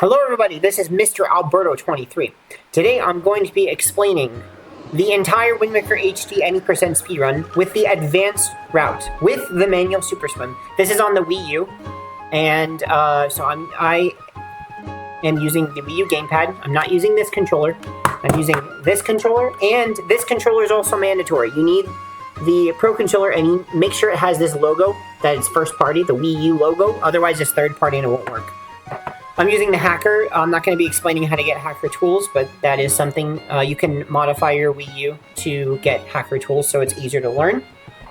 Hello everybody, this is Mr. Alberto23. Today I'm going to be explaining the entire Wind Waker HD any percent speedrun with the advanced route, with the manual super swim. This is on the Wii U, and so I am using the Wii U gamepad. I'm not using this controller. I'm using this controller, and this controller is also mandatory. You need the Pro Controller, and you make sure it has this logo, that it's first party, the Wii U logo, otherwise it's third party and it won't work. I'm using the hacker. I'm not going to be explaining how to get hacker tools, but that is something you can modify your Wii U to get hacker tools so it's easier to learn.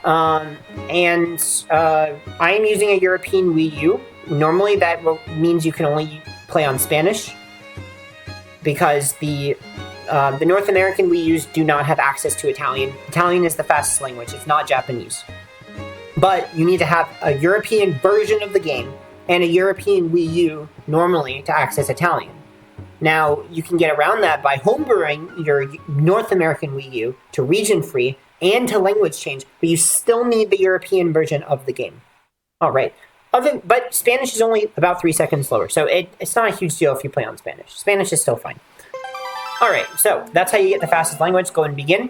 I am using a European Wii U. Normally that means you can only play on Spanish because the North American Wii U's do not have access to Italian. Italian is the fastest language. It's not Japanese. But you need to have a European version of the game and a European Wii U normally to access Italian. Now, you can get around that by homebrewing your North American Wii U to region-free and to language change, but you still need the European version of the game. All right. But Spanish is only about 3 seconds slower, so it's not a huge deal if you play on Spanish. Spanish is still fine. All right, so that's how you get the fastest language. Go and begin.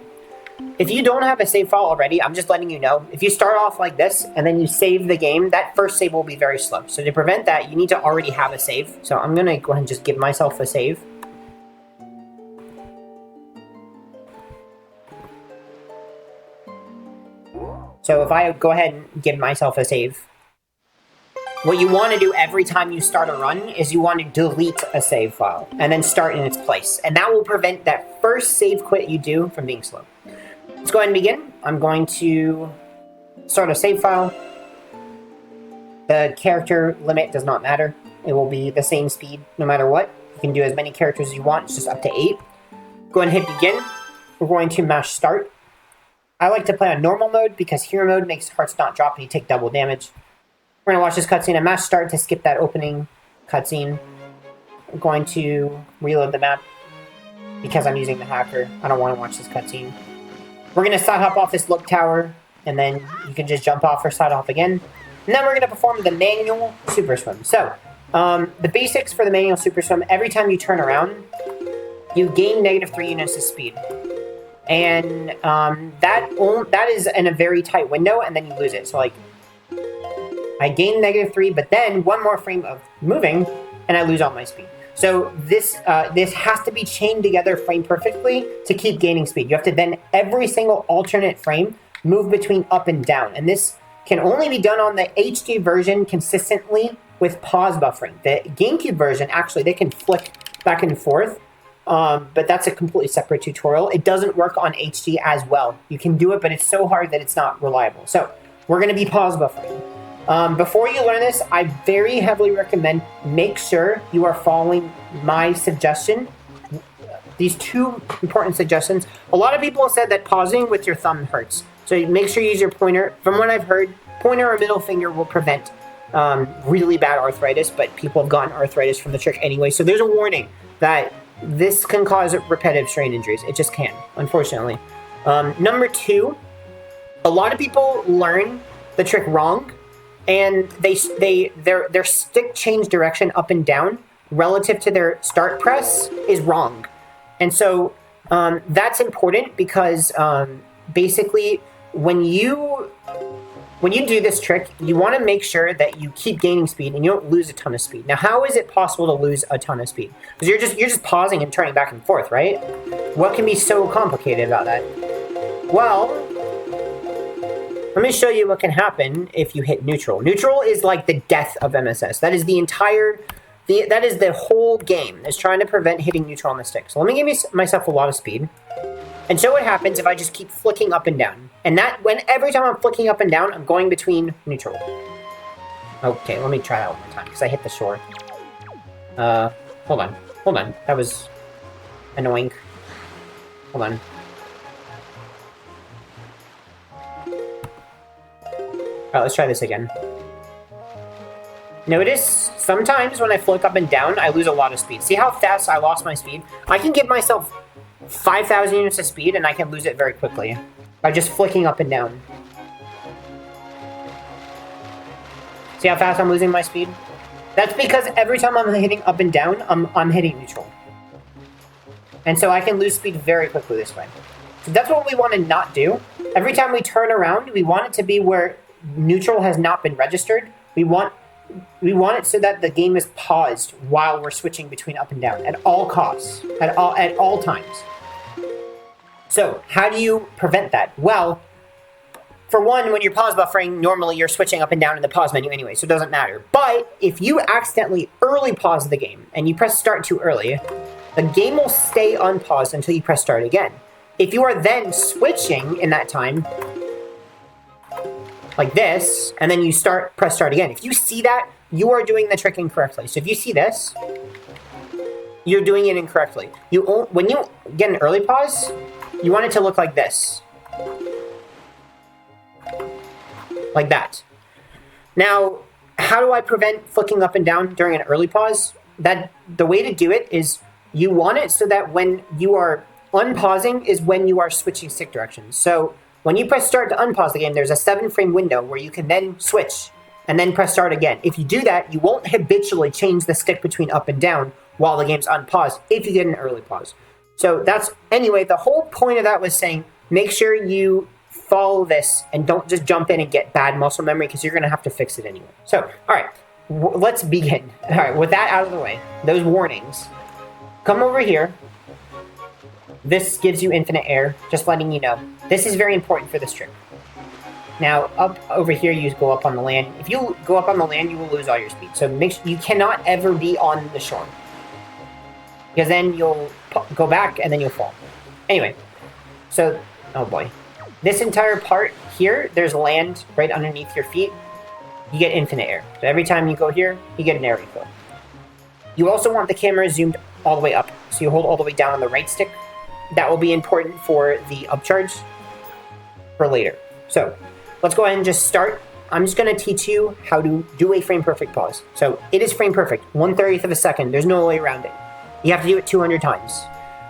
If you don't have a save file already, I'm just letting you know. If you start off like this and then you save the game, that first save will be very slow. So to prevent that, you need to already have a save. So I'm going to go ahead and just give myself a save. So if I go ahead and give myself a save, what you want to do every time you start a run is you want to delete a save file and then start in its place. And that will prevent that first save quit you do from being slow. Let's go ahead and begin. I'm going to start a save file. The character limit does not matter. It will be the same speed no matter what. You can do as many characters as you want. It's just up to 8. Go ahead and hit begin. We're going to mash start. I like to play on normal mode because hero mode makes hearts not drop and you take double damage. We're going to watch this cutscene and mash start to skip that opening cutscene. I'm going to reload the map because I'm using the hacker. I don't want to watch this cutscene. We're going to side hop off this look tower, and then you can just jump off or side hop again. And then we're going to perform the manual super swim. So, the basics for the manual super swim, every time you turn around, you gain -3 units of speed. And that is in a very tight window, and then you lose it. So, like, I gain -3, but then one more frame of moving, and I lose all my speed. So this has to be chained together frame perfectly to keep gaining speed. You have to then, every single alternate frame, move between up and down. And this can only be done on the HD version consistently with pause buffering. The GameCube version, actually, they can flick back and forth, but that's a completely separate tutorial. It doesn't work on HD as well. You can do it, but it's so hard that it's not reliable. So we're going to be pause buffering. Before you learn this, I very heavily recommend make sure you are following my suggestion. These 2 important suggestions. A lot of people have said that pausing with your thumb hurts. So make sure you use your pointer. From what I've heard, pointer or middle finger will prevent really bad arthritis, but people have gotten arthritis from the trick anyway. So there's a warning that this can cause repetitive strain injuries. It just can, unfortunately. Number 2, a lot of people learn the trick wrong. And their stick change direction up and down relative to their start press is wrong. And so that's important because basically when you do this trick, you want to make sure that you keep gaining speed and you don't lose a ton of speed. Now, how is it possible to lose a ton of speed? Because you're just pausing and turning back and forth, right? What can be so complicated about that? Well, let me show you what can happen if you hit neutral. Neutral is like the death of MSS. That is that is the whole game, is trying to prevent hitting neutral on the stick. So let me give myself a lot of speed and show what happens if I just keep flicking up and down. And every time I'm flicking up and down, I'm going between neutral. Okay, let me try that one more time because I hit the shore. Hold on. That was annoying. Hold on. Alright, let's try this again. Notice, sometimes when I flick up and down, I lose a lot of speed. See how fast I lost my speed? I can give myself 5,000 units of speed, and I can lose it very quickly by just flicking up and down. See how fast I'm losing my speed? That's because every time I'm hitting up and down, I'm hitting neutral. And so I can lose speed very quickly this way. So that's what we want to not do. Every time we turn around, we want it to be where neutral has not been registered. We want it so that the game is paused while we're switching between up and down at all costs, at all times. So how do you prevent that? Well, for one, when you're pause buffering, normally you're switching up and down in the pause menu anyway, so it doesn't matter. But if you accidentally early pause the game and you press start too early, the game will stay unpaused until you press start again. If you are then switching in that time, like this, and then you press start again. If you see that, you are doing the trick incorrectly. So if you see this, you're doing it incorrectly. When you get an early pause, you want it to look like this. Like that. Now, how do I prevent flicking up and down during an early pause? The way to do it is you want it so that when you are unpausing is when you are switching stick directions. So when you press start to unpause the game, there's a 7-frame window where you can then switch and then press start again. If you do that, you won't habitually change the stick between up and down while the game's unpaused if you get an early pause. So anyway, the whole point of that was saying, make sure you follow this and don't just jump in and get bad muscle memory because you're going to have to fix it anyway. So, all right, let's begin. All right, with that out of the way, those warnings, come over here. This gives you infinite air, just letting you know. This is very important for this trick. Now, up over here, you go up on the land. If you go up on the land, you will lose all your speed. So make sure you cannot ever be on the shore. Because then you'll go back and then you'll fall. Anyway, so, oh boy. This entire part here, there's land right underneath your feet. You get infinite air. So every time you go here, you get an air refill. You also want the camera zoomed all the way up. So you hold all the way down on the right stick. That will be important for the upcharge for later. So let's go ahead and just start. I'm just going to teach you how to do a frame perfect pause. So it is frame perfect, 1/30th of a second. There's no way around it. You have to do it 200 times.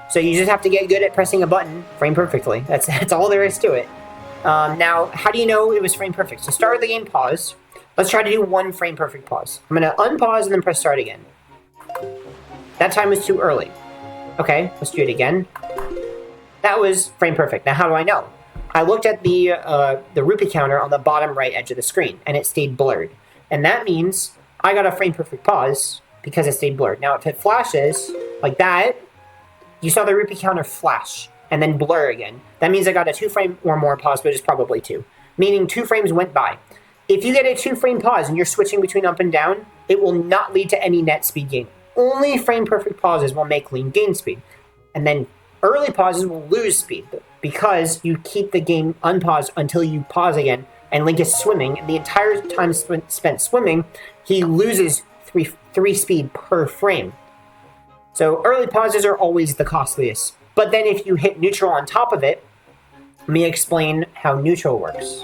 So you just have to get good at pressing a button frame perfectly. That's all there is to it. Now, how do you know it was frame perfect? So start the game pause. Let's try to do 1 frame perfect pause. I'm going to unpause and then press start again. That time was too early. Okay, let's do it again. That was frame perfect. Now, how do I know? I looked at the rupee counter on the bottom right edge of the screen, and it stayed blurred. And that means I got a frame perfect pause because it stayed blurred. Now, if it flashes like that, you saw the rupee counter flash and then blur again. That means I got a 2-frame or more pause, but it's probably 2. Meaning 2 frames went by. If you get a 2-frame pause and you're switching between up and down, it will not lead to any net speed gain. Only frame perfect pauses will make Link gain speed. And then early pauses will lose speed because you keep the game unpaused until you pause again and Link is swimming. And the entire time spent swimming, he loses 3 speed per frame. So early pauses are always the costliest. But then if you hit neutral on top of it, let me explain how neutral works.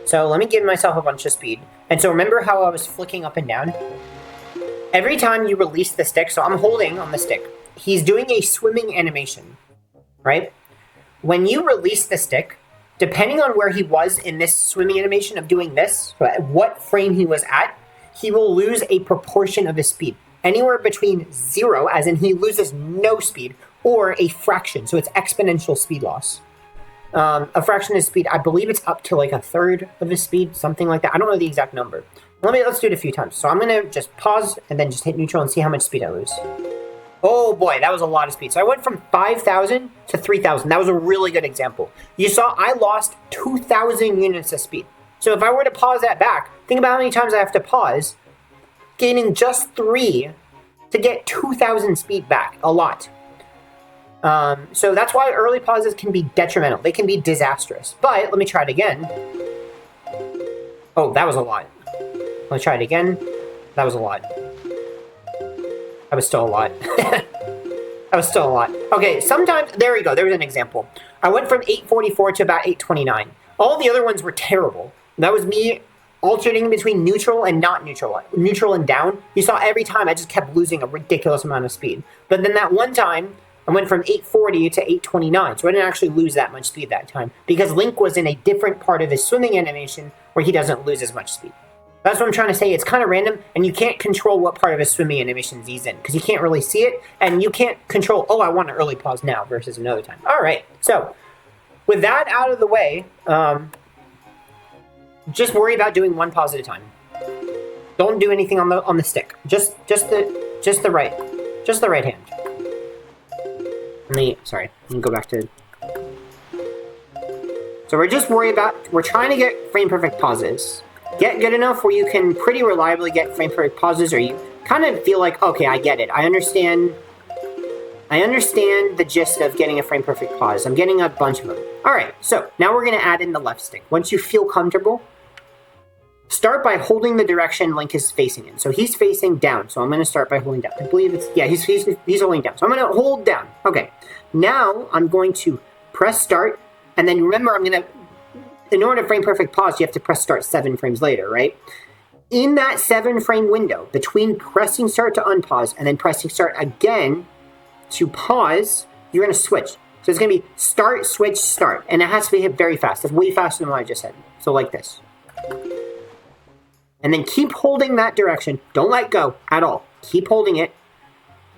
So let me give myself a bunch of speed. And so remember how I was flicking up and down? Every time you release the stick, so I'm holding on the stick, he's doing a swimming animation, right? When you release the stick, depending on where he was in this swimming animation of doing this, so at what frame he was at, he will lose a proportion of his speed. Anywhere between 0, as in he loses no speed, or a fraction, so it's exponential speed loss. A fraction of speed, I believe it's up to like 1/3 of his speed, something like that. I don't know the exact number. Let's do it a few times. So I'm going to just pause and then just hit neutral and see how much speed I lose. Oh boy, that was a lot of speed. So I went from 5,000 to 3,000. That was a really good example. You saw I lost 2,000 units of speed. So if I were to pause that back, think about how many times I have to pause, gaining just 3 to get 2,000 speed back. A lot. So that's why early pauses can be detrimental. They can be disastrous. But let me try it again. Oh, that was a lot. Let's try it again. That was a lot. That was still a lot. That was still a lot. Okay, sometimes, there we go, there's an example. I went from 844 to about 829. All the other ones were terrible. That was me alternating between neutral and not neutral. Neutral and down. You saw every time I just kept losing a ridiculous amount of speed. But then that one time, I went from 840 to 829, so I didn't actually lose that much speed that time, because Link was in a different part of his swimming animation where he doesn't lose as much speed. That's what I'm trying to say. It's kind of random, and you can't control what part of a swimming animation he's in, because you can't really see it, and you can't control, oh, I want an early pause now versus another time. All right, so with that out of the way, just worry about doing one pause at a time. Don't do anything on the stick. Just the right hand. Let me go back to. So we're trying to get frame perfect pauses. Get good enough where you can pretty reliably get frame perfect pauses, or you kind of feel like, okay, I get it. I understand the gist of getting a frame perfect pause. I'm getting a bunch of them. All right, so now we're going to add in the left stick. Once you feel comfortable, start by holding the direction Link is facing in. So he's facing down, so I'm going to start by holding down. I believe he's holding down. So I'm going to hold down. Okay, now I'm going to press start, and then remember in order to frame perfect pause, you have to press start 7 frames later, right? In that 7 frame window, between pressing start to unpause and then pressing start again to pause, you're going to switch. So it's going to be start, switch, start. And it has to be hit very fast. It's way faster than what I just said. So like this. And then keep holding that direction. Don't let go at all. Keep holding it.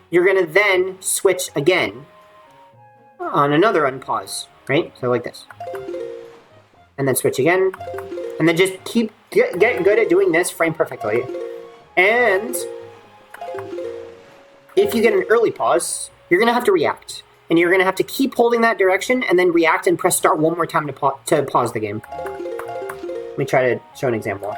You're going to then switch again on another unpause, right? So like this. And then switch again. And then just get good at doing this frame perfectly. And if you get an early pause, you're going to have to react. And you're going to have to keep holding that direction and then react and press start one more time to pause the game. Let me try to show an example.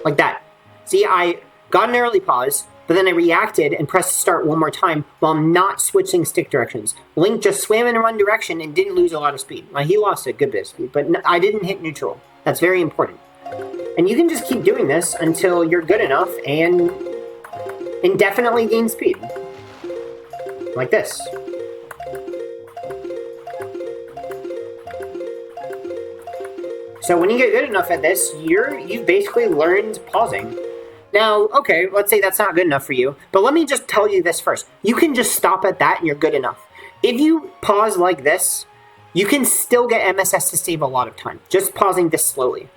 Like that. See, I got an early pause, but then I reacted and pressed start one more time while not switching stick directions. Link just swam in one direction and didn't lose a lot of speed. Well, he lost a good bit of speed, but I didn't hit neutral. That's very important. And you can just keep doing this until you're good enough and indefinitely gain speed. Like this. So when you get good enough at this, you've basically learned pausing. Now, okay, let's say that's not good enough for you, but let me just tell you this first. You can just stop at that and you're good enough. If you pause like this, you can still get MSS to save a lot of time, just pausing this slowly.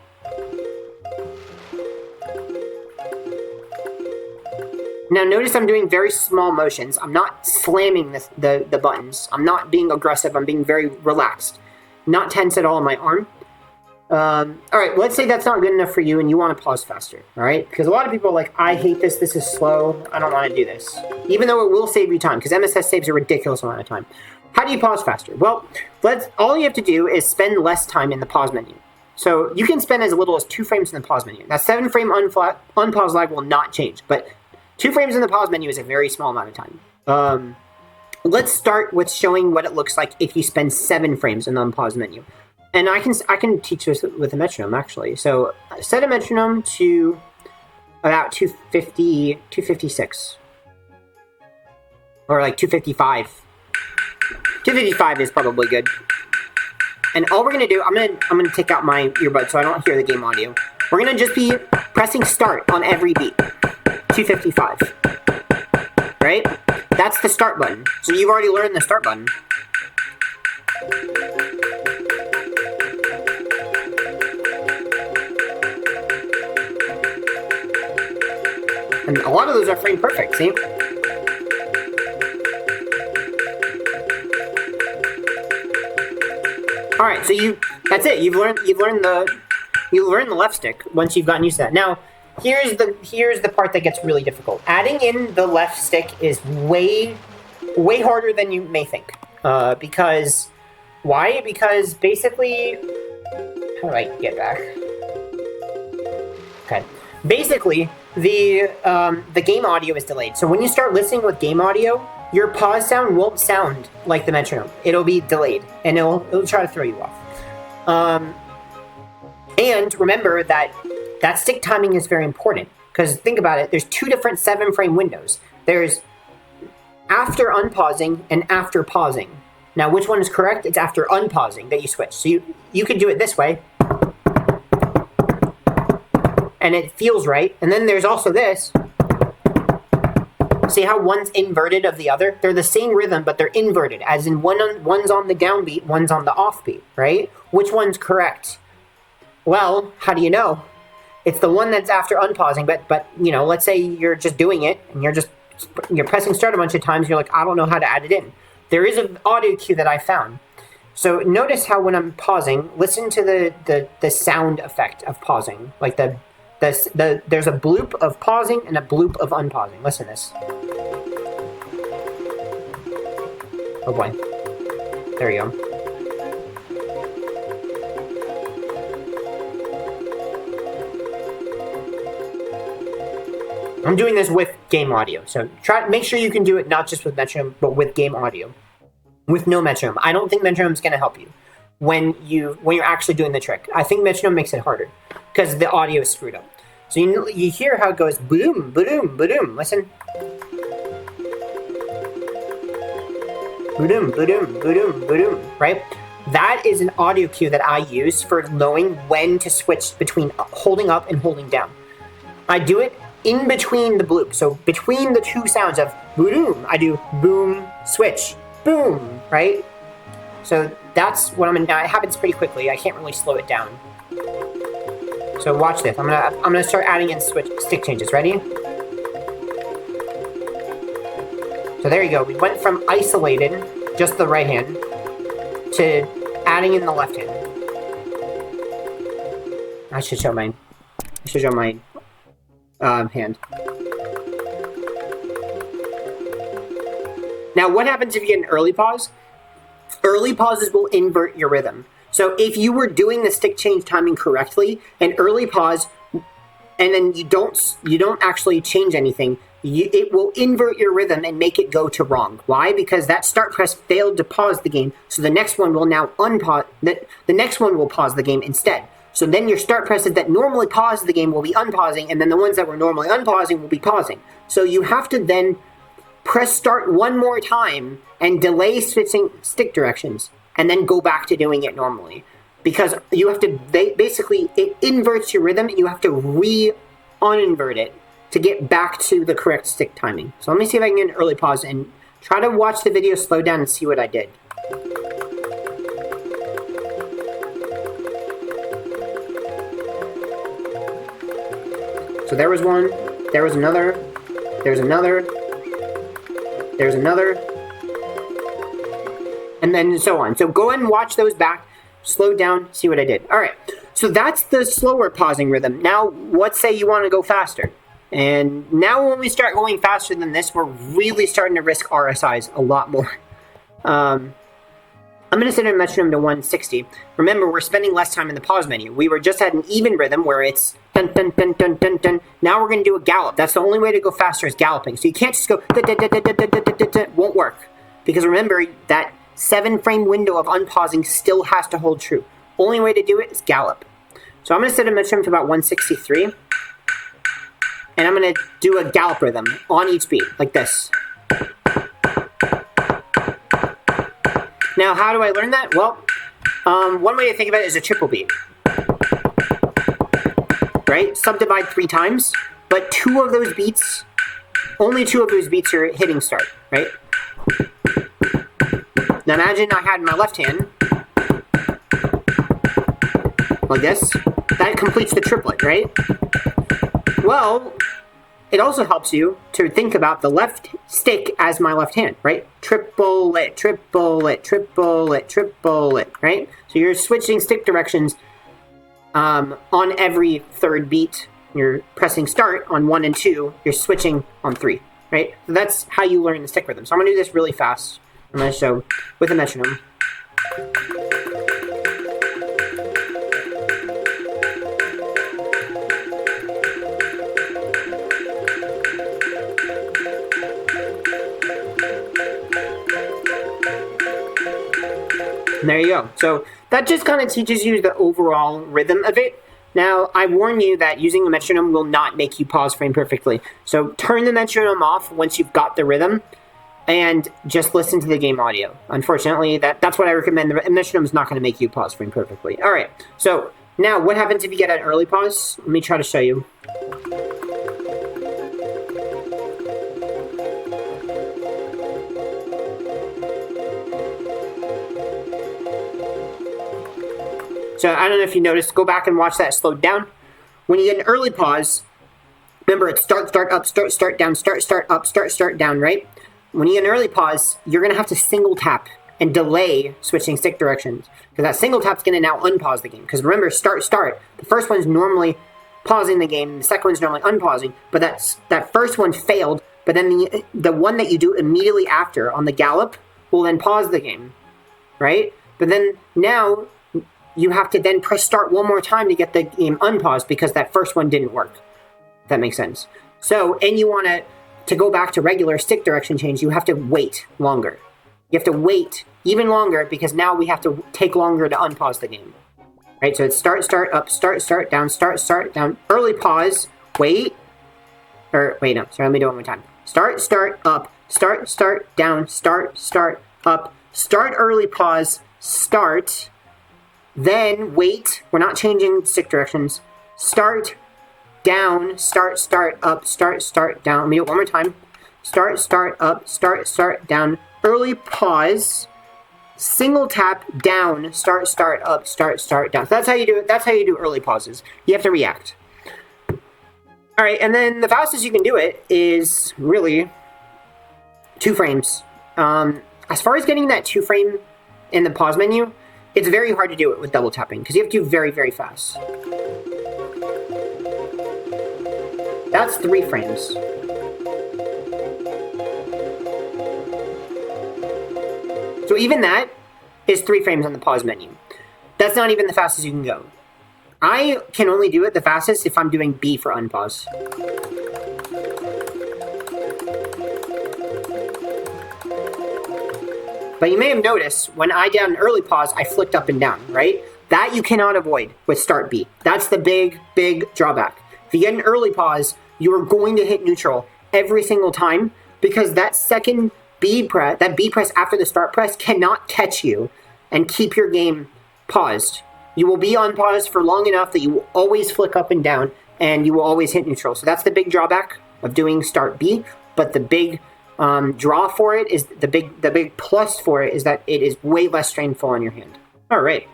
Now notice I'm doing very small motions. I'm not slamming the buttons. I'm not being aggressive. I'm being very relaxed. Not tense at all in my arm. All right, let's say that's not good enough for you and you want to pause faster, all right? Because a lot of people are like, I hate this, this is slow, I don't want to do this. Even though it will save you time, because MSS saves a ridiculous amount of time. How do you pause faster? Well, all you have to do is spend less time in the pause menu. So you can spend as little as 2 frames in the pause menu. Now 7 frame unpause lag will not change, but 2 frames in the pause menu is a very small amount of time. Let's start with showing what it looks like if you spend 7 frames in the unpause menu. And I can teach this with a metronome, actually. So set a metronome to about 250, 256. Or like 255. 255 is probably good. And all we're gonna do, I'm gonna take out my earbud so I don't hear the game audio. We're gonna just be pressing start on every beat. 255. Right? That's the start button. So you've already learned the start button. And a lot of those are frame perfect, see? All right, so that's it. You've learned the left stick once you've gotten used to that. Now, here's the part that gets really difficult. Adding in the left stick is way harder than you may think. Because why? Because basically, how do I get back? Okay. Basically, the game audio is delayed. So when you start listening with game audio, your pause sound won't sound like the metronome. It'll be delayed, and it'll try to throw you off. And remember that stick timing is very important, because think about it. There's 2 different 7-frame windows. There's after unpausing and after pausing. Now, which one is correct? It's after unpausing that you switch. So you could do it this way. And it feels right. And then there's also this. See how one's inverted of the other? They're the same rhythm, but they're inverted. As in one's on the downbeat, one's on the offbeat, right? Which one's correct? Well, how do you know? It's the one that's after unpausing, but you know, let's say you're just doing it and you're pressing start a bunch of times, you're like, I don't know how to add it in. There is an audio cue that I found. So notice how when I'm pausing, listen to the sound effect of pausing. Like there's a bloop of pausing and a bloop of unpausing. Listen to this. Oh boy. There you go. I'm doing this with game audio, so make sure you can do it not just with metronome, but with game audio. With no metronome. I don't think metronome's going to help you when you're actually doing the trick. I think metronome makes it harder because the audio is screwed up. So you hear how it goes boom, boom, boom. Listen. Boom, boom, boom, boom. Right? That is an audio cue that I use for knowing when to switch between holding up and holding down. I do it in between the bloop. So between the two sounds of boom, I do boom, switch, boom, right? So that's what I'm gonna. Now it happens pretty quickly. I can't really slow it down. So watch this. I'm gonna start adding in stick changes. Ready? So there you go. We went from isolated, just the right hand, to adding in the left hand. I should show my hand. Now, what happens if you get an early pause? Early pauses will invert your rhythm. So if you were doing the stick change timing correctly, an early pause, and then you don't actually change anything, it will invert your rhythm and make it go to wrong. Why? Because that start press failed to pause the game, so the next one will now unpause. The next one will pause the game instead. So then your start presses that normally pause the game will be unpausing, and then the ones that were normally unpausing will be pausing. So you have to then press start one more time and delay switching stick directions, and then go back to doing it normally. Because you have to, basically, it inverts your rhythm, and you have to re-uninvert it to get back to the correct stick timing. So let me see if I can get an early pause and try to watch the video slow down and see what I did. So there was one, there was another, there's another, there's another, and then so on. So go ahead and watch those back, slow down, see what I did. All right, so that's the slower pausing rhythm. Now, let's say you want to go faster. And now when we start going faster than this, we're really starting to risk RSIs a lot more. I'm going to set a metronome to 160. Remember, we're spending less time in the pause menu. We were just at an even rhythm where it's dun dun dun dun dun dun. Now we're going to do a gallop. That's the only way to go faster is galloping. So you can't just go dun dun dun dun dun dun dun dun dun. Won't work. Because remember, that 7-frame window of unpausing still has to hold true. Only way to do it is gallop. So I'm going to set a metronome to about 163. And I'm going to do a gallop rhythm on each beat, like this. Now, how do I learn that? Well, one way to think about it is a triple beat. Right? Subdivide 3 times, but only two of those beats are hitting start, right? Now imagine I had my left hand, like this. That completes the triplet, right? Well, it also helps you to think about the left stick as my left hand, right? Triple it, triple it, triple it, triple it, right? So you're switching stick directions on every third beat. You're pressing start on 1 and 2. You're switching on 3, right? So that's how you learn the stick rhythm. So I'm going to do this really fast. I'm going to show with a metronome. And there you go. So that just kind of teaches you the overall rhythm of it. Now, I warn you that using a metronome will not make you pause frame perfectly. So turn the metronome off once you've got the rhythm and just listen to the game audio. Unfortunately, that's what I recommend. The metronome is not going to make you pause frame perfectly. All right. So now what happens if you get an early pause? Let me try to show you. So I don't know if you noticed, go back and watch that slowed down. when you get an early pause, remember it's start, start, up, start, start, down, start, start, up, start, down, right? When you get an early pause, you're going to have to single tap and delay switching stick directions. Because that single tap's going to now unpause the game. Because remember, start, start. The first one's normally pausing the game, and the second one's normally unpausing. But that first one failed, but then the one that you do immediately after on the gallop will then pause the game, right? But then now you have to then press start one more time to get the game unpaused because that first one didn't work. If that makes sense. So, and you want to go back to regular stick direction change, you have to wait longer. You have to wait even longer because now we have to take longer to unpause the game. Right, so it's start, start, up, start, down, start, down, early pause, wait, or wait, no, sorry, let me do it one more time. Start, up, start, down, start, up, start, early pause, start, then wait, we're not changing stick directions, start, down, start, up, start, down. Let me do it one more time. Start, up, start, down. Early pause. Single tap down. Start, up, start, down. So that's how you do it. That's how you do early pauses. You have to react. All right, and then the fastest you can do it is really 2 frames. As far as getting that 2 frame in the pause menu, it's very hard to do it with double tapping because you have to do very, very fast. That's 3 frames. So even that is 3 frames on the pause menu. That's not even the fastest you can go. I can only do it the fastest if I'm doing B for unpause. But you may have noticed, when I did an early pause, I flicked up and down, right? That you cannot avoid with start B. That's the big, big drawback. If you get an early pause, you are going to hit neutral every single time because that second B press, that B press after the start press cannot catch you and keep your game paused. You will be on pause for long enough that you will always flick up and down and you will always hit neutral. So that's the big drawback of doing start B, but the big draw for it is the big plus for it is that it is way less strainful on your hand. All right,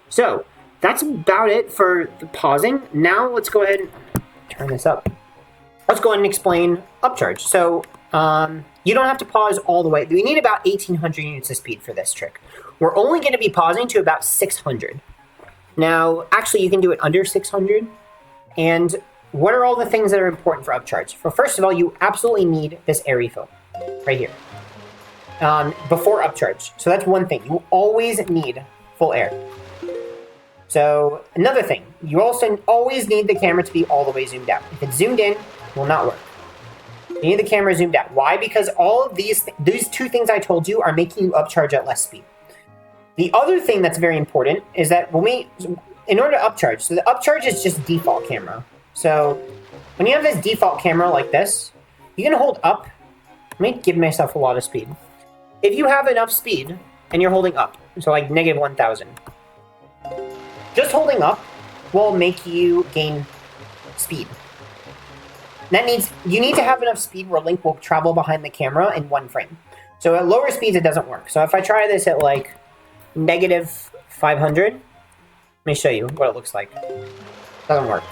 so that's about it for the pausing. Now let's go ahead and turn this up. Let's go ahead and explain upcharge. So you don't have to pause all the way. We need about 1,800 units of speed for this trick. We're only going to be pausing to about 600. Now, actually, you can do it under 600. And what are all the things that are important for upcharge? For first of all, you absolutely need this air refill right here before upcharge. So that's one thing. You always need full air. So another thing, you also always need the camera to be all the way zoomed out. If it's zoomed in, it will not work. You need the camera zoomed out. Why? Because all of these 2 things I told you are making you upcharge at less speed. The other thing that's very important is that in order to upcharge, so the upcharge is just default camera. So when you have this default camera like this, you can hold up. Let me give myself a lot of speed. If you have enough speed and you're holding up, so like negative 1,000, just holding up will make you gain speed. That means you need to have enough speed where Link will travel behind the camera in 1 frame. So at lower speeds, it doesn't work. So if I try this at like negative 500, let me show you what it looks like. Doesn't work.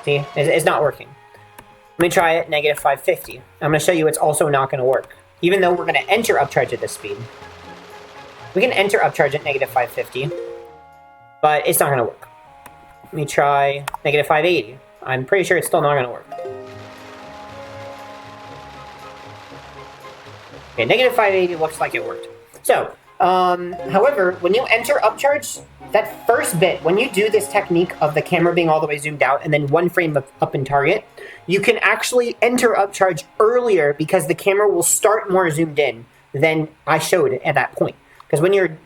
See, it's not working. Let me try it negative 550. I'm going to show you it's also not going to work. Even though we're going to enter upcharge at this speed. We can enter upcharge at negative 550, but it's not going to work. Let me try negative 580. I'm pretty sure it's still not going to work. Okay, negative 580 looks like it worked. So, however, when you enter upcharge, that first bit, when you do this technique of the camera being all the way zoomed out and then 1 frame up in target, you can actually enter upcharge earlier because the camera will start more zoomed in than I showed at that point. Because when you're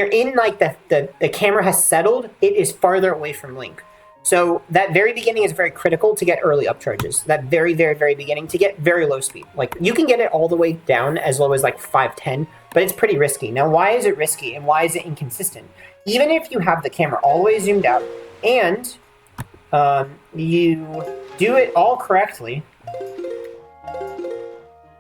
in like the camera has settled, it is farther away from Link. So that very beginning is very critical to get early upcharges. That very, very, very beginning to get very low speed. Like you can get it all the way down as low as like 510, but it's pretty risky. Now, why is it risky and why is it inconsistent? Even if you have the camera all the way zoomed out and you do it all correctly,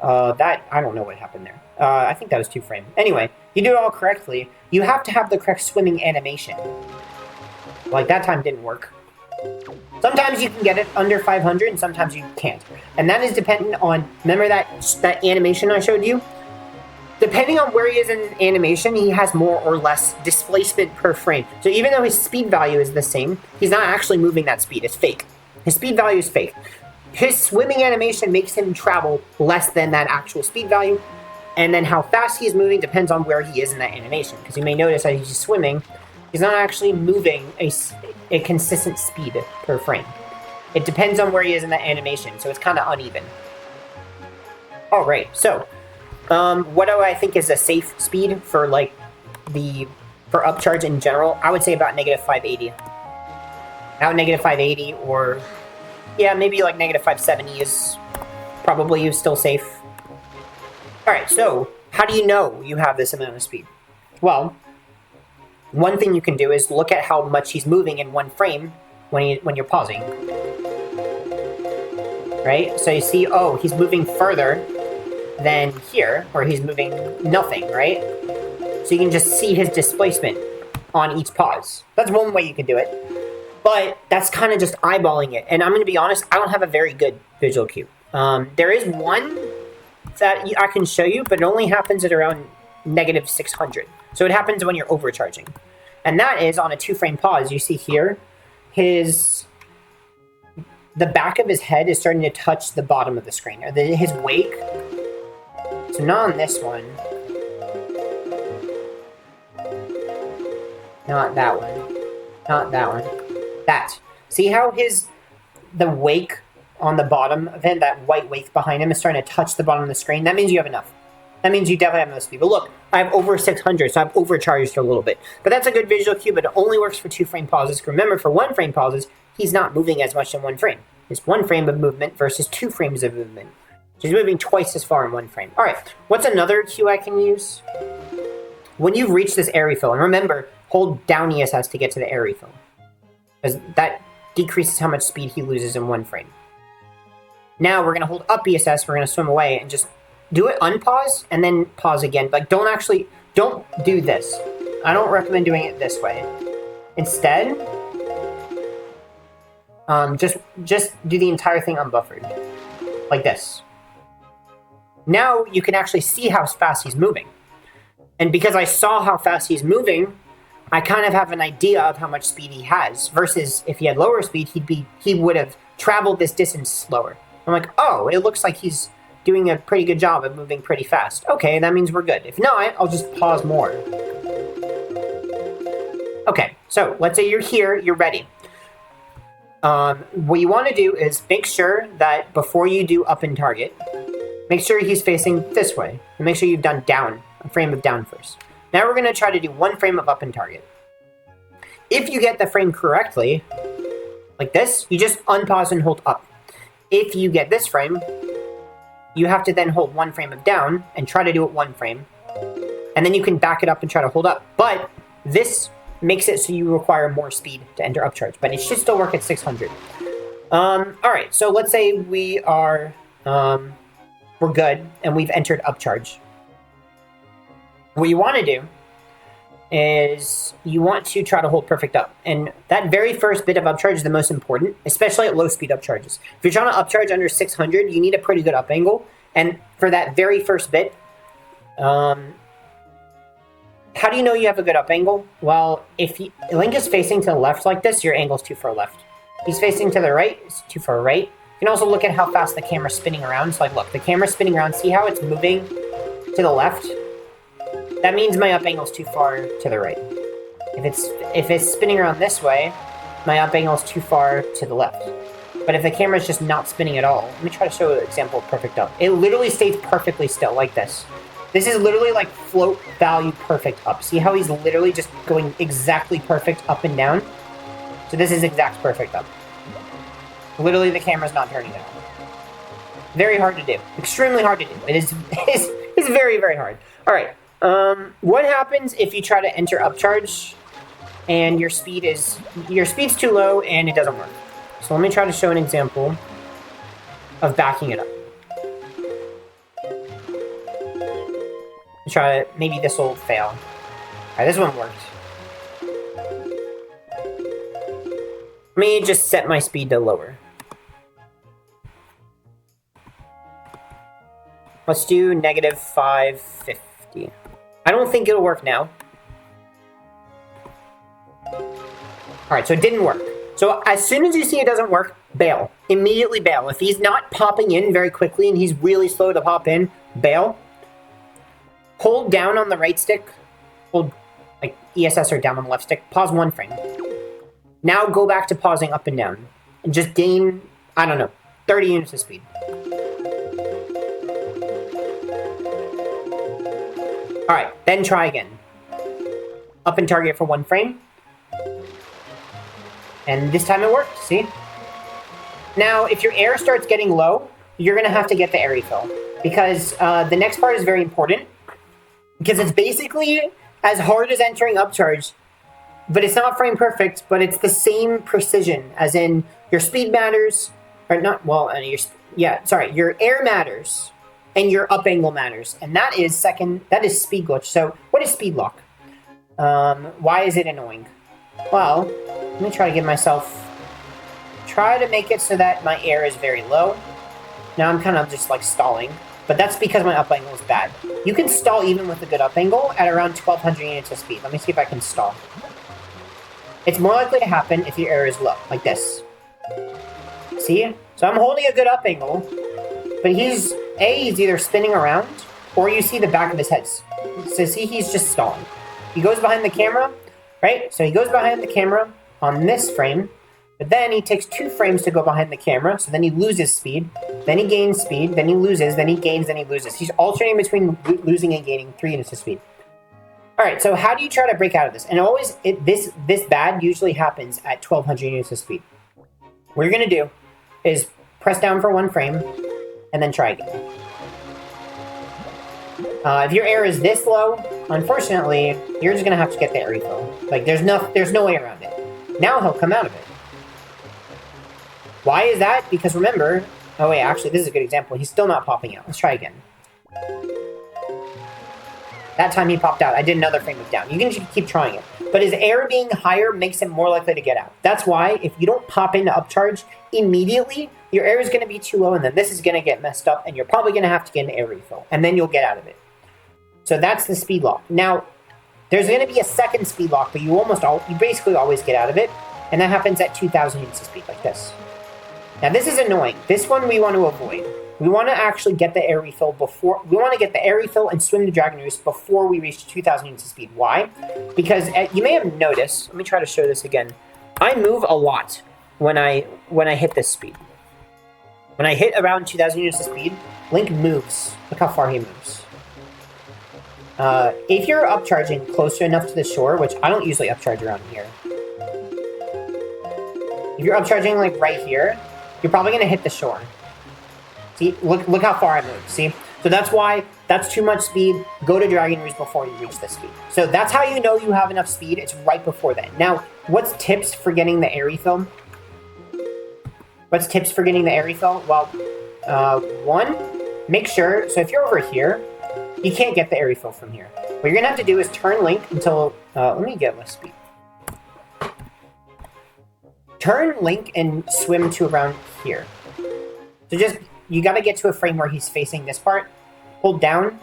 I don't know what happened there. I think that was 2 frame. Anyway, you do it all correctly. You have to have the correct swimming animation. Like that time didn't work. Sometimes you can get it under 500 and sometimes you can't. And that is dependent on, remember that animation I showed you? Depending on where he is in animation, he has more or less displacement per frame. So even though his speed value is the same, he's not actually moving that speed. It's fake. His speed value is fake. His swimming animation makes him travel less than that actual speed value. And then how fast he's moving depends on where he is in that animation. Because you may notice that he's swimming, he's not actually moving a consistent speed per frame. It depends on where he is in that animation, so it's kind of uneven. Alright, so what do I think is a safe speed for like for upcharge in general? I would say about negative 580. Now negative 580 or yeah, maybe like negative 570 is probably still safe. Alright, so how do you know you have this amount of speed? Well, one thing you can do is look at how much he's moving in one frame when you're pausing. Right? So you see, oh, he's moving further than here, or he's moving nothing, right? So you can just see his displacement on each pause. That's one way you can do it. But that's kind of just eyeballing it. And I'm going to be honest, I don't have a very good visual cue. There is one that I can show you, but it only happens at around negative 600. So it happens when you're overcharging. And that is on a 2-frame pause. You see here, the back of his head is starting to touch the bottom of the screen, or his wake. So not on this one. Not that one. Not that one. That. See how the wake on the bottom of him, that white wake behind him, is starting to touch the bottom of the screen? That means you have enough. That means you definitely have enough speed. But look, I have over 600, so I've overcharged a little bit. But that's a good visual cue, but it only works for 2-frame pauses. Remember, for 1-frame pauses, he's not moving as much in 1 frame. It's 1 frame of movement versus 2 frames of movement. So he's moving twice as far in 1 frame. All right, what's another cue I can use? When you reach this air refill, and remember, hold down ESS to get to the air refill, because that decreases how much speed he loses in 1 frame. Now we're going to hold up ESS, we're going to swim away, and just do it unpause, and then pause again. Like, don't do this. I don't recommend doing it this way. Instead, just do the entire thing unbuffered. Like this. Now you can actually see how fast he's moving. And because I saw how fast he's moving, I kind of have an idea of how much speed he has. Versus if he had lower speed, he would have traveled this distance slower. I'm like, oh, it looks like he's doing a pretty good job of moving pretty fast. Okay, that means we're good. If not, I'll just pause more. Okay, so let's say you're here, you're ready. What you want to do is make sure that before you do up and target, make sure he's facing this way. And make sure you've done down, a frame of down first. Now we're going to try to do 1 frame of up and target. If you get the frame correctly, like this, you just unpause and hold up. If you get this frame, you have to then hold 1 frame of down and try to do it 1 frame. And then you can back it up and try to hold up. But this makes it so you require more speed to enter upcharge, but it should still work at 600. Alright, so let's say we are, we're good, and we've entered upcharge. What you want to do is you want to try to hold perfect up. And that very first bit of upcharge is the most important, especially at low speed upcharges. If you're trying to upcharge under 600, you need a pretty good up angle. And for that very first bit, how do you know you have a good up angle? Well, if Link is facing to the left like this, your angle's too far left. He's facing to the right, it's too far right. You can also look at how fast the camera's spinning around. So like, look, the camera's spinning around. See how it's moving to the left? That means my up angle's too far to the right. If it's spinning around this way, my up angle's too far to the left. But if the camera's just not spinning at all, let me try to show an example of perfect up. It literally stays perfectly still, like this. This is literally like float value perfect up. See how he's literally just going exactly perfect up and down? So this is exact perfect up. Literally the camera's not turning at all. Very hard to do. Extremely hard to do. It's very, very hard. Alright. What happens if you try to enter upcharge and your speed's too low and it doesn't work? So let me try to show an example of backing it up. Try to, maybe this will fail. Alright, this one worked. Let me just set my speed to lower. Let's do negative 550. I don't think it'll work now. Alright, so it didn't work. So as soon as you see it doesn't work, bail. Immediately bail. If he's not popping in very quickly and he's really slow to pop in, bail. Hold down on the right stick. Hold like ESS or down on the left stick. Pause 1 frame. Now go back to pausing up and down. And just gain, I don't know, 30 units of speed. Alright, then try again. Up and target for 1 frame. And this time it worked, see? Now, if your air starts getting low, you're going to have to get the air refill. Because the next part is very important. Because it's basically as hard as entering upcharge, but it's not frame perfect, but it's the same precision, as in your speed matters, or not, well, your air matters, and your up angle matters. And that is speed glitch. So what is speed lock? Why is it annoying? Well, let me try to make it so that my air is very low. Now I'm kind of just like stalling, but that's because my up angle is bad. You can stall even with a good up angle at around 1200 units of speed. Let me see if I can stall. It's more likely to happen if your air is low, like this. See? So I'm holding a good up angle, but he's either spinning around, or you see the back of his head. So see, he's just stalling. He goes behind the camera, right? So he goes behind the camera on this frame, but then he takes 2 frames to go behind the camera, so then he loses speed, then he gains speed, then he loses, then he gains, then he loses. He's alternating between losing and gaining 3 units of speed. Alright, so how do you try to break out of this? And this bad usually happens at 1200 units of speed. What you're going to do is press down for 1 frame, and then try again. If your air is this low, unfortunately, you're just going to have to get the air refill. Like, there's no way around it. Now he'll come out of it. Why is that? Because remember... Oh wait, actually, this is a good example. He's still not popping out. Let's try again. That time he popped out. I did another frame of down. You can just keep trying it. But his air being higher makes him more likely to get out. That's why, if you don't pop into upcharge immediately, your air is going to be too low, and then this is going to get messed up, and you're probably going to have to get an air refill. And then you'll get out of it. So that's the speed lock. Now, there's going to be a second speed lock, but you basically always get out of it, and that happens at 2000 units of speed, like this. Now, this is annoying. This one we want to avoid. We want to actually get the air refill and swim to Dragon Roost before we reach 2000 units of speed. Why? Because you may have noticed, let me try to show this again. I move a lot when I hit this speed. When I hit around 2000 units of speed, Link moves. Look how far he moves. If you're upcharging closer enough to the shore, which I don't usually upcharge around here. If you're upcharging like right here, you're probably going to hit the shore. See, look how far I moved, see? So that's why, that's too much speed. Go to Dragon Roost before you reach this speed. So that's how you know you have enough speed. It's right before that. Now, what's tips for getting the air refill? What's tips for getting the air refill? Well, 1, make sure, so if you're over here, you can't get the air refill from here. What you're going to have to do is turn Link until, let me get my speed. Turn Link and swim to around here. So you gotta get to a frame where he's facing this part. Hold down.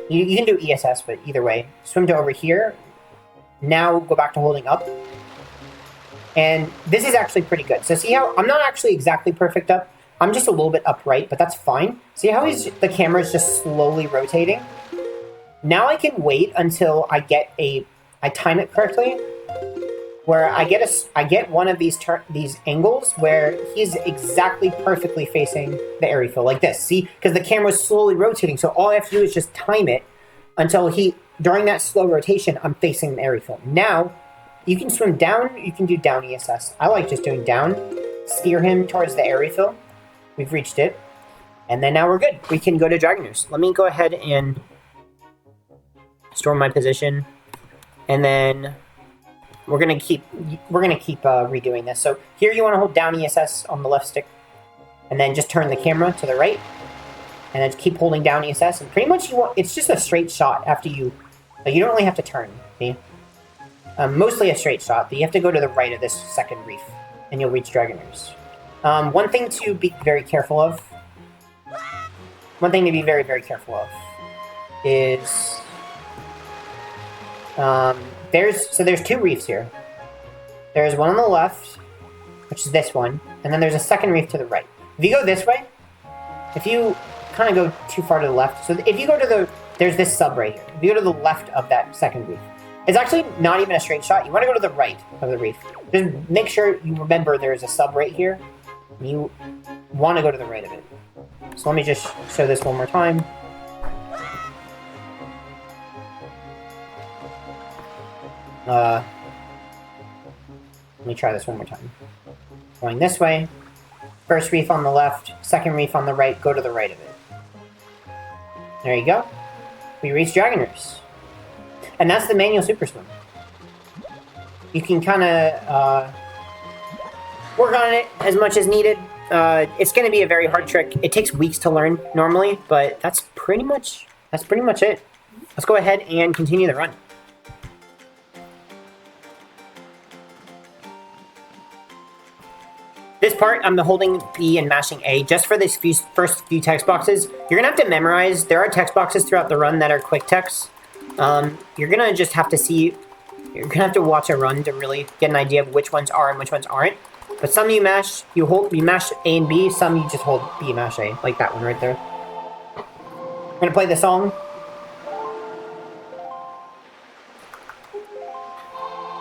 You can do ESS, but either way. Swim to over here. Now go back to holding up. And this is actually pretty good. So see how, I'm not actually exactly perfect up. I'm just a little bit upright, but that's fine. See how the camera's just slowly rotating? Now I can wait until I time it correctly. Where I get one of these angles where he's exactly perfectly facing the air refill, like this. See, because the camera's slowly rotating, so all I have to do is just time it until during that slow rotation, I'm facing the air refill. Now, you can swim down, you can do down ESS. I like just doing down, steer him towards the air refill. We've reached it, and then now we're good. We can go to Dragon Roost. Let me go ahead and store my position, and then we're gonna keep redoing this. So here you want to hold down ESS on the left stick, and then just turn the camera to the right, and then keep holding down ESS. And pretty much it's just a straight shot after you. But you don't really have to turn. See? Mostly a straight shot, but you have to go to the right of this second reef, and you'll reach Dragoners. One thing to be very careful of... One thing to be very, very careful of is... there's two reefs here. There's one on the left, which is this one, and then there's a second reef to the right. If you go this way, if you kind of go too far to the left, so if you go to the... There's this sub right here. If you go to the left of that second reef, it's actually not even a straight shot. You want to go to the right of the reef. Just make sure you remember there's a sub right here. And you want to go to the right of it. So let me just show this one more time. Let me try this one more time. Going this way. First reef on the left, second reef on the right, go to the right of it. There you go. We reach Dragoners. And that's the manual Super Swim. You can kind of work on it as much as needed. It's going to be a very hard trick. It takes weeks to learn normally, but that's pretty much it. Let's go ahead and continue the run. This part, I'm holding B and mashing A just for these first few text boxes. You're going to have to memorize. There are text boxes throughout the run that are quick text. You're going to just have to see... You're going to have to watch a run to really get an idea of which ones are and which ones aren't. But some you mash A and B, some you just hold B and mash A, like that one right there. We're going to play the song.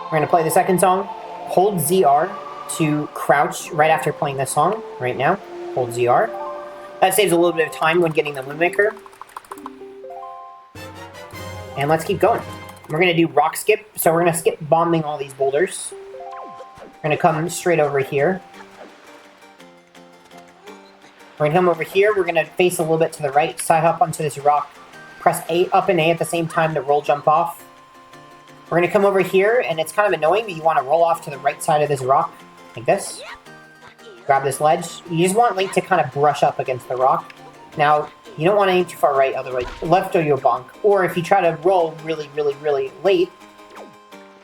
We're going to play the second song. Hold ZR to crouch right after playing this song, right now. Hold ZR. That saves a little bit of time when getting the Wind Waker. And let's keep going. We're going to do rock skip, so we're going to skip bombing all these boulders. We're going to come straight over here. We're going to come over here, we're going to face a little bit to the right, side hop onto this rock, press A, up and A at the same time to roll jump off. We're going to come over here, and it's kind of annoying, but you want to roll off to the right side of this rock, like this. Grab this ledge. You just want Link to kind of brush up against the rock. Now, you don't want to aim too far right, otherwise left or you'll bonk. Or if you try to roll really, really, really late,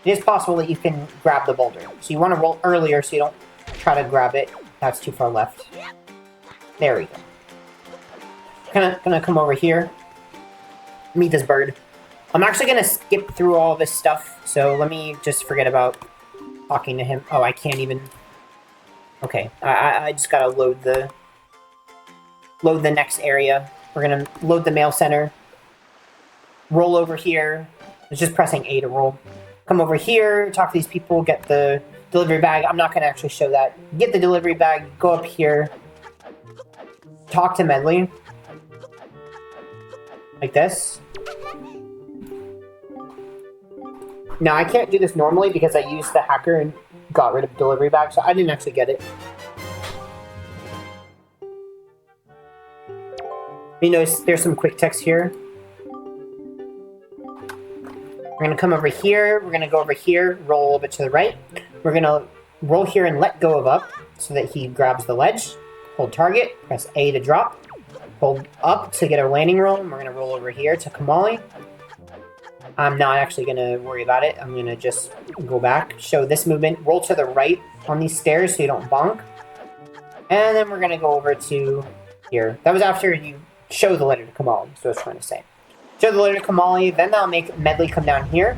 it is possible that you can grab the boulder. So you want to roll earlier so you don't try to grab it. That's too far left. There we go. Gonna come over here. Meet this bird. I'm actually gonna skip through all this stuff, so let me just forget about talking to him. Oh, I can't even... Okay, I just gotta load the next area. We're gonna load the mail center. Roll over here. It's just pressing A to roll. Come over here, talk to these people, get the delivery bag. I'm not gonna actually show that. Get the delivery bag, go up here. Talk to Medley. Like this. Now, I can't do this normally because I used the hacker and got rid of delivery bag, so I didn't actually get it. You notice there's some quick text here. We're going to come over here. We're going to go over here, roll a little bit to the right. We're going to roll here and let go of up so that he grabs the ledge. Hold target, press A to drop. Hold up to get a landing roll. And we're going to roll over here to Kamali. I'm not actually going to worry about it. I'm going to just go back, show this movement, roll to the right on these stairs so you don't bonk. And then we're going to go over to here. That was after you show the letter to Kamali, so I was trying to say. Show the letter to Kamali, then that'll make Medley come down here.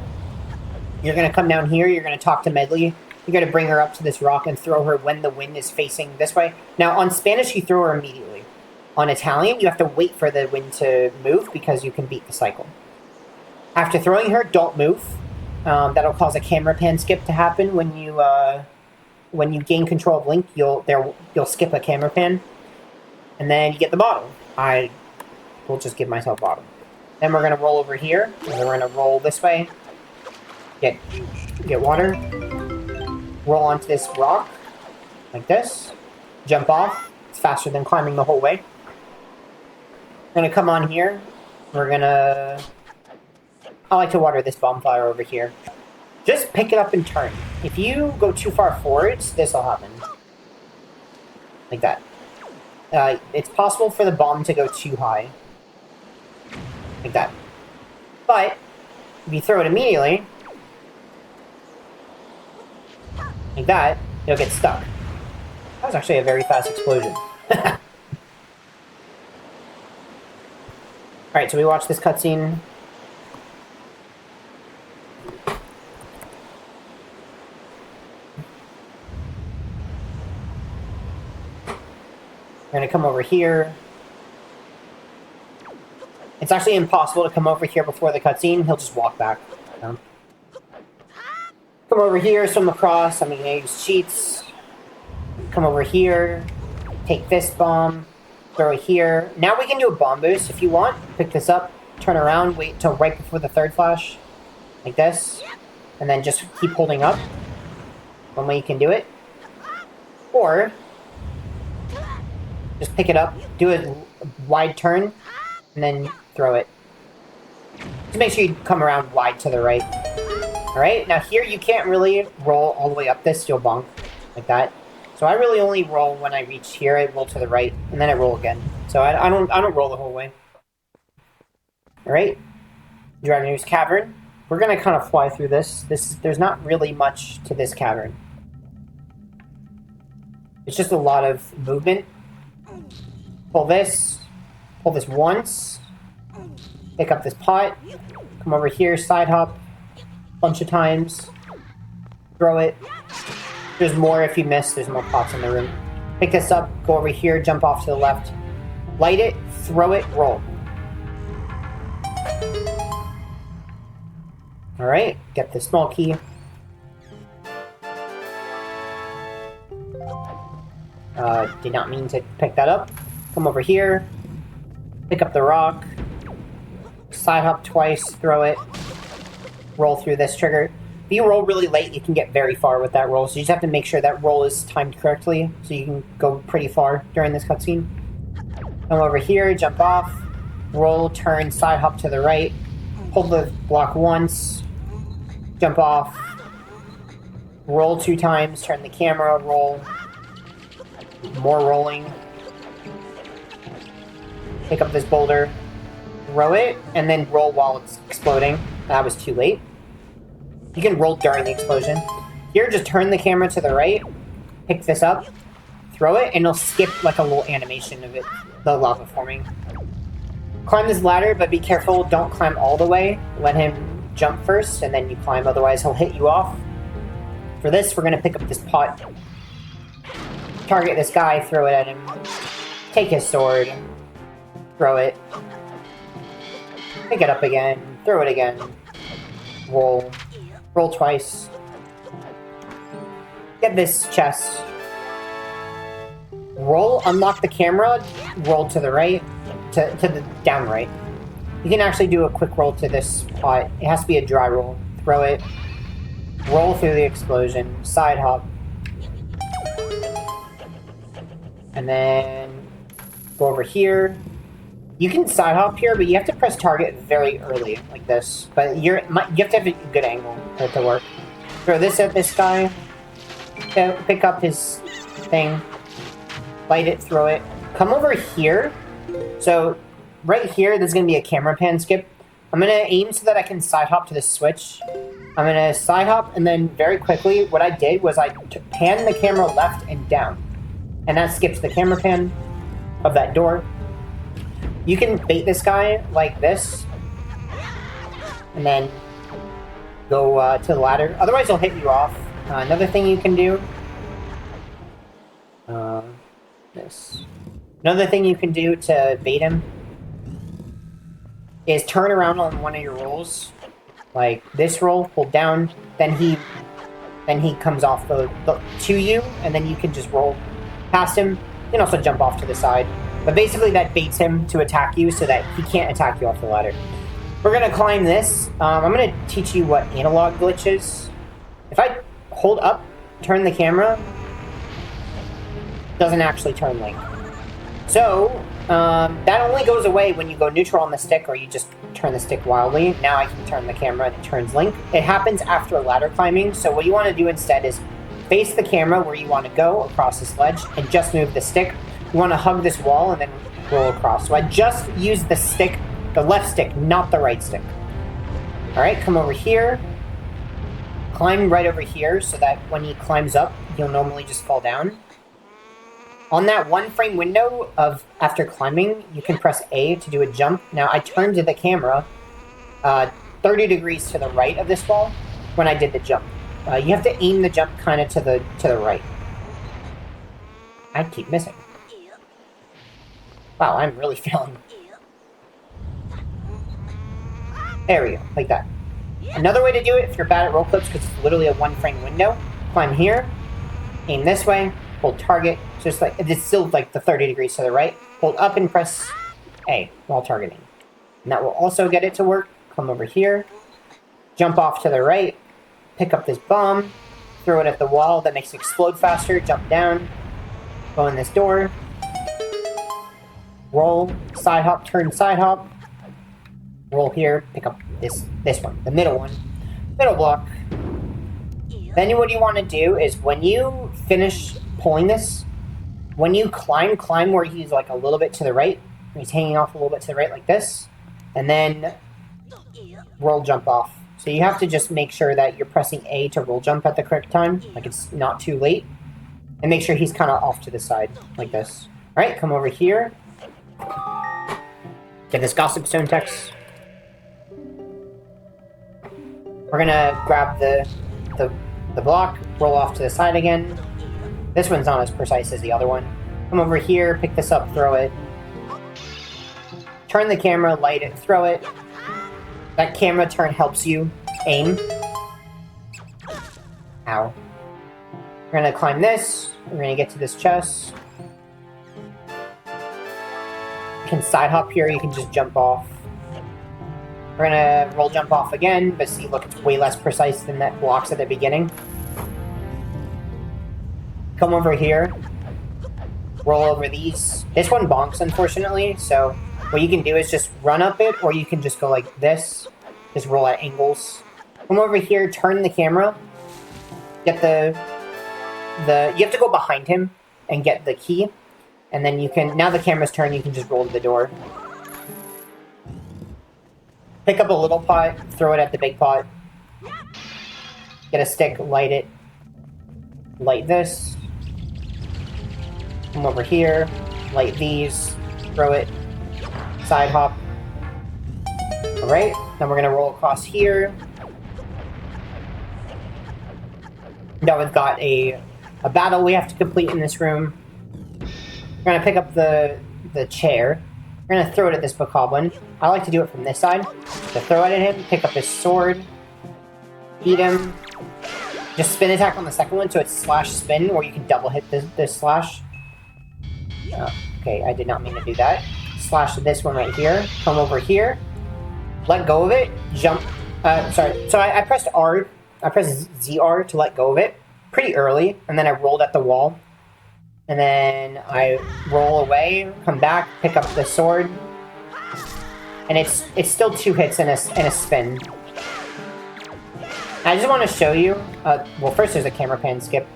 You're going to come down here, you're going to talk to Medley. You're going to bring her up to this rock and throw her when the wind is facing this way. Now, on Spanish, you throw her immediately. On Italian, you have to wait for the wind to move because you can beat the cycle. After throwing her, don't move. That'll cause a camera pan skip to happen when you gain control of Link. You'll skip a camera pan, and then you get the bottle. I will just give myself bottle. Then we're gonna roll over here. And we're gonna roll this way. Get water. Roll onto this rock like this. Jump off. It's faster than climbing the whole way. We're gonna come on here. We're gonna... I like to water this bonfire over here. Just pick it up and turn. If you go too far forwards, this will happen. Like that. It's possible for the bomb to go too high. Like that. But, if you throw it immediately, like that, you'll get stuck. That was actually a very fast explosion. Alright, so we watch this cutscene. We're gonna come over here. It's actually impossible to come over here before the cutscene. He'll just walk back. Come over here, swim across. I'm gonna use cheats. Come over here. Take this bomb. Throw it here. Now we can do a bomb boost if you want. Pick this up. Turn around. Wait till right before the third flash. Like this. And then just keep holding up. One way you can do it. Or just pick it up. Do a wide turn. And then throw it. Just make sure you come around wide to the right. Alright, now here you can't really roll all the way up this, you'll bonk. Like that. So I really only roll when I reach here, I roll to the right, and then I roll again. So I don't roll the whole way. Alright. Driving news cavern. We're gonna kind of fly through this. There's not really much to this cavern. It's just a lot of movement. Pull this once, pick up this pot, come over here, side hop, bunch of times, throw it. There's more if you miss, there's more pots in the room. Pick this up, go over here, jump off to the left, light it, throw it, roll. Alright, get the small key. Did not mean to pick that up. Come over here, pick up the rock, side hop twice, throw it, roll through this trigger. If you roll really late, you can get very far with that roll, so you just have to make sure that roll is timed correctly, so you can go pretty far during this cutscene. Come over here, jump off, roll, turn, side hop to the right, hold the block once, jump off, roll 2 times, turn the camera, roll, more rolling. Pick up this boulder, throw it, and then roll while it's exploding. That was too late. You can roll during the explosion. Here, just turn the camera to the right, pick this up, throw it, and it'll skip like a little animation of it, the lava forming. Climb this ladder, but be careful, don't climb all the way. Let him jump first, and then you climb, otherwise he'll hit you off. For this, we're gonna pick up this pot, target this guy, throw it at him, take his sword, throw it, pick it up again, throw it again, roll twice, get this chest, roll, unlock the camera, roll to the right, to the down right. You can actually do a quick roll to this pot, it has to be a dry roll, throw it, roll through the explosion, side hop, and then go over here. You can side hop here, but you have to press target very early, like this. But you have to have a good angle for it to work. Throw this at this guy. Pick up his thing. Light it, throw it. Come over here. So, right here, there's going to be a camera pan skip. I'm going to aim so that I can side hop to this switch. I'm going to side hop, and then very quickly, what I did was I panned the camera left and down. And that skips the camera pan of that door. You can bait this guy like this, and then go to the ladder. Otherwise, he'll hit you off. Another thing you can do, this. Another thing you can do to bait him is turn around on one of your rolls, like this roll. Hold down, then he comes off to you, and then you can just roll past him. You can also jump off to the side. But basically that baits him to attack you so that he can't attack you off the ladder. We're going to climb this. I'm going to teach you what analog glitch is. If I hold up, turn the camera, it doesn't actually turn link. So, that only goes away when you go neutral on the stick or you just turn the stick wildly. Now I can turn the camera and it turns link. It happens after ladder climbing, so what you want to do instead is face the camera where you want to go across this ledge and just move the stick. You want to hug this wall and then roll across. So I just used the stick, the left stick, not the right stick. Alright, come over here. climb right over here so that when he climbs up, he'll normally just fall down. On that 1 frame window of after climbing, you can press A to do a jump. Now, I turned the camera 30 degrees to the right of this wall when I did the jump. You have to aim the jump kind of to the right. I keep missing. Wow, I'm really failing. There we go, like that. Another way to do it, if you're bad at roll clips, because it's literally a 1 frame window, climb here, aim this way, hold target, just like, it's still like the 30 degrees to the right, hold up and press A while targeting. And that will also get it to work. Come over here, jump off to the right, pick up this bomb, throw it at the wall, that makes it explode faster, jump down, go in this door, roll, side hop, turn side hop, roll here, pick up this one, the middle one, middle block. Then what you want to do is when you finish pulling this, when you climb where he's like a little bit to the right, he's hanging off a little bit to the right like this, and then roll jump off. So you have to just make sure that you're pressing A to roll jump at the correct time, like it's not too late, and make sure he's kind of off to the side like this. All right, come over here, get this gossip stone text. We're gonna grab the block, roll off to the side again. This one's not as precise as the other one. Come over here, pick this up, throw it. Turn the camera, light it, throw it. That camera turn helps you aim. Ow. We're gonna climb this. We're gonna get to this chest. You can side hop here, you can just jump off. We're gonna roll jump off again, but see, look, it's way less precise than that blocks at the beginning. Come over here, roll over these. This one bonks, unfortunately, so what you can do is just run up it, or you can just go like this, just roll at angles. Come over here, turn the camera, get you have to go behind him and get the key, and then you can, now the camera's turned, you can just roll to the door. Pick up a little pot, throw it at the big pot. Get a stick, light it. Light this. Come over here, light these, throw it, side hop. Alright, then we're gonna roll across here. Now we've got a battle we have to complete in this room. We're gonna pick up the chair. We're gonna throw it at this bokoblin. I like to do it from this side. So throw it at him, pick up his sword, beat him. Just spin attack on the second one, so it's slash spin, or you can double hit this slash. Okay, I did not mean to do that. Slash this one right here. Come over here. Let go of it. Jump. Sorry. So I pressed R. I pressed ZR to let go of it pretty early, and then I rolled at the wall. And then I roll away, come back, pick up the sword. And it's still 2 hits and a spin. I just want to show you, well, first there's a camera pan skip.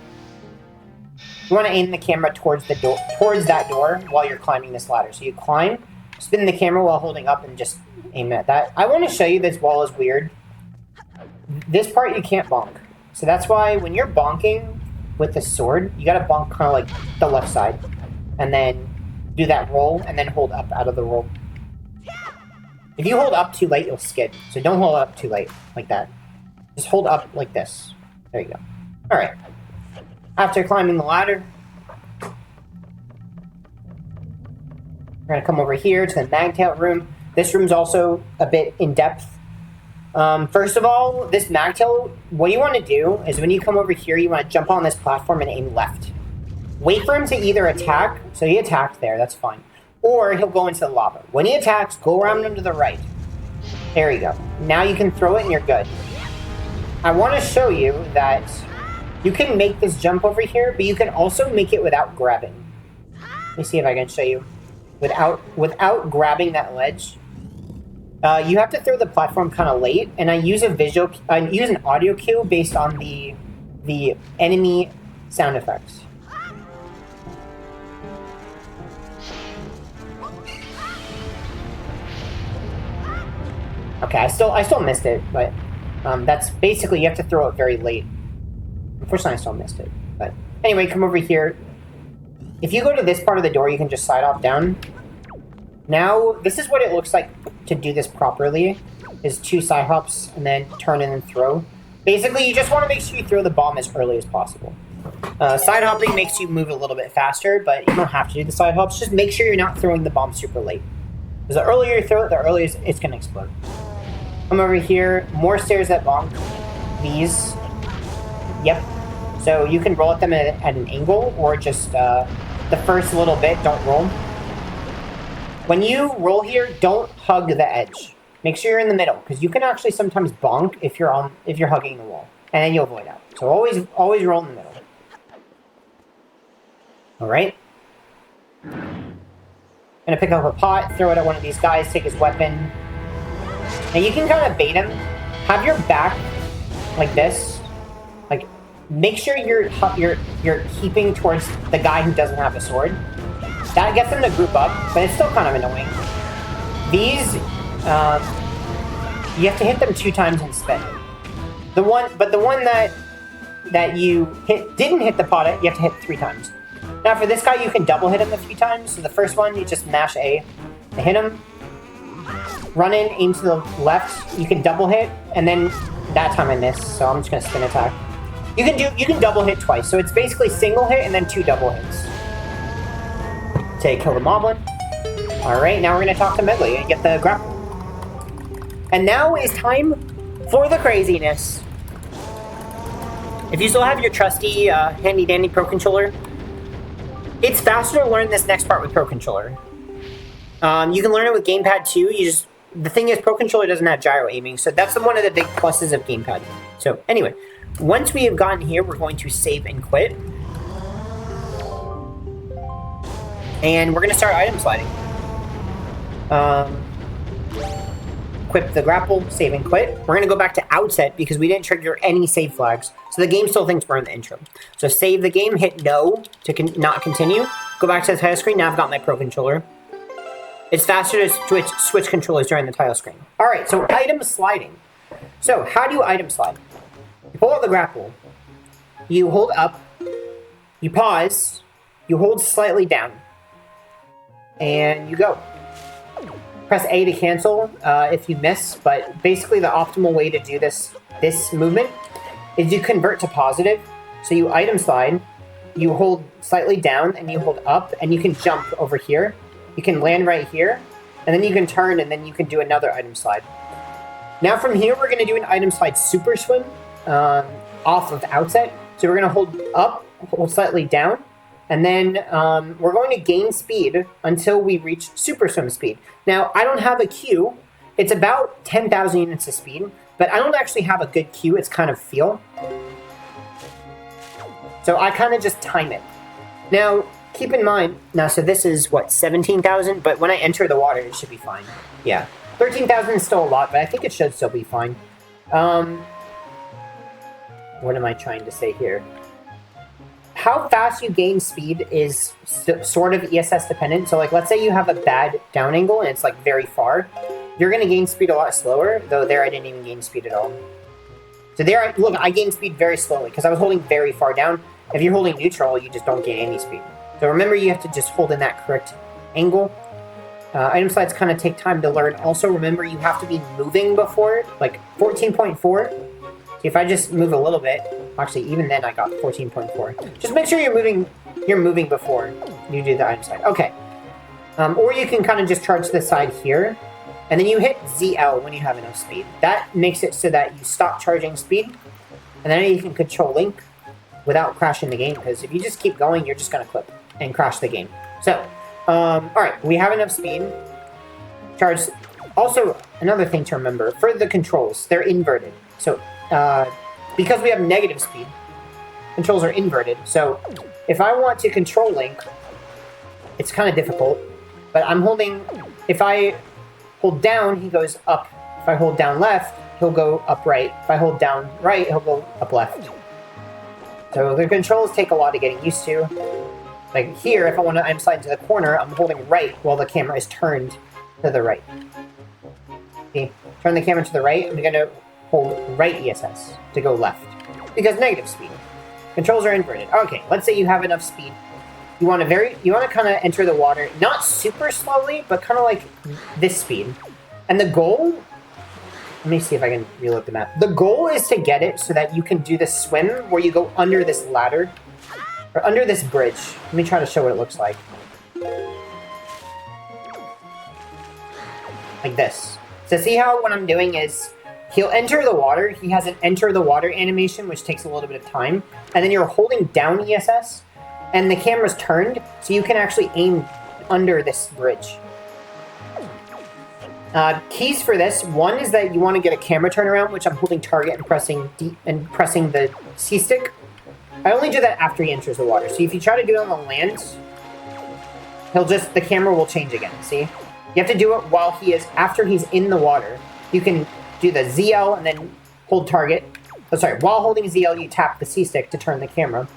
You want to aim the camera towards the door, towards that door while you're climbing this ladder. So you climb, spin the camera while holding up, and just aim at that. I want to show you this wall is weird. This part you can't bonk. So that's why when you're bonking with the sword, you gotta bonk kind of like the left side. And then do that roll, and then hold up out of the roll. If you hold up too late, you'll skid. So don't hold up too late, like that. Just hold up like this. There you go. Alright. After climbing the ladder, we're gonna come over here to the magtail room. This room's also a bit in depth. First of all, this magtail, what you want to do is when you come over here, you want to jump on this platform and aim left. Wait for him to either attack, so he attacked there, that's fine, or he'll go into the lava. When he attacks, go around him to the right. There you go. Now you can throw it and you're good. I want to show you that you can make this jump over here, but you can also make it without grabbing. Let me see if I can show you. Without grabbing that ledge, you have to throw the platform kind of late, and I use an audio cue based on the enemy sound effects. Okay, I still missed it, but That's basically, you have to throw it very late. Unfortunately, I still missed it. But anyway, come over here. If you go to this part of the door, you can just side hop down. Now, this is what it looks like to do this properly, is 2 side hops, and then turn and then throw. Basically, you just want to make sure you throw the bomb as early as possible. Side hopping makes you move a little bit faster, but you don't have to do the side hops. Just make sure you're not throwing the bomb super late. Because the earlier you throw it, the earlier it's going to explode. Come over here. More stairs that bonk. These. Yep. So you can roll at them at an angle, or just the first little bit, don't roll. When you roll here, don't hug the edge. Make sure you're in the middle, because you can actually sometimes bonk if you're hugging the wall, and then you'll avoid out. So always roll in the middle. All right. Gonna pick up a pot, throw it at one of these guys, take his weapon. Now you can kind of bait him. Have your back like this. Like, make sure you're keeping towards the guy who doesn't have a sword. That gets them to group up, but it's still kind of annoying. These, you have to hit them 2 times and spin. The one that you didn't hit the pot at, you have to hit 3 times. Now for this guy, you can double hit him a few times. So the first one, you just mash A to hit him. Run in, aim to the left. You can double hit, and then that time I missed, so I'm just gonna spin attack. You can double hit twice, so it's basically single hit and then 2 double hits. Say kill the moblin. All right, now we're gonna talk to Medley and get the grapple. And now is time for the craziness. If you still have your trusty handy dandy Pro Controller, it's faster to learn this next part with Pro Controller. You can learn it with Gamepad too. The thing is, Pro Controller doesn't have gyro aiming, so that's one of the big pluses of Gamepad. So anyway, once we have gotten here, we're going to save and quit. And we're going to start item sliding. Equip the grapple, save and quit. We're going to go back to outset because we didn't trigger any save flags. So the game still thinks we're in the intro. So save the game, hit no to not continue. Go back to the title screen. Now I've got my Pro Controller. It's faster to switch controllers during the title screen. All right, so item sliding. So how do you item slide? You pull out the grapple. You hold up. You pause. You hold slightly down. And you go. Press A to cancel if you miss, but basically the optimal way to do this movement is you convert to positive. So you item slide, you hold slightly down, and you hold up, and you can jump over here. You can land right here, and then you can turn, and then you can do another item slide. Now from here, we're going to do an item slide super swim off of outset. So we're going to hold up, hold slightly down, and then we're going to gain speed until we reach super swim speed. Now, I don't have a Q. It's about 10,000 units of speed, but I don't actually have a good Q. It's kind of feel. So I kind of just time it. Now, keep in mind, so this is, 17,000? But when I enter the water, it should be fine. Yeah. 13,000 is still a lot, but I think it should still be fine. What am I trying to say here? How fast you gain speed is sort of ESS dependent. So, let's say you have a bad down angle and it's, very far. You're going to gain speed a lot slower, though there I didn't even gain speed at all. So there, look, I gained speed very slowly because I was holding very far down. If you're holding neutral, you just don't gain any speed. So remember, you have to just hold in that correct angle. Item slides kind of take time to learn. Also, remember, you have to be moving before, 14.4. So if I just move a little bit, actually, even then I got 14.4. Just make sure you're moving before you do the item slide. Okay. Or you can kind of just charge the side here, and then you hit ZL when you have enough speed. That makes it so that you stop charging speed, and then you can control Link without crashing the game, because if you just keep going, you're just going to clip and crash the game. So, alright, we have enough speed. Charge. Also, another thing to remember, for the controls, they're inverted. So, because we have negative speed, controls are inverted. So, if I want to control Link, it's kind of difficult, but I'm holding, if I hold down, he goes up. If I hold down left, he'll go up right. If I hold down right, he'll go up left. So the controls take a lot of getting used to. Like here, if I want to item slide to the corner, I'm holding right while the camera is turned to the right. See? Turn the camera to the right, I'm going to hold right ESS to go left. Because negative speed. Controls are inverted. Okay, let's say you have enough speed. You want to kind of enter the water, not super slowly, but kind of like this speed. And the goal, let me see if I can reload the map. The goal is to get it so that you can do the swim where you go under this ladder, or under this bridge. Let me try to show what it looks like. Like this. So see how what I'm doing is, he'll enter the water, he has an enter the water animation, which takes a little bit of time, and then you're holding down ESS, and the camera's turned, so you can actually aim under this bridge. Keys for this, one is that you want to get a camera turnaround, which I'm holding target and pressing the C stick. I only do that after he enters the water, so if you try to do it on the land, the camera will change again, see? You have to do it while after he's in the water. You can do the ZL and then hold target. Oh, sorry, while holding ZL, you tap the C stick to turn the camera.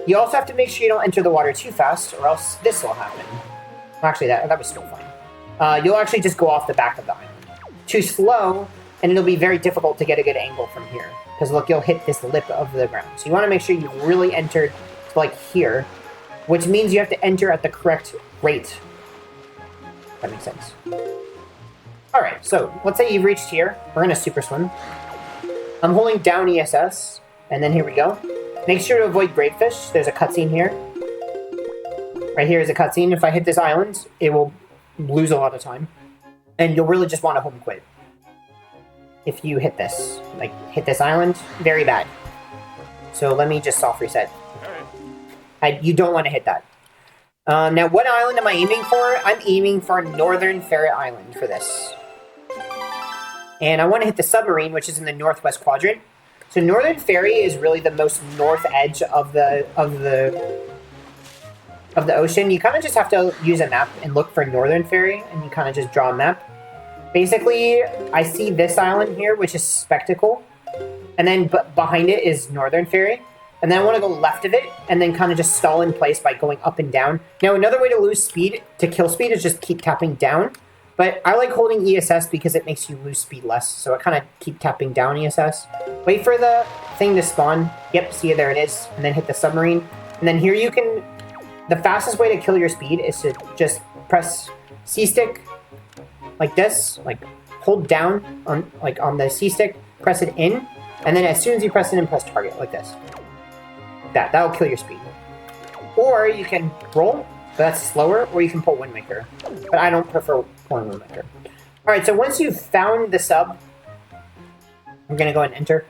You also have to make sure you don't enter the water too fast, or else this will happen. Actually, that was still fine. You'll actually just go off the back of the island. Too slow, and it'll be very difficult to get a good angle from here. Because look, you'll hit this lip of the ground. So you want to make sure you've really entered to like here, which means you have to enter at the correct rate. That makes sense. Alright, so let's say you've reached here. We're going to super swim. I'm holding down ESS, and then here we go. Make sure to avoid grapefish. There's a cutscene here. Right here is a cutscene. If I hit this island, it will lose a lot of time. And you'll really just want to home quit. If you hit this. Like, hit this island, very bad. So let me just soft reset. You don't want to hit that. Now, what island am I aiming for? I'm aiming for Northern Ferret Island for this. And I want to hit the submarine, which is in the northwest quadrant. So Northern Ferry is really the most north edge of the ocean. You kind of just have to use a map and look for Northern Ferry, and you kind of just draw a map. Basically, I see this island here, which is Spectacle, and then behind it is Northern Ferry. And then I want to go left of it, and then kind of just stall in place by going up and down. Now, another way to lose speed, to kill speed, is just keep tapping down. But I like holding ESS because it makes you lose speed less. So I kind of keep tapping down ESS. Wait for the thing to spawn. Yep, see, there it is. And then hit the submarine. And then here you can... The fastest way to kill your speed is to just press C-stick like this. Like, hold down on the C-stick, press it in. And then as soon as you press it in, press target like this. That'll kill your speed. Or you can roll, but that's slower, or you can pull Wind Waker. But I don't prefer pulling Wind Waker. Alright, so once you've found the sub, I'm gonna go ahead and enter.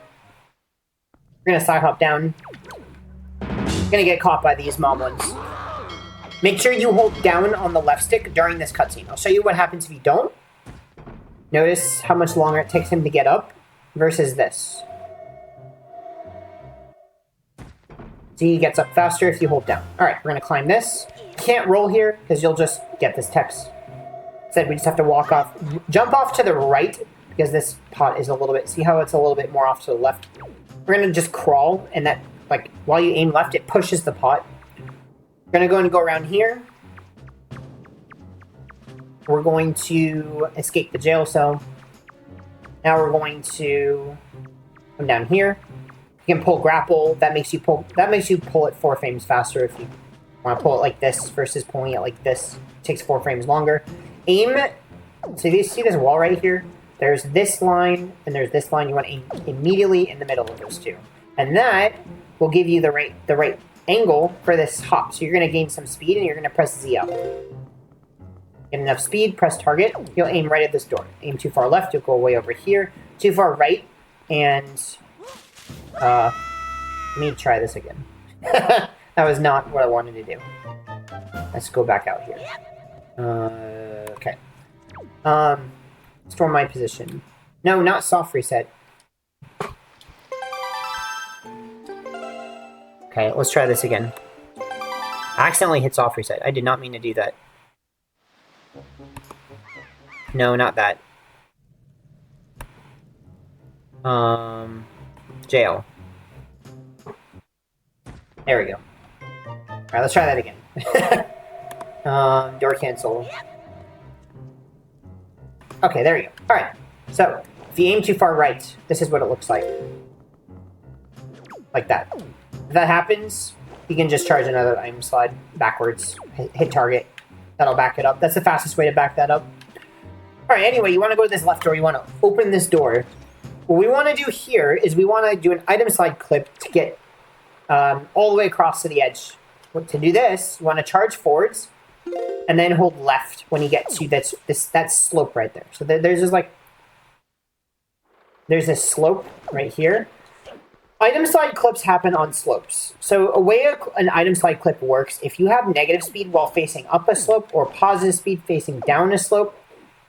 We're gonna side hop down. Gonna get caught by these mob ones. Make sure you hold down on the left stick during this cutscene. I'll show you what happens if you don't. Notice how much longer it takes him to get up versus this. See, he gets up faster if you hold down. Alright, we're going to climb this. Can't roll here, because you'll just get this text. Instead, we just have to walk off. Jump off to the right, because this pot is a little bit... See how it's a little bit more off to the left? We're going to just crawl, and that, like, while you aim left, it pushes the pot. We're going to go around here. We're going to escape the jail cell. Now we're going to come down here. You can pull grapple. That makes you pull it 4 frames faster if you want to pull it like this versus pulling it like this. It takes 4 frames longer. Aim. So you see this wall right here? There's this line and there's this line. You want to aim immediately in the middle of those two, and that will give you the right angle for this hop. So you're going to gain some speed and you're going to press ZL. Get enough speed. Press target. You'll aim right at this door. Aim too far left. You'll go way over here. Too far right and. Let me try this again. That was not what I wanted to do. Let's go back out here. Okay. Store my position. No, not soft reset. Okay, let's try this again. I accidentally hit soft reset. I did not mean to do that. No, not that. Jail. There we go. Alright, let's try that again. Door cancel. Okay, there we go. Alright, so If you aim too far right, this is what it looks like. Like that. If that happens, you can just charge another item slide backwards. Hit target. That'll back it up. That's the fastest way to back that up. Alright, anyway, you want to go to this left door. You want to open this door. What we want to do here is we want to do an item slide clip to get all the way across to the edge. To do this, you want to charge forwards and then hold left when you get to that slope right there. So there's just like... There's this slope right here. Item slide clips happen on slopes. So a way an item slide clip works, if you have negative speed while facing up a slope or positive speed facing down a slope,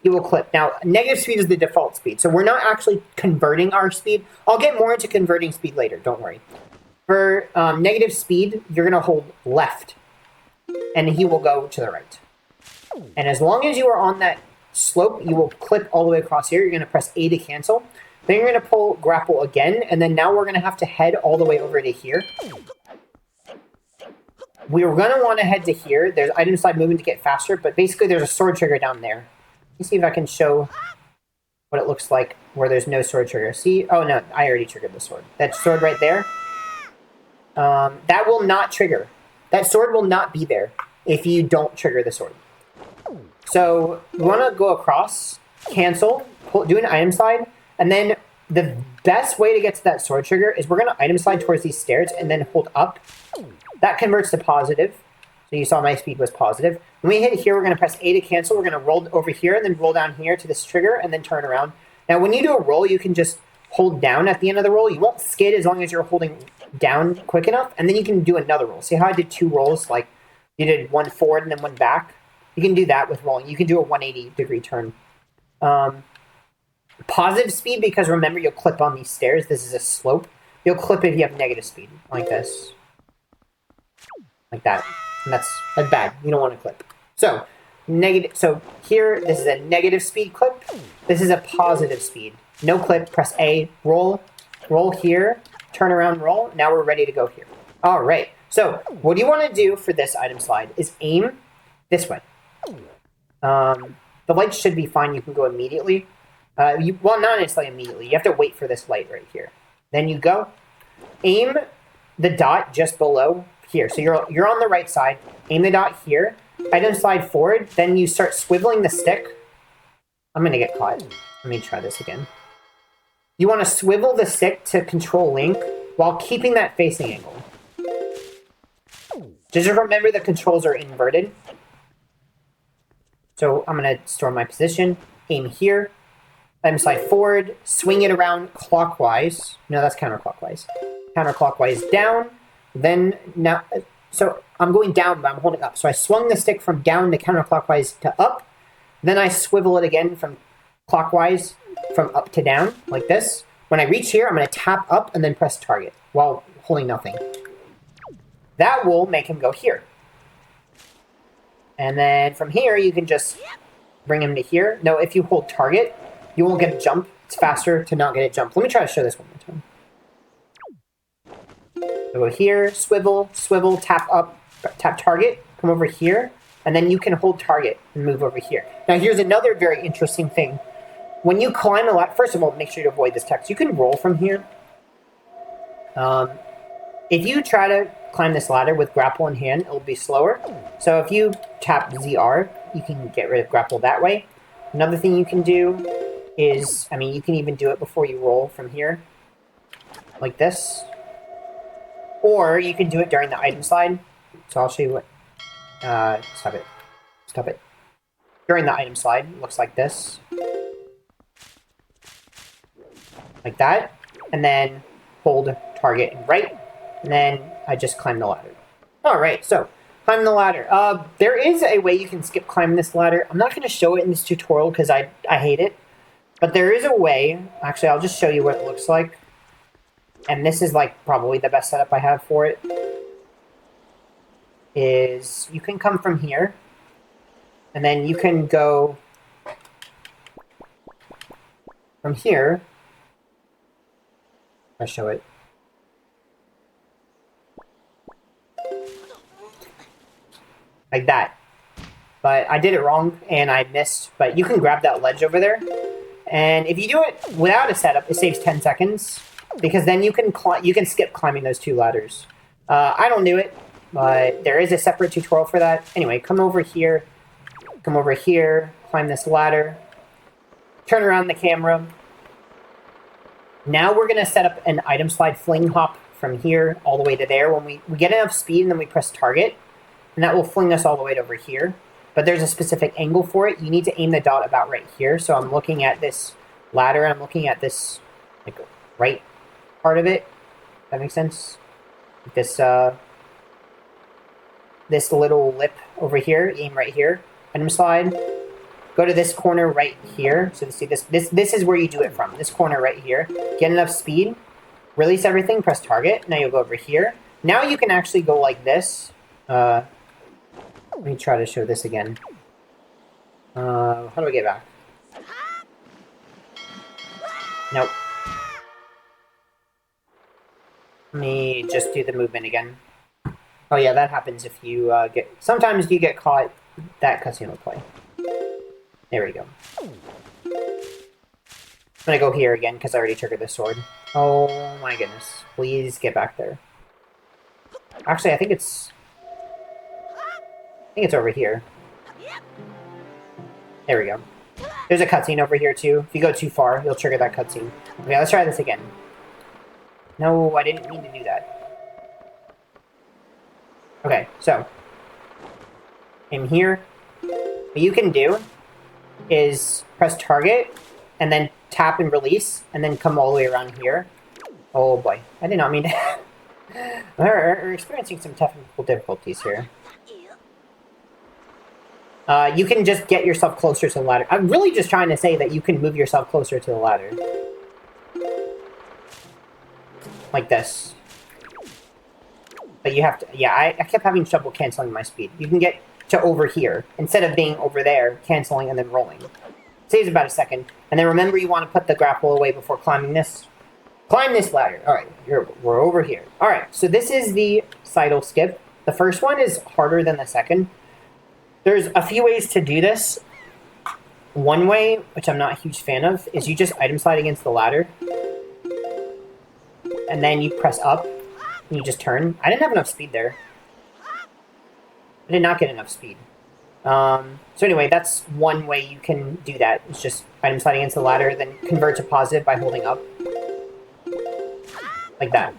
you will clip. Now, negative speed is the default speed, so we're not actually converting our speed. I'll get more into converting speed later, don't worry. For negative speed, you're going to hold left, and he will go to the right. And as long as you are on that slope, you will clip all the way across here. You're going to press A to cancel. Then you're going to pull grapple again, and then now we're going to have to head all the way over to here. We're going to want to head to here. There's item slide movement to get faster, but basically there's a sword trigger down there. Let me see if I can show what it looks like where there's no sword trigger. See? Oh, no, I already triggered the sword. That sword right there, that will not trigger. That sword will not be there if you don't trigger the sword. So we want to go across, cancel, do an item slide, and then the best way to get to that sword trigger is we're going to item slide towards these stairs and then hold up. That converts to positive. So you saw my speed was positive. When we hit here, we're going to press A to cancel. We're going to roll over here and then roll down here to this trigger and then turn around. Now, when you do a roll, you can just hold down at the end of the roll. You won't skid as long as you're holding down quick enough. And then you can do another roll. See how I did 2 rolls? Like you did 1 forward and then 1 back? You can do that with rolling. You can do a 180-degree turn. Positive speed, because remember, you'll clip on these stairs. This is a slope. You'll clip if you have negative speed, like this. Like that. And that's bad. You don't want to clip. So, so here, this is a negative speed clip. This is a positive speed. No clip, press A, roll here, turn around, roll. Now we're ready to go here. All right. So, what you want to do for this item slide is aim this way. The light should be fine. You can go immediately. Well, not necessarily immediately. You have to wait for this light right here. Then you go. Aim the dot just below here. So you're on the right side. Aim the dot here. Item slide forward. Then you start swiveling the stick. I'm going to get caught. Let me try this again. You want to swivel the stick to control Link while keeping that facing angle. Just remember the controls are inverted. So I'm going to store my position. Aim here. Item slide forward, swing it around clockwise. No, that's counterclockwise. Counterclockwise down, then now, so I'm going down, but I'm holding up. So I swung the stick from down to counterclockwise to up. Then I swivel it again from clockwise, from up to down, like this. When I reach here, I'm going to tap up and then press target while holding nothing. That will make him go here. And then from here, you can just bring him to here. No, if you hold target, you won't get a jump. It's faster to not get a jump. Let me try to show this one more time. So go here, swivel, swivel, tap up, tap target, come over here, and then you can hold target and move over here. Now here's another very interesting thing. When you climb a ladder, first of all, make sure to avoid this text. You can roll from here. If you try to climb this ladder with grapple in hand, it'll be slower. So if you tap ZR, you can get rid of grapple that way. Another thing you can do is, I mean, you can even do it before you roll from here, like this. Or you can do it during the item slide. So I'll show you what, stop it. During the item slide, it looks like this. Like that. And then hold target and right. And then I just climb the ladder. All right, so climb the ladder. There is a way you can skip climbing this ladder. I'm not going to show it in this tutorial because I hate it. But there is a way. Actually, I'll just show you what it looks like. And this is like probably the best setup I have for it. Is you can come from here. And then you can go from here. I'll show it. Like that. But I did it wrong and I missed. But you can grab that ledge over there. And if you do it without a setup, it saves 10 seconds. Because then you can skip climbing those 2 ladders. I don't do it, but there is a separate tutorial for that. Anyway, come over here, climb this ladder, turn around the camera. Now we're going to set up an item slide fling hop from here all the way to there. When we get enough speed, and then we press target, and that will fling us all the way over here. But there's a specific angle for it. You need to aim the dot about right here. So I'm looking at this ladder, I'm looking at this like right part of it. That makes sense? This this little lip over here, aim right here, item slide. Go to this corner right here. So see this is where you do it from. This corner right here. Get enough speed, release everything, press target. Now you'll go over here. Now you can actually go like this. Let me try to show this again. How do I get back? Nope. Let me just do the movement again. Oh yeah, that happens if you sometimes you get caught. That cutscene will play. There we go. I'm gonna go here again because I already triggered the sword. Oh my goodness. Please get back there. Actually, I think it's over here. There we go. There's a cutscene over here too. If you go too far, you'll trigger that cutscene. Okay, let's try this again. No, I didn't mean to do that. Okay, so in here, what you can do is press target and then tap and release and then come all the way around here. Oh boy, I did not mean to. We're experiencing some technical difficulties here. You can just get yourself closer to the ladder. I'm really just trying to say that you can move yourself closer to the ladder. Like this. But you have to... Yeah, I kept having trouble canceling my speed. You can get to over here, instead of being over there, canceling and then rolling. Saves about a second. And then remember you want to put the grapple away before climbing this. Climb this ladder. Alright, we're over here. Alright, so this is the sidle skip. The first one is harder than the second. There's a few ways to do this. One way, which I'm not a huge fan of, is you just item slide against the ladder. And then you press up, and you just turn. I didn't have enough speed there. I did not get enough speed. So anyway, that's one way you can do that. It's just item slide against the ladder, then convert to positive by holding up. Like that.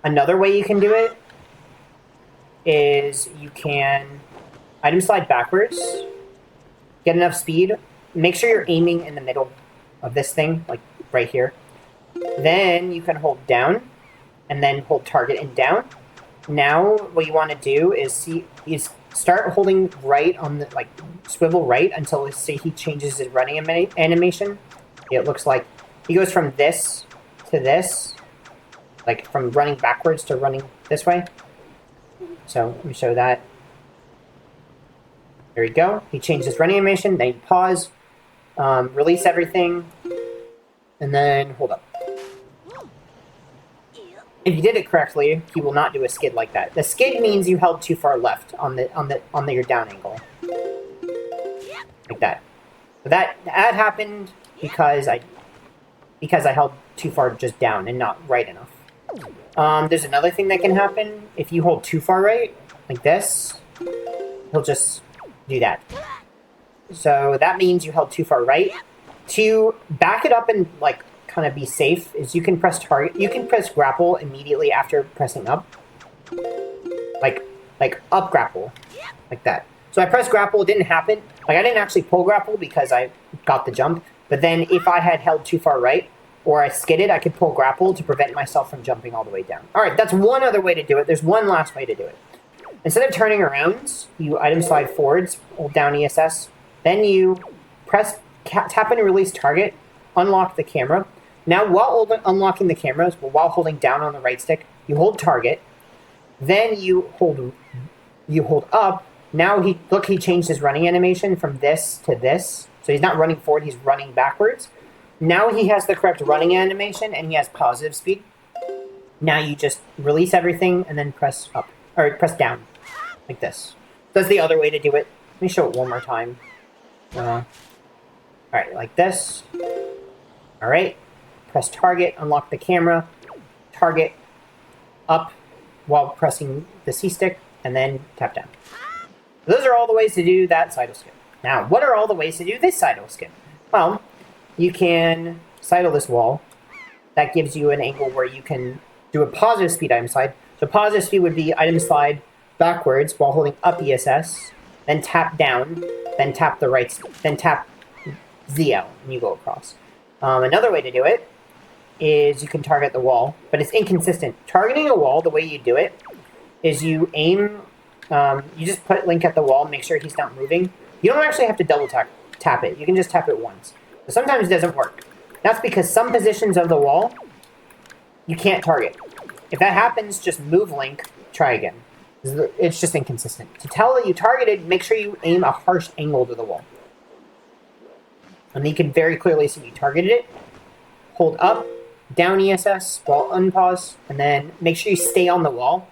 Another way you can do it is you can item slide backwards, get enough speed, make sure you're aiming in the middle of this thing, like right here. Then you can hold down, and then hold target and down. Now, what you want to do is start holding right on the, like, swivel right until, say, he changes his running animation. It looks like he goes from this to this, like from running backwards to running this way. So let me show that. There we go. He changed his running animation, then you pause, release everything, and then hold up. If you did it correctly, he will not do a skid like that. The skid means you held too far left on your down angle. Like that. But that happened because I held too far just down and not right enough. There's another thing that can happen. If you hold too far right, like this, he'll just do that. So that means you held too far right. To back it up and like kind of be safe is you can press target. You can press grapple immediately after pressing up. Like up grapple. Like that. So I pressed grapple, it didn't happen. Like I didn't actually pull grapple because I got the jump. But then if I had held too far right, or I skidded, I could pull grapple to prevent myself from jumping all the way down. Alright, that's one other way to do it. There's one last way to do it. Instead of turning around, you item slide forwards, hold down ESS, then you press tap and release target, unlock the camera. Now while unlocking the cameras, while holding down on the right stick, you hold target, then you hold up. Now he changed his running animation from this to this. So he's not running forward, he's running backwards. Now he has the correct running animation and he has positive speed. Now you just release everything and then press up, or press down, like this. That's the other way to do it. Let me show it one more time. Alright, like this. Alright. Press target, unlock the camera, target up while pressing the C stick, and then tap down. Those are all the ways to do that sidle skip. Now, what are all the ways to do this sidle skip? Well, you can sidle this wall. That gives you an angle where you can do a positive speed item slide. So positive speed would be item slide backwards while holding up ESS, then tap down, then tap the right, then tap ZL, and you go across. Another way to do it is you can target the wall, but it's inconsistent. Targeting a wall, the way you do it, is you aim, you just put Link at the wall, make sure he's not moving. You don't actually have to double tap it. You can just tap it once. But sometimes it doesn't work. That's because some positions of the wall, you can't target. If that happens, just move Link, try again. It's just inconsistent. To tell that you targeted, make sure you aim a harsh angle to the wall. And you can very clearly see you targeted it. Hold up, down ESS, while unpause, and then make sure you stay on the wall,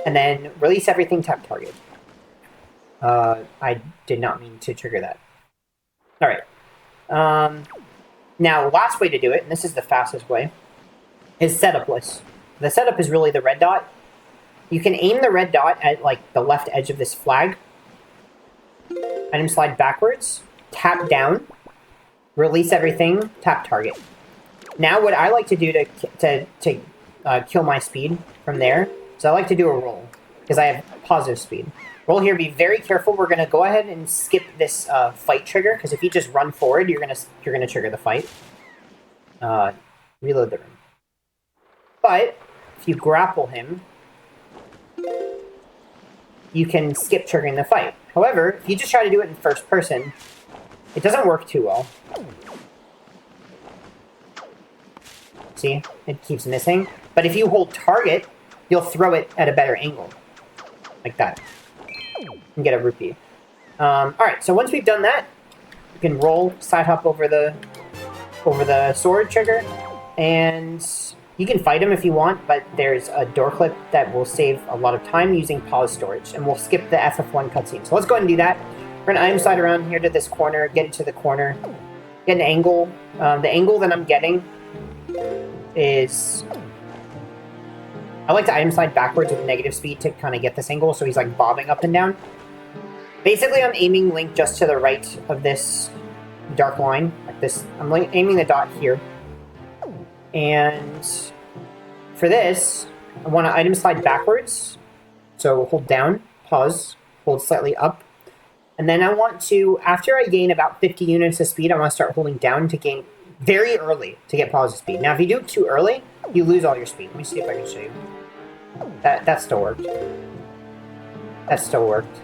and then release everything, tap target. I did not mean to trigger that. Alright. Now, last way to do it, and this is the fastest way, is setupless. The setup is really the red dot. You can aim the red dot at, like, the left edge of this flag. Item slide backwards, tap down, release everything, tap target. Now, what I like to do to kill my speed from there is I like to do a roll, because I have positive speed. Roll here, be very careful. We're going to go ahead and skip this fight trigger, because if you just run forward, you're gonna trigger the fight. Reload the room. But if you grapple him, you can skip triggering the fight. However, if you just try to do it in first person, it doesn't work too well. See? It keeps missing. But if you hold target, you'll throw it at a better angle. Like that. And get a rupee. Alright, so once we've done that, you can roll, side hop over the sword trigger, and you can fight him if you want, but there's a door clip that will save a lot of time using pause storage, and we'll skip the FF1 cutscene. So let's go ahead and do that. We're going to item slide around here to this corner, get it to the corner, get an angle. The angle that I'm getting is... I like to item slide backwards with negative speed to kind of get this angle, so he's like bobbing up and down. Basically, I'm aiming Link just to the right of this dark line, like this. I'm aiming the dot here. And for this, I want to item slide backwards. So hold down, pause, hold slightly up. And then I want to, after I gain about 50 units of speed, I want to start holding down to gain very early to get positive speed. Now, if you do it too early, you lose all your speed. Let me see if I can show you. That still worked. That still worked.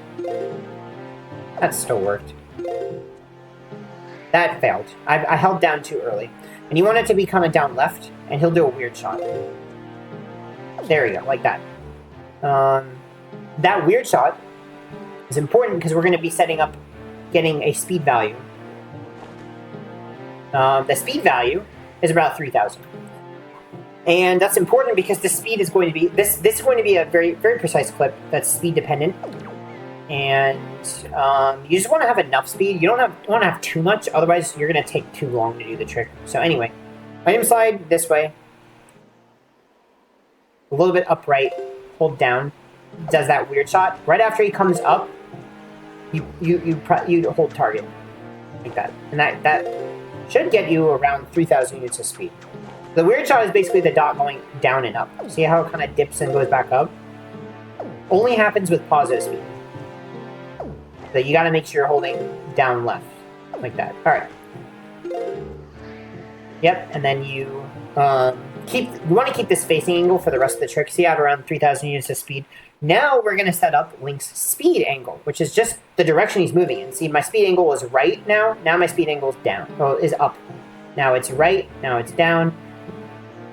That still worked. That failed. I held down too early. And you want it to be kind of down left, and he'll do a weird shot. There we go, like that. That weird shot is important because we're going to be setting up getting a speed value. The speed value is about 3,000. And that's important because the speed is going to be... This is going to be a very, very precise clip that's speed dependent. And you just want to have enough speed. You don't want to have too much, otherwise you're going to take too long to do the trick. So anyway, item slide this way. A little bit upright. Hold down. Does that weird shot. Right after he comes up, you hold target. Like that. And that should get you around 3,000 units of speed. The weird shot is basically the dot going down and up. See how it kind of dips and goes back up? Only happens with positive speed. So you gotta make sure you're holding down left. Like that. Alright. Yep, and then you want to keep this facing angle for the rest of the trick. See, I have around 3,000 units of speed. Now we're going to set up Link's speed angle, which is just the direction he's moving in. See, my speed angle is right now. Now my speed angle is down. Well, is up. Now it's right. Now it's down.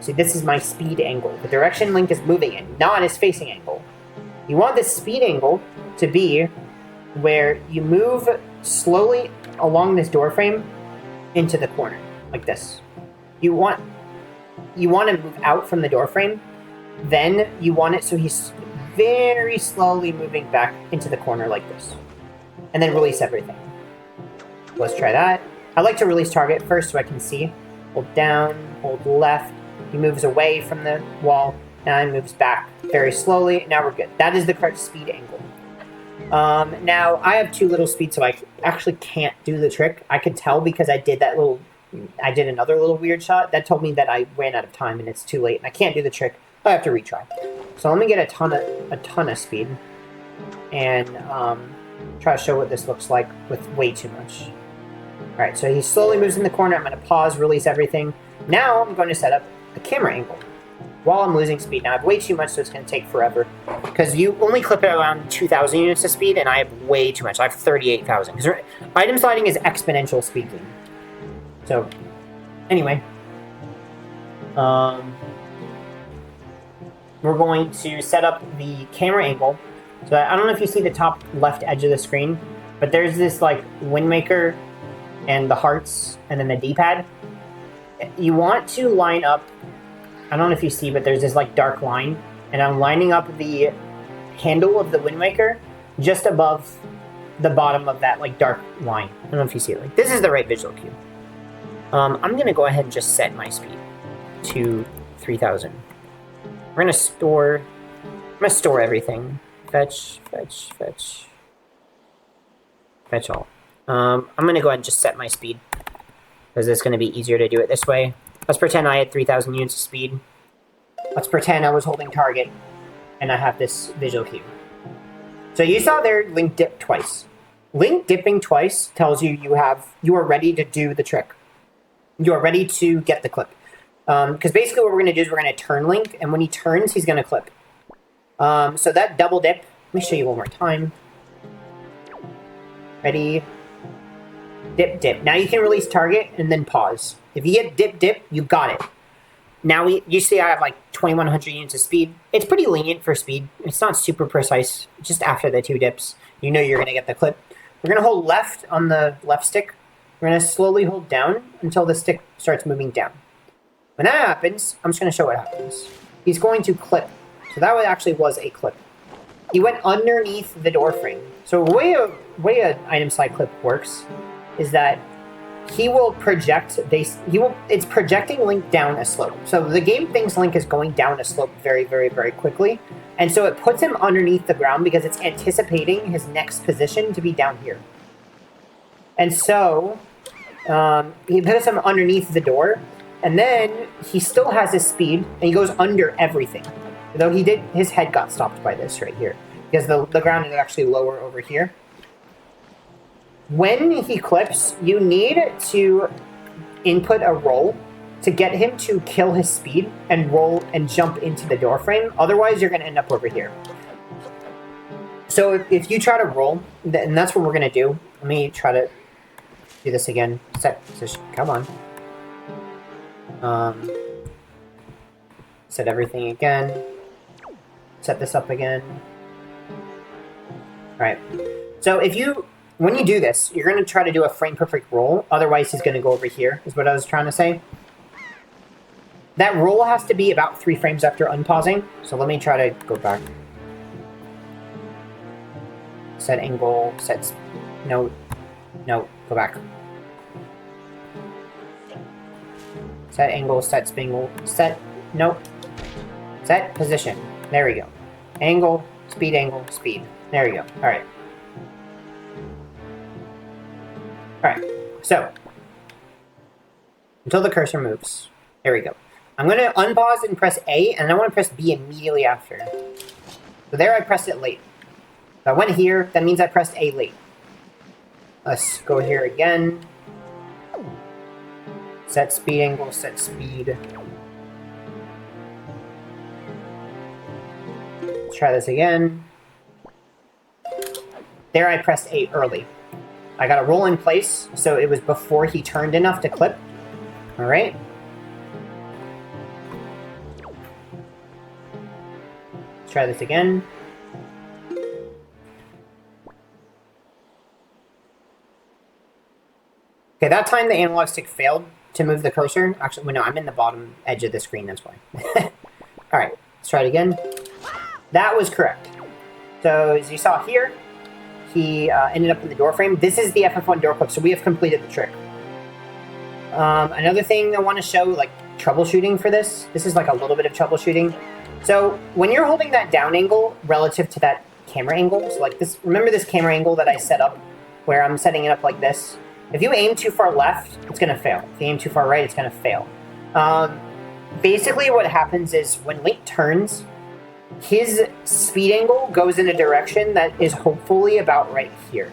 See, this is my speed angle. The direction Link is moving in, not his facing angle. You want this speed angle to be where you move slowly along this door frame into the corner, like this. You want to move out from the door frame, then you want it so he's very slowly moving back into the corner like this. And then release everything. Let's try that. I like to release target first so I can see. Hold down, hold left. He moves away from the wall. Now he moves back very slowly. Now we're good. That is the correct speed angle. Now, I have too little speed, so I actually can't do the trick. I could tell because I did another little weird shot. That told me that I ran out of time and it's too late. And I can't do the trick. I have to retry. So let me get a ton of speed. And try to show what this looks like with way too much. Alright, so he slowly moves in the corner. I'm going to pause, release everything. Now I'm going to set up a camera angle while I'm losing speed. Now I have way too much, so it's going to take forever. Because you only clip it around 2,000 units of speed, and I have way too much. I have 38,000. Because item sliding is exponential speed gain. So, anyway. We're going to set up the camera angle. So I don't know if you see the top left edge of the screen, but there's this like Wind Waker and the hearts and then the D-pad. You want to line up, I don't know if you see, but there's this like dark line, and I'm lining up the handle of the Wind Waker just above the bottom of that like dark line. I don't know if you see it. Like, this is the right visual cue. I'm going to go ahead and just set my speed to 3,000. We're going to store everything. Fetch all. I'm going to go ahead and just set my speed, because it's going to be easier to do it this way. Let's pretend I had 3,000 units of speed. Let's pretend I was holding target, and I have this visual cue. So you saw there, Link dipped twice. Link dipping twice tells you you are ready to do the trick. You are ready to get the clip. Because basically what we're going to do is we're going to turn Link, and when he turns, he's going to clip. So that double dip, let me show you one more time. Ready? Dip, dip. Now you can release target and then pause. If you get dip, dip, you got it. Now you see I have like 2,100 units of speed. It's pretty lenient for speed. It's not super precise. Just after the 2 dips, you know you're going to get the clip. We're going to hold left on the left stick. We're going to slowly hold down until the stick starts moving down. When that happens, I'm just going to show what happens. He's going to clip. So that actually was a clip. He went underneath the door frame. So the way an item slide clip works is that he will project it's projecting Link down a slope. So the game thinks Link is going down a slope very, very, very quickly. And so it puts him underneath the ground because it's anticipating his next position to be down here. And so he puts him underneath the door, and then he still has his speed, and he goes under everything. Though his head got stopped by this right here, because the ground is actually lower over here. When he clips, you need to input a roll to get him to kill his speed and roll and jump into the door frame. Otherwise, you're going to end up over here. So if you try to roll, and that's what we're going to do. Let me try to do this again. Set position. Come on. Set everything again. Set this up again. Alright. So when you do this, you're going to try to do a frame perfect roll. Otherwise, he's going to go over here, is what I was trying to say. That roll has to be about 3 frames after unpausing. So let me try to go back. Set angle, no, go back. Set angle, set spingle, set position. There we go. Angle, speed. There we go. Alright. Alright, so until the cursor moves. There we go. I'm going to unpause and press A, and I want to press B immediately after. So there I pressed it late. So I went here, that means I pressed A late. Let's go here again. Set speed angle, set speed. Let's try this again. There I pressed A early. I got a roll in place, so it was before he turned enough to clip. Alright. Let's try this again. Okay, that time the analog stick failed to move the cursor. Actually, well, no, I'm in the bottom edge of the screen, that's why. Alright, let's try it again. That was correct. So, as you saw here, he ended up in the door frame. This is the FF1 door clip, so we have completed the trick. Another thing I want to show, like troubleshooting for this. This is like a little bit of troubleshooting. So when you're holding that down angle relative to that camera angle, so like this, remember this camera angle that I set up where I'm setting it up like this? If you aim too far left, it's going to fail. If you aim too far right, it's going to fail. Basically what happens is when Link turns, his speed angle goes in a direction that is hopefully about right here.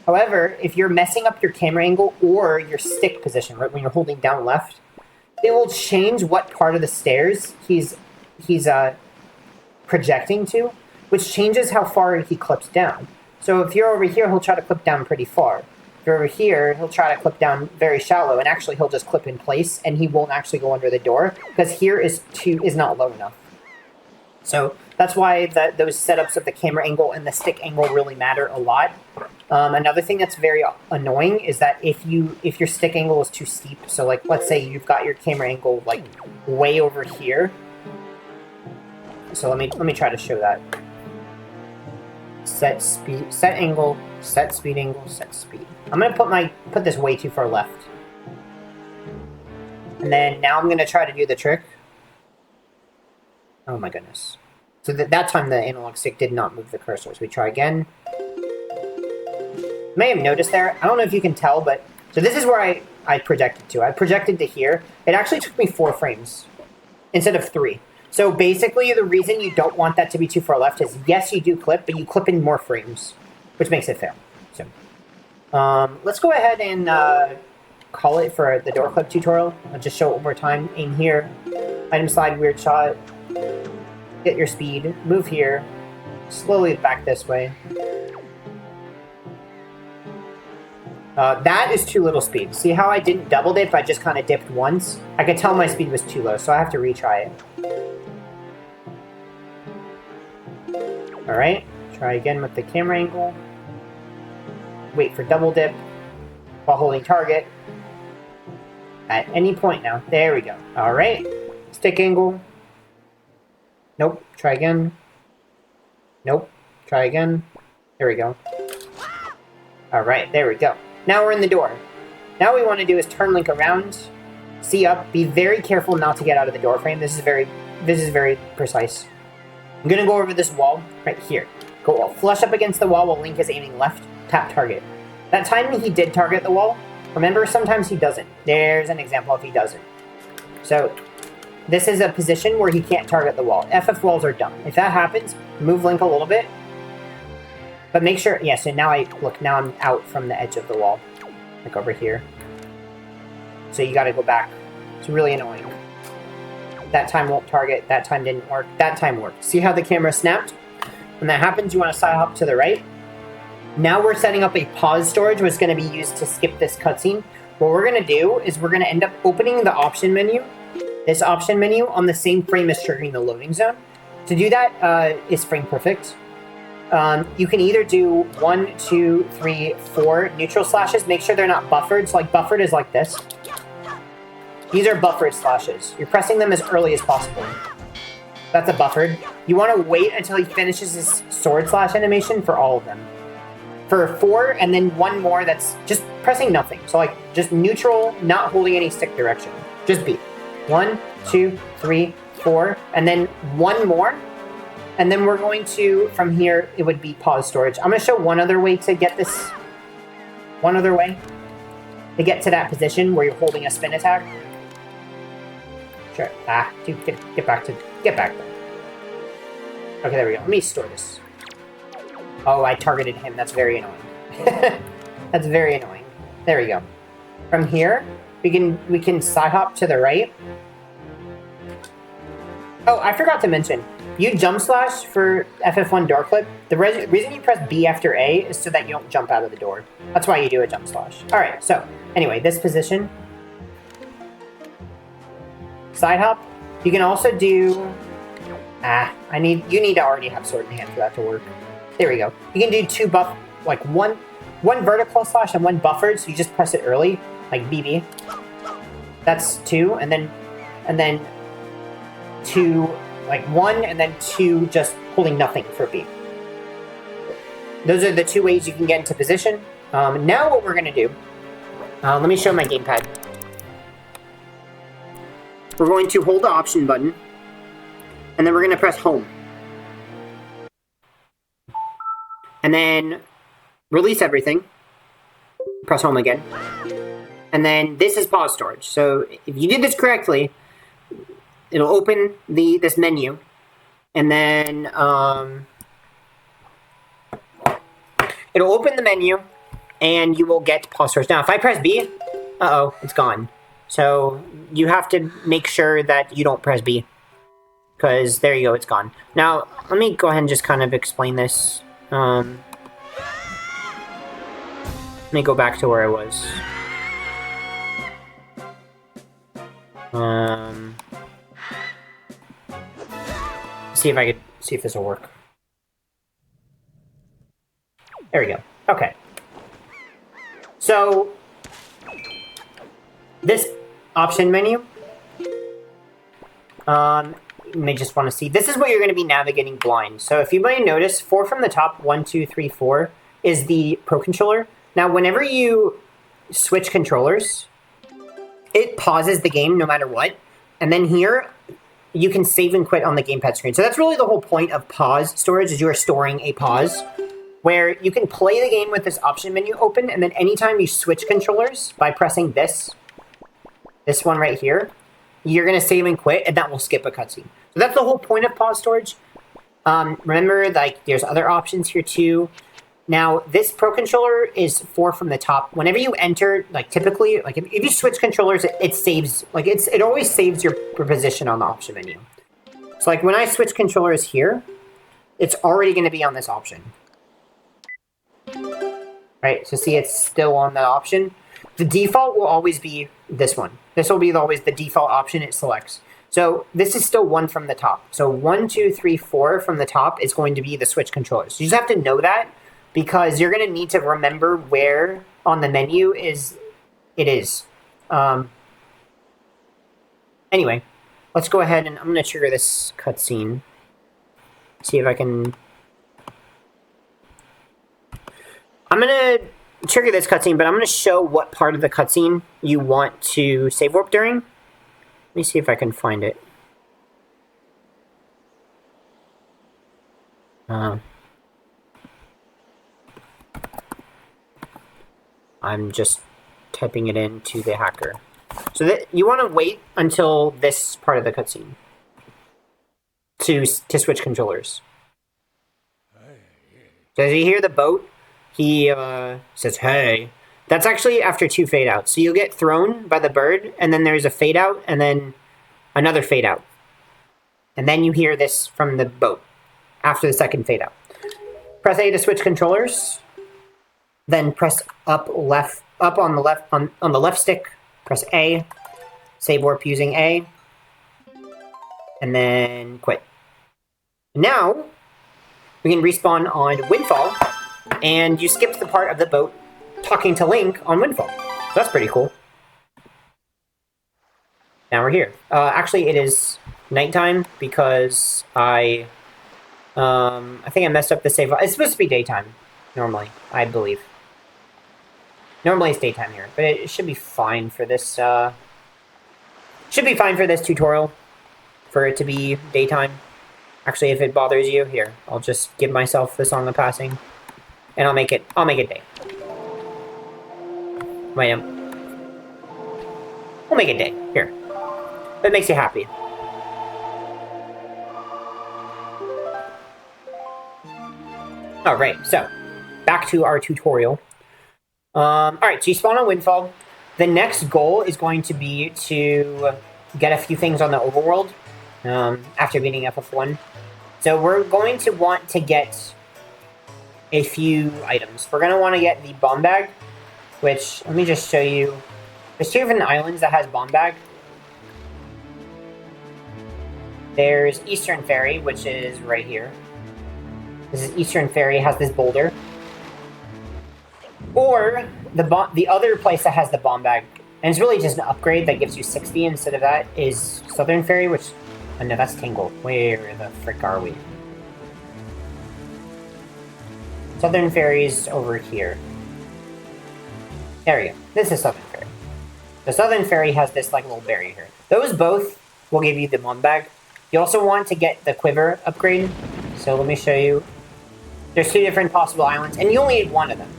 However, if you're messing up your camera angle or your stick position, right, when you're holding down left, it will change what part of the stairs he's projecting to, which changes how far he clips down. So if you're over here, he'll try to clip down pretty far. If you're over here, he'll try to clip down very shallow, and actually he'll just clip in place, and he won't actually go under the door, because here is not low enough. So that's why those setups of the camera angle and the stick angle really matter a lot. Another thing that's very annoying is that if your stick angle is too steep, so like let's say you've got your camera angle like way over here. So let me try to show that. Set speed, set angle, set speed angle, set speed. I'm gonna put this way too far left. And then now I'm gonna try to do the trick. Oh my goodness. So that time the analog stick did not move the cursor. So we try again. You may have noticed there, I don't know if you can tell, but so this is where I projected to. I projected to here. It actually took me 4 frames instead of 3. So basically the reason you don't want that to be too far left is yes, you do clip, but you clip in more frames, which makes it fail. So let's go ahead and call it for the door clip tutorial. I'll just show it one more time. Aim here, item slide, weird shot, get your speed, move here, slowly back this way. That is too little speed. See how I didn't double dip, I just kind of dipped once? I could tell my speed was too low, so I have to retry it. Alright, try again with the camera angle. Wait for double dip while holding target. At any point now. There we go. Alright, stick angle. Nope, try again. Nope, try again. There we go. Alright, there we go. Now we're in the door. Now what we want to do is turn Link around, see up, be very careful not to get out of the door frame. This is very precise. I'm gonna go over this wall right here. Go flush up against the wall while Link is aiming left, tap target. That time he did target the wall. Remember, sometimes he doesn't. There's an example if he doesn't. So this is a position where he can't target the wall. FF walls are dumb. If that happens, move Link a little bit. But make sure, yeah, so now now I'm out from the edge of the wall. Like over here. So you gotta go back. It's really annoying. That time won't target, that time didn't work, that time worked. See how the camera snapped? When that happens, you want to side hop to the right. Now we're setting up a pause storage, which is going to be used to skip this cutscene. What we're going to do is we're going to end up opening the option menu, this option menu, on the same frame as triggering the loading zone. To do that is frame perfect. You can either do 1, 2, 3, 4 neutral slashes. Make sure they're not buffered. So like buffered is like this. These are buffered slashes. You're pressing them as early as possible. That's a buffered. You want to wait until he finishes his sword slash animation for all of them. For 4, and then 1 more that's just pressing nothing. So like, just neutral, not holding any stick direction. Just B. 1, 2, 3, 4, and then 1 more. And then we're going to, from here, it would be pause storage. I'm going to show one other way to get this. One other way to get to that position where you're holding a spin attack. Sure. Dude, get back there. Okay, there we go. Let me store this. Oh, I targeted him. That's very annoying. That's very annoying. There we go. From here, we can side hop to the right. Oh, I forgot to mention. You jump slash for FF1 door clip. The reason you press B after A is so that you don't jump out of the door. That's why you do a jump slash. Alright, so anyway, this position. Side hop. You can also do... you need to already have sword in hand for that to work. There we go. You can do 2 buff... Like one vertical slash and 1 buffered, so you just press it early. Like BB. That's 2, and then 2... Like 1, and then 2 just holding nothing for B. Those are the 2 ways you can get into position. Now what we're going to do... let me show my gamepad. we're going to hold the option button, and then we're going to press home. And then release everything, press home again. And then this is pause storage. So if you did this correctly, it'll open this menu, and then it'll open the menu, and you will get pause storage. Now, if I press B, uh-oh, it's gone. So you have to make sure that you don't press B, because there you go, it's gone. Now, let me go ahead and just kind of explain this. Let me go back to where I was. See if this will work. There we go. Okay. So this option menu, you may just want to see. This is what you're going to be navigating blind. So if you might notice, 4 from the top, 1, 2, 3, 4 is the Pro Controller. Now, whenever you switch controllers, it pauses the game no matter what. And then here, you can save and quit on the gamepad screen. So that's really the whole point of pause storage, is you are storing a pause, where you can play the game with this option menu open, and then anytime you switch controllers by pressing this one right here, you're going to save and quit, and that will skip a cutscene. So that's the whole point of pause storage. Remember, like, there's other options here too. Now, this Pro Controller is 4 from the top. Whenever you enter, like, typically, like, if you switch controllers, it saves, like, it always saves your position on the option menu. So, like, when I switch controllers here, it's already going to be on this option. Right, so see, it's still on that option. The default will always be this one. This will be always the default option it selects. So this is still 1 from the top. So 1, 2, 3, 4 from the top is going to be the switch controllers. So you just have to know that, because you're going to need to remember where on the menu it is. Anyway, let's go ahead and I'm going to trigger this cutscene. See if I can... I'm going to trigger this cutscene, but I'm going to show what part of the cutscene you want to save warp during. Let me see if I can find it. I'm just typing it into the hacker. So that you want to wait until this part of the cutscene to switch controllers. So as you hear the boat, he says, "Hey." That's actually after 2 fade outs. So you'll get thrown by the bird, and then there's a fade out, and then another fade out. And then you hear this from the boat after the second fade out. Press A to switch controllers. Then press up on the left stick. Press A. Save warp using A. And then quit. Now we can respawn on Windfall, and you skipped the part of the boat talking to Link on Windfall. So that's pretty cool. Now we're here. Actually, it is nighttime because I think I messed up the save. It's supposed to be daytime normally, I believe. Normally it's daytime here, but it should be fine for this. Should be fine for this tutorial, for it to be daytime. Actually, if it bothers you, here, I'll just give myself the Song of Passing, and I'll make it day. Wait, we'll make it day. Here. If it makes you happy. Alright, so, back to our tutorial. Alright, so you spawn on Windfall. The next goal is going to be to get a few things on the overworld, after beating FF1. So we're going to want to get a few items. We're going to want to get the bomb bag, which, let me just show you. There's 2 different islands that has bomb bag. There's Eastern Ferry, which is right here. This is Eastern Ferry, has this boulder. Or the other place that has the bomb bag, and it's really just an upgrade that gives you 60 instead of that, is Southern Ferry, which... Oh no, that's Tingle. Where the frick are we? Southern Ferry's over here. There we go. This is Southern Ferry. The Southern Ferry has this, like, little barrier here. Those both will give you the mum bag. You also want to get the quiver upgrade. So let me show you. There's 2 different possible islands, and you only need 1 of them.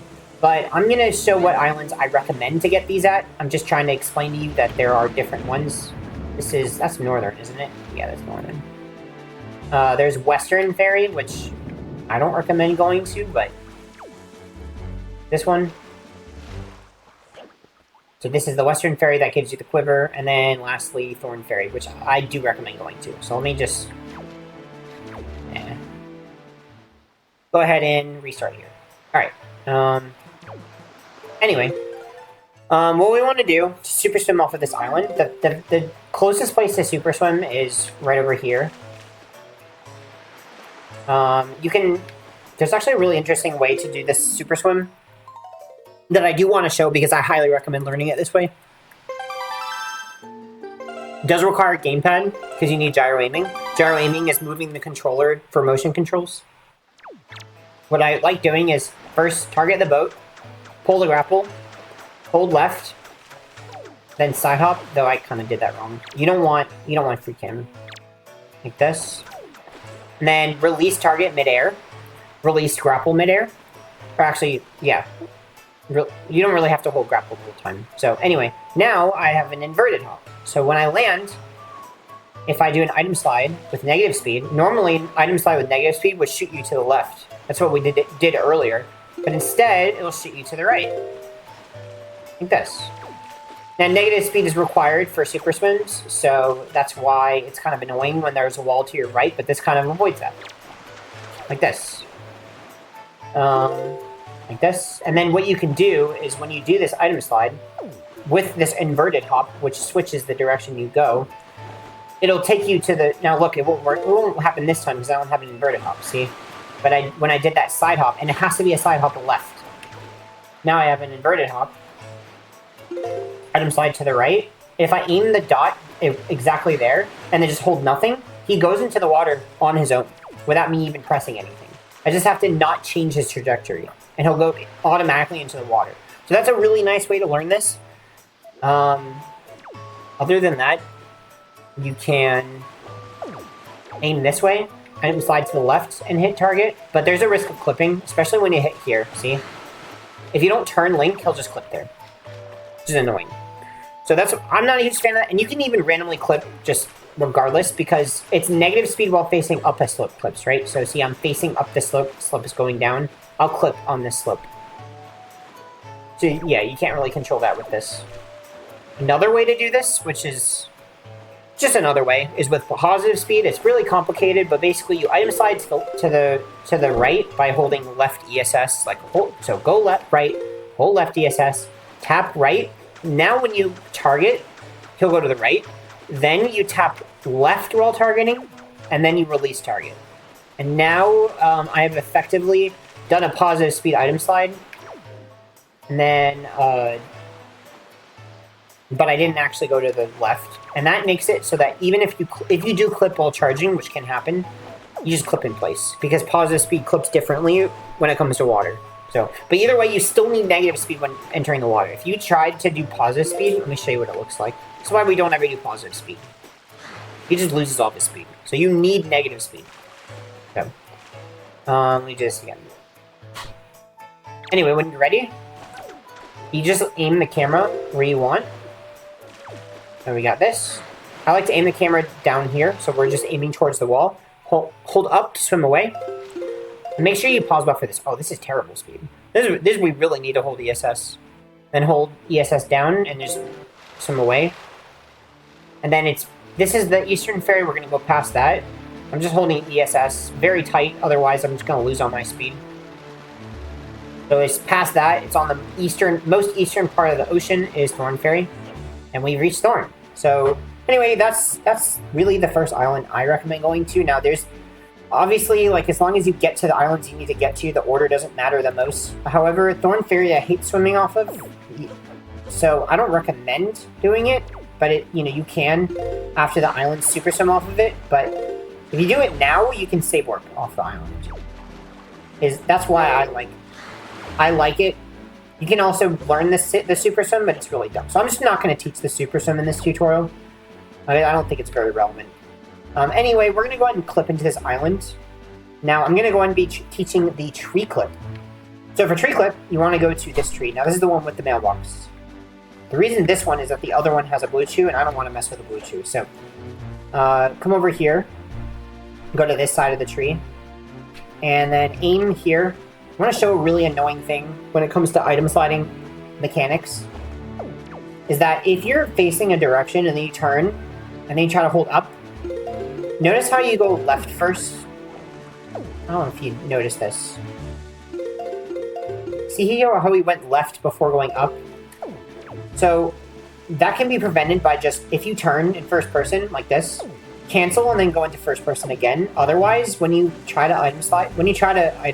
But I'm going to show what islands I recommend to get these at. I'm just trying to explain to you that there are different ones. That's northern, isn't it? Yeah, that's northern. There's Western Ferry, which I don't recommend going to, but this one. So this is the Western Ferry that gives you the quiver, and then lastly, Thorn Ferry, which I do recommend going to. So let me just go ahead and restart here. All right. Anyway, what we want to do to super swim off of this island, the closest place to super swim is right over here. There's actually a really interesting way to do this super swim that I do want to show because I highly recommend learning it this way. It does require a gamepad because you need gyro aiming. Gyro aiming is moving the controller for motion controls. What I like doing is first target the boat, pull the grapple, hold left, then side hop, though I kind of did that wrong. You don't want free cam. Like this. And then release target midair. Release grapple midair. Or actually, yeah. You don't really have to hold grapple the whole time. So anyway, now I have an inverted hop. So when I land, if I do an item slide with negative speed, normally an item slide with negative speed would shoot you to the left. That's what we did earlier. But instead, it'll shoot you to the right. Like this. Now, negative speed is required for super swims, so that's why it's kind of annoying when there's a wall to your right, but this kind of avoids that. Like this. Like this. And then what you can do is when you do this item slide, with this inverted hop, which switches the direction you go, it'll take you to the... Now look, it won't work. It won't happen this time because I don't have an inverted hop, see? But when I did that side hop, and it has to be a side hop left. Now I have an inverted hop. Item slide to the right. If I aim the dot exactly there, and then just hold nothing, he goes into the water on his own, without me even pressing anything. I just have to not change his trajectory, and he'll go automatically into the water. So that's a really nice way to learn this. Other than that, you can aim this way, item slide to the left and hit target, but there's a risk of clipping, especially when you hit here, see? If you don't turn Link, he'll just clip there, which is annoying. So I'm not a huge fan of that, and you can even randomly clip just regardless, because it's negative speed while facing up a slope clips, right? So see, I'm facing up the slope is going down, I'll clip on this slope. So yeah, you can't really control that with this. Another way to do this, which is just another way, is with positive speed. It's really complicated, but basically you item slide to the right by holding left ESS, so go left, right, hold left ESS, tap right. Now when you target, he'll go to the right. Then you tap left while targeting, and then you release target. And now I have effectively done a positive speed item slide. And then, but I didn't actually go to the left. And that makes it so that even if you do clip while charging, which can happen, you just clip in place. Because positive speed clips differently when it comes to water. So, but either way, you still need negative speed when entering the water. If you tried to do positive speed, let me show you what it looks like. That's why we don't ever do positive speed. He just loses all his speed. So you need negative speed. Okay. Let me do this again. Anyway, when you're ready, you just aim the camera where you want. And we got this. I like to aim the camera down here, so we're just aiming towards the wall. Hold up to swim away. And make sure you pause buffer this. Oh, this is terrible speed. This we really need to hold ESS. Then hold ESS down and just swim away. And then this is the Eastern Ferry. We're going to go past that. I'm just holding ESS very tight. Otherwise, I'm just going to lose all my speed. So it's past that. It's on the most eastern part of the ocean is Thorn Ferry. And we've reached Thorn. So anyway, that's really the first island I recommend going to. Now there's obviously, as long as you get to the islands you need to get to, the order doesn't matter the most. However, Thorn Ferry I hate swimming off of. So I don't recommend doing it. But you can after the island super swim off of it. But if you do it now, you can save warp off the island. That's why I like it. You can also learn the super swim, but it's really dumb. So I'm just not going to teach the super swim in this tutorial. I mean, I don't think it's very relevant. Anyway, we're going to go ahead and clip into this island. Now, I'm going to go ahead and be teaching the tree clip. So for tree clip, you want to go to this tree. Now, this is the one with the mailbox. The reason this one is that the other one has a blue chew, and I don't want to mess with a blue chew. So, come over here, go to this side of the tree, and then aim here. I want to show a really annoying thing when it comes to item sliding mechanics, is that if you're facing a direction and then you turn, and then you try to hold up, notice how you go left first? I don't know if you noticed this. See here how he went left before going up? So that can be prevented by just, if you turn in first person like this, cancel and then go into first person again. Otherwise, when you try to item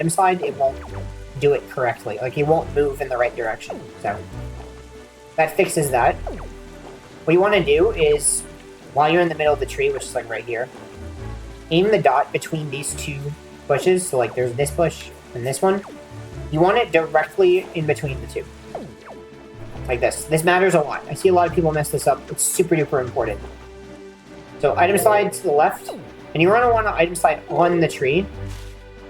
slide, it won't do it correctly. Like, it won't move in the right direction. So that fixes that. What you want to do is, while you're in the middle of the tree, which is like right here, aim the dot between these two bushes. So like there's this bush and this one. You want it directly in between the two. Like this. This matters a lot. I see a lot of people mess this up. It's super duper important. So item slide to the left, and you're going to want to item slide on the tree.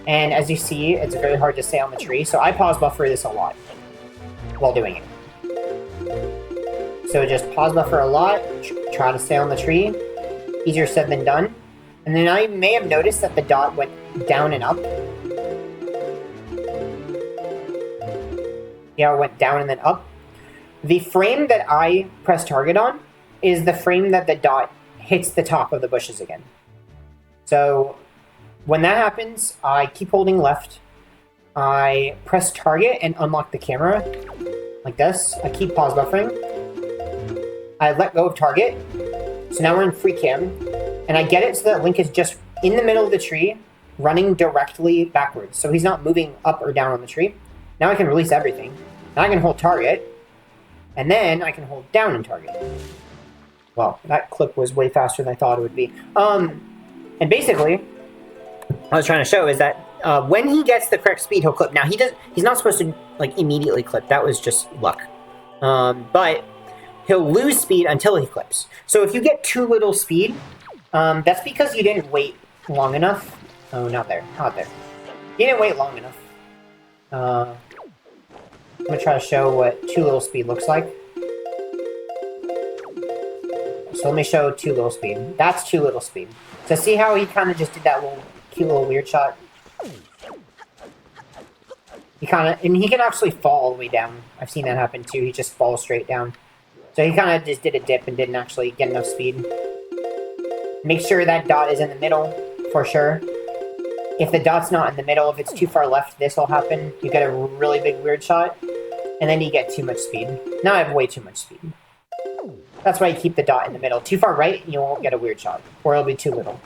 And as you see, it's very hard to stay on the tree, so I pause buffer this a lot while doing it. So just pause buffer a lot, try to stay on the tree. Easier said than done. And then I may have noticed that the dot went down and up. Yeah, it went down and then up. The frame that I press target on is the frame that the dot hits the top of the bushes again. So when that happens, I keep holding left. I press target and unlock the camera like this. I keep pause buffering. I let go of target. So now we're in free cam. And I get it so that Link is just in the middle of the tree, running directly backwards. So he's not moving up or down on the tree. Now I can release everything. Now I can hold target. And then I can hold down and target. Well, that clip was way faster than I thought it would be. And basically, what I was trying to show is that when he gets the correct speed, he'll clip. Now, he's not supposed to, like, immediately clip. That was just luck. But he'll lose speed until he clips. So if you get too little speed, that's because you didn't wait long enough. Oh, not there. Not there. You didn't wait long enough. I'm going to try to show what too little speed looks like. So let me show too little speed. That's too little speed. So see how he kind of just did that little cute little weird shot? He kind of, and he can actually fall all the way down. I've seen that happen too. He just falls straight down. So he kind of just did a dip and didn't actually get enough speed. Make sure that dot is in the middle, for sure. If the dot's not in the middle, if it's too far left, this will happen. You get a really big weird shot, and then you get too much speed. Now I have way too much speed. That's why you keep the dot in the middle. Too far right, you won't get a weird shot, or it'll be too little.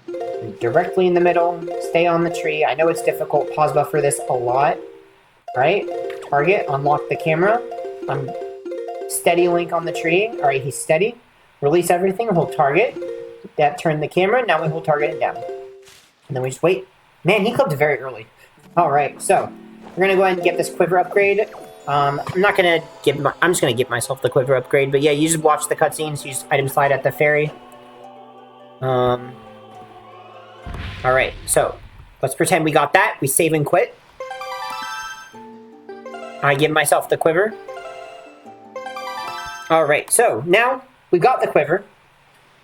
And directly in the middle, stay on the tree. I know it's difficult, pause buffer this a lot. Right? Target, unlock the camera. I'm steady Link on the tree. Alright, he's steady. Release everything, hold target. That turned the camera, now we hold target and down. And then we just wait. Man, he clipped very early. Alright, so we're going to go ahead and get this quiver upgrade. I'm not going to give I'm just going to give myself the quiver upgrade. But yeah, you just watch the cutscenes. You just item slide at the ferry. Alright, so let's pretend we got that. We save and quit. I give myself the quiver. Alright, so now we got the quiver.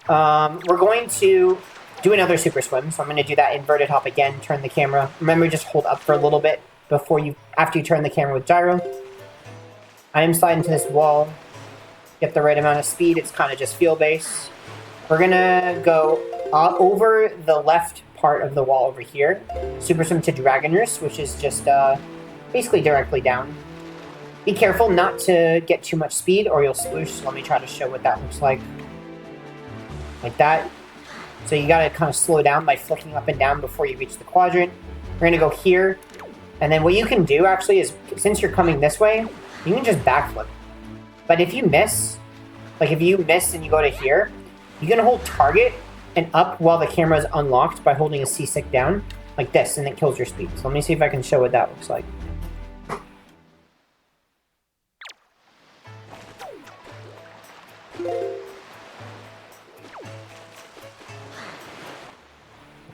We're going to do another super swim. So I'm going to do that inverted hop again, turn the camera. Remember, just hold up for a little bit after you turn the camera with gyro. Item slide into this wall. Get the right amount of speed. It's kind of just feel base. We're going to go over the left part of the wall over here. Super swim to Dragon Roost, which is just basically directly down. Be careful not to get too much speed or you'll sploosh. So let me try to show what that looks like. Like that. So you gotta kind of slow down by flicking up and down before you reach the quadrant. We're gonna go here. And then what you can do actually is, since you're coming this way, you can just backflip. But if you miss, like if you miss and you go to here, you can hold target and up while the camera is unlocked by holding a C-stick down, like this, and it kills your speed. So let me see if I can show what that looks like.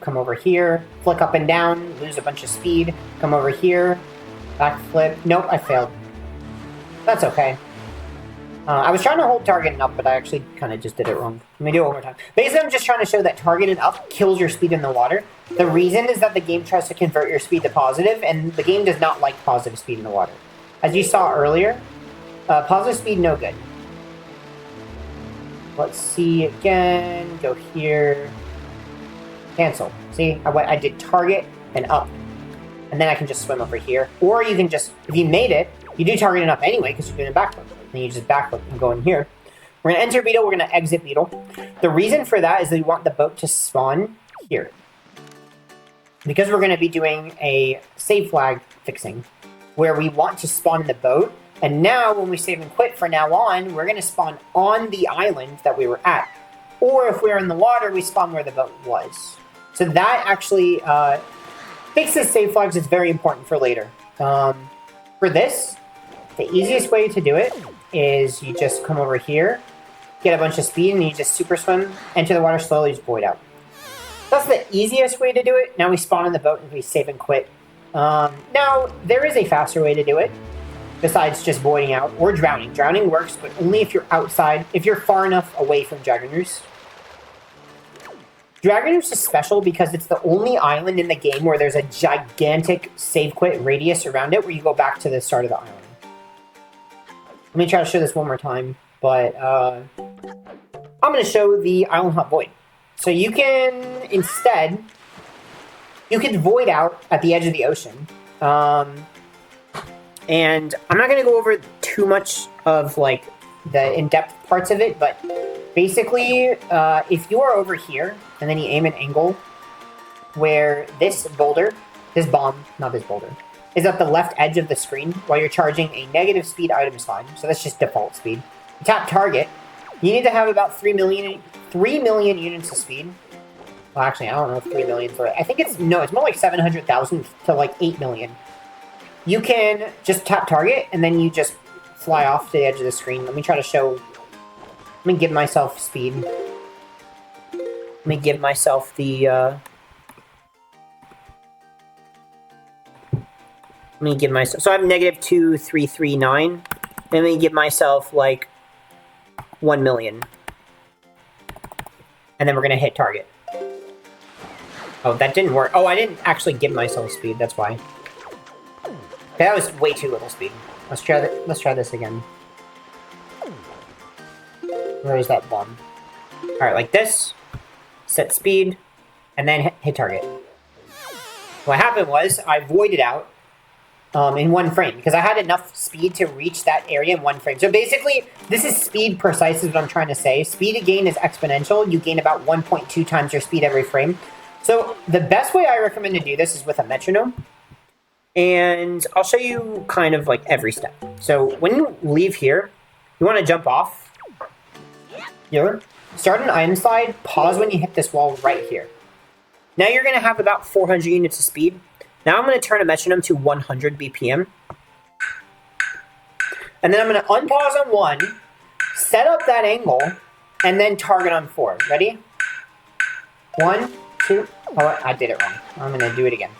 come over here, flick up and down, lose a bunch of speed, come over here, backflip. Nope, I failed. That's okay. I was trying to hold target and up, but I actually kind of just did it wrong. Let me do it one more time. Basically, I'm just trying to show that target and up kills your speed in the water. The reason is that the game tries to convert your speed to positive, and the game does not like positive speed in the water. As you saw earlier, positive speed, no good. Let's see again. Go here. Cancel. See, I did target and up. And then I can just swim over here. Or you can just, if you made it, you do target and up anyway because you're doing a backflip. Then you just backflip and go in here. We're going to enter Beetle. We're going to exit Beetle. The reason for that is that we want the boat to spawn here. Because we're going to be doing a save flag fixing where we want to spawn in the boat. And now when we save and quit from now on, we're going to spawn on the island that we were at. Or if we're in the water, we spawn where the boat was. So that actually fixes save flags. It's very important for later. For this, the easiest way to do it is you just come over here, get a bunch of speed, and you just super swim, enter the water slowly, just void out. That's the easiest way to do it. Now we spawn in the boat and we save and quit. Now, there is a faster way to do it, besides just voiding out, or drowning. Drowning works, but only if you're outside, if you're far enough away from Dragon Roost. Dragon Roost is special because it's the only island in the game where there's a gigantic save quit radius around it where you go back to the start of the island. Let me try to show this one more time, but I'm going to show the Island Hop Void. So you can, instead, you can void out at the edge of the ocean. And I'm not going to go over too much of, like, the in-depth parts of it, but basically, if you are over here, and then you aim an angle where this boulder, this bomb, not this boulder, is at the left edge of the screen while you're charging a negative speed item slide. So that's just default speed. You tap target. You need to have about 3 million units of speed. Well, actually, I don't know if 3 million for it. I think it's, no, it's more like 700,000 to like 8 million. You can just tap target, and then you just fly off to the edge of the screen. Let me try to show... Let me give myself speed. Let me give myself the... Let me give myself... So I have negative 2339. Let me give myself, like, 1 million. And then we're going to hit target. Oh, that didn't work. Oh, I didn't actually give myself speed. That's why. Okay, that was way too little speed. Let's try that. Let's try this again. Where is that bomb? All right, like this. Set speed, and then hit target. What happened was I voided out in 1 frame because I had enough speed to reach that area in 1 frame. So basically, this is speed precise is what I'm trying to say. Speed gain is exponential. You gain about 1.2 times your speed every frame. So the best way I recommend to do this is with a metronome. And I'll show you kind of like every step. So when you leave here, you want to jump off. Here, start an item slide, pause when you hit this wall right here. Now you're going to have about 400 units of speed. Now I'm going to turn a metronome to 100 BPM. And then I'm going to unpause on 1, set up that angle, and then target on 4. Ready? 1, 2, oh, I did it wrong. I'm going to do it again.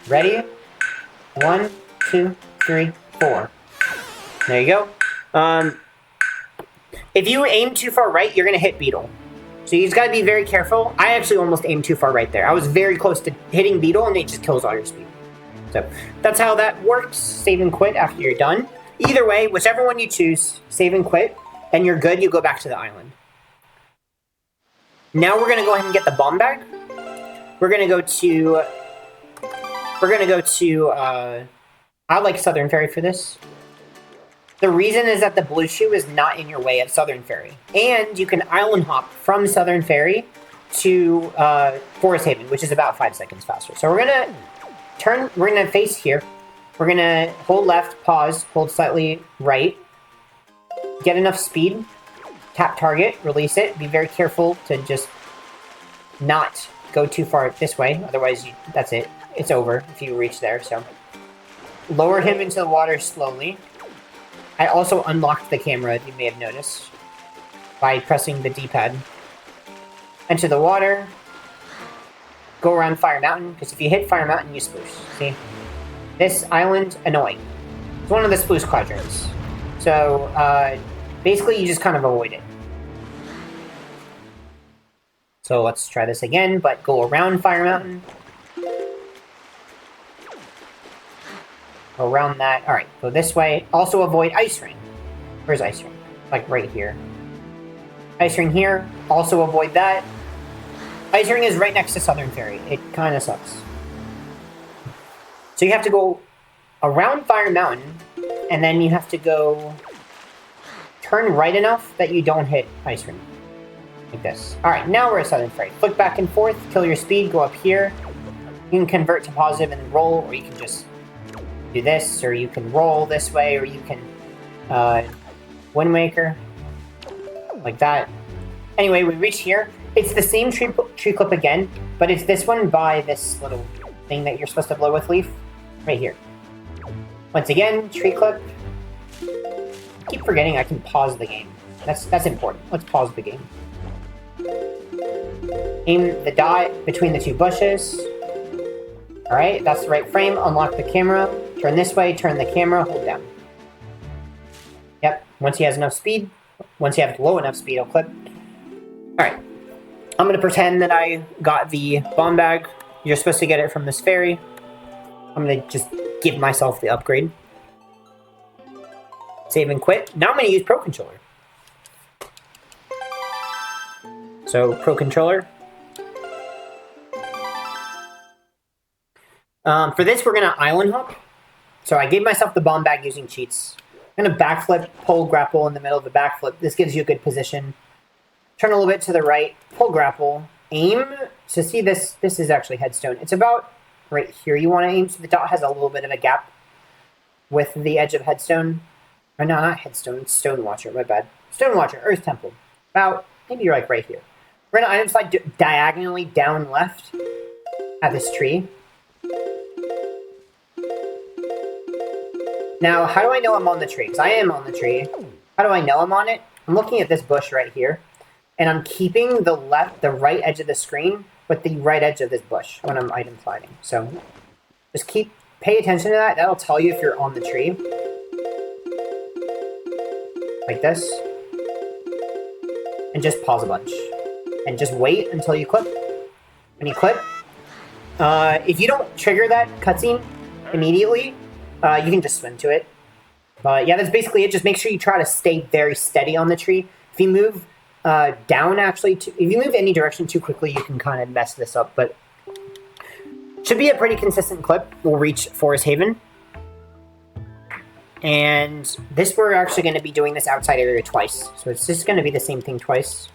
Ready? 1, 2, 3, 4. There you go. If you aim too far right, you're going to hit Beetle. So you just got to be very careful. I actually almost aimed too far right there. I was very close to hitting Beetle, and it just kills all your speed. So that's how that works. Save and quit after you're done. Either way, whichever one you choose, save and quit, and you're good, you go back to the island. Now we're going to go ahead and get the bomb bag. We're going to go to... I like Southern Ferry for this. The reason is that the blue shoe is not in your way at Southern Ferry. And you can island hop from Southern Ferry to Forest Haven, which is about 5 seconds faster. So we're going to face here. We're going to hold left, pause, hold slightly right. Get enough speed. Tap target, release it. Be very careful to just not go too far this way. Otherwise, that's it. It's over if you reach there. So lower him into the water slowly. I also unlocked the camera, you may have noticed, by pressing the D-pad. Enter the water. Go around Fire Mountain, because if you hit Fire Mountain, you sploosh. See? This island, annoying. It's one of the sploosh quadrants. So, basically you just kind of avoid it. So let's try this again, but go around Fire Mountain. Go around that. Alright, go this way. Also avoid Ice Ring. Where's Ice Ring? Like right here. Ice Ring here. Also avoid that. Ice Ring is right next to Southern Ferry. It kind of sucks. So you have to go around Fire Mountain, and then you have to go turn right enough that you don't hit Ice Ring. Like this. Alright, now we're at Southern Ferry. Flick back and forth, kill your speed, go up here. You can convert to positive and roll, or you can just do this, or you can roll this way, or you can Wind Waker. Like that. Anyway, we reach here. It's the same tree clip again, but it's this one by this little thing that you're supposed to blow with leaf. Right here. Once again, tree clip. I keep forgetting I can pause the game. That's important. Let's pause the game. Aim the dot between the two bushes. Alright, that's the right frame. Unlock the camera. Turn this way, turn the camera, hold down. Yep, once he has enough speed, once you have low enough speed, it'll clip. Alright, I'm going to pretend that I got the bomb bag. You're supposed to get it from this ferry. I'm going to just give myself the upgrade. Save and quit. Now I'm going to use Pro Controller. So, Pro Controller. For this, we're going to island hop. So I gave myself the bomb bag using cheats. I'm going to backflip, pull, grapple in the middle of the backflip. This gives you a good position. Turn a little bit to the right, pull, grapple, aim. So see this is actually headstone. It's about right here you want to aim. So the dot has a little bit of a gap with the edge of headstone. Or no, not headstone, it's stone watcher, my bad. Stone watcher, earth temple. About, maybe you're like right here. We're going to item slide diagonally down left at this tree. Now, how do I know I'm on the tree? Because I am on the tree. How do I know I'm on it? I'm looking at this bush right here, and I'm keeping the right edge of the screen with the right edge of this bush when I'm item sliding. So, just pay attention to that. That'll tell you if you're on the tree. Like this. And just pause a bunch. And just wait until you clip. When you clip, if you don't trigger that cutscene immediately, you can just swim to it. But yeah, that's basically it. Just make sure you try to stay very steady on the tree. If you move down, actually, if you move any direction too quickly, you can kind of mess this up. But should be a pretty consistent clip. We'll reach Forest Haven. And this, we're actually going to be doing this outside area twice. So it's just going to be the same thing twice.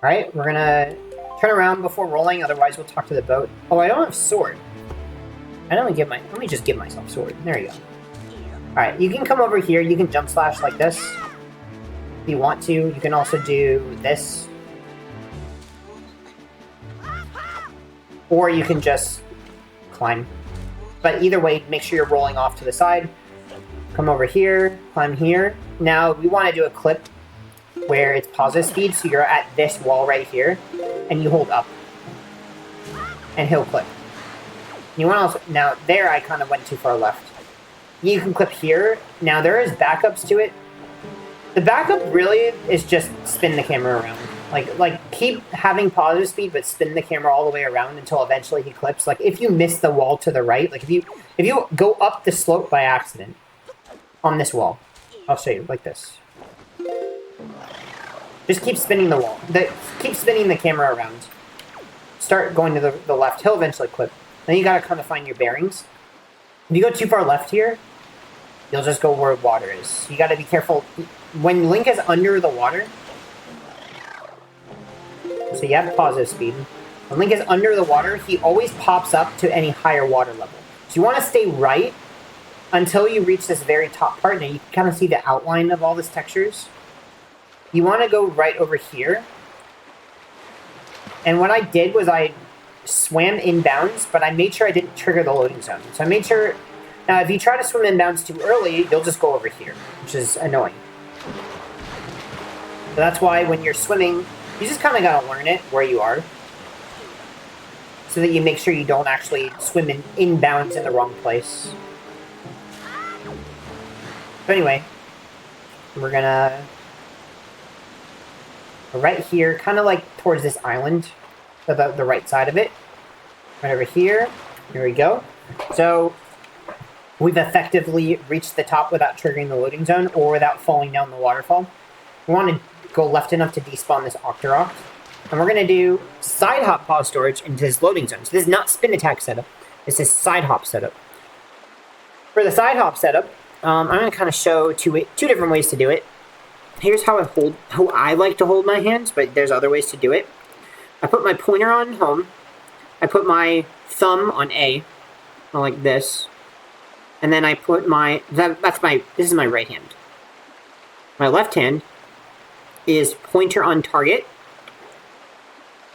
Alright, we're going to turn around before rolling, otherwise we'll talk to the boat. Oh, I don't have sword. Let me just give myself sword. There you go. Alright, you can come over here, you can jump slash like this. If you want to, you can also do this. Or you can just climb. But either way, make sure you're rolling off to the side. Come over here, climb here. Now, we want to do a clip where it's positive speed, so you're at this wall right here, and you hold up. And he'll clip. You want to also, now there I kind of went too far left. You can clip here. Now there is backups to it. The backup really is just spin the camera around. Like keep having positive speed, but spin the camera all the way around until eventually he clips. Like if you miss the wall to the right, like if you go up the slope by accident on this wall, I'll show you like this. Just keep spinning the wall. Keep spinning the camera around. Start going to the left. He'll eventually clip. Then you gotta kind of find your bearings. If you go too far left here, you'll just go where water is. So you gotta be careful. When Link is under the water, so you have positive speed. When Link is under the water, he always pops up to any higher water level. So you want to stay right until you reach this very top part. Now you can kind of see the outline of all these textures. You want to go right over here. And what I did was I swam inbounds, but I made sure I didn't trigger the loading zone. So I made sure Now, if you try to swim inbounds too early, you'll just go over here, which is annoying. So that's why when you're swimming, you just kind of gotta learn it where you are, so that you make sure you don't actually swim inbounds in the wrong place. But anyway, we're right here, kind of like towards this island, about the right side of it. Right over here. Here we go. So we've effectively reached the top without triggering the loading zone or without falling down the waterfall. We want to go left enough to despawn this Octorok. And we're going to do side hop pause storage into this loading zone. So this is not spin attack setup. This is side hop setup. For the side hop setup, I'm going to kind of show two different ways to do it. Here's how I like to hold my hands, but there's other ways to do it. I put my pointer on home. I put my thumb on A, like this. And then I put this is my right hand. My left hand is pointer on target.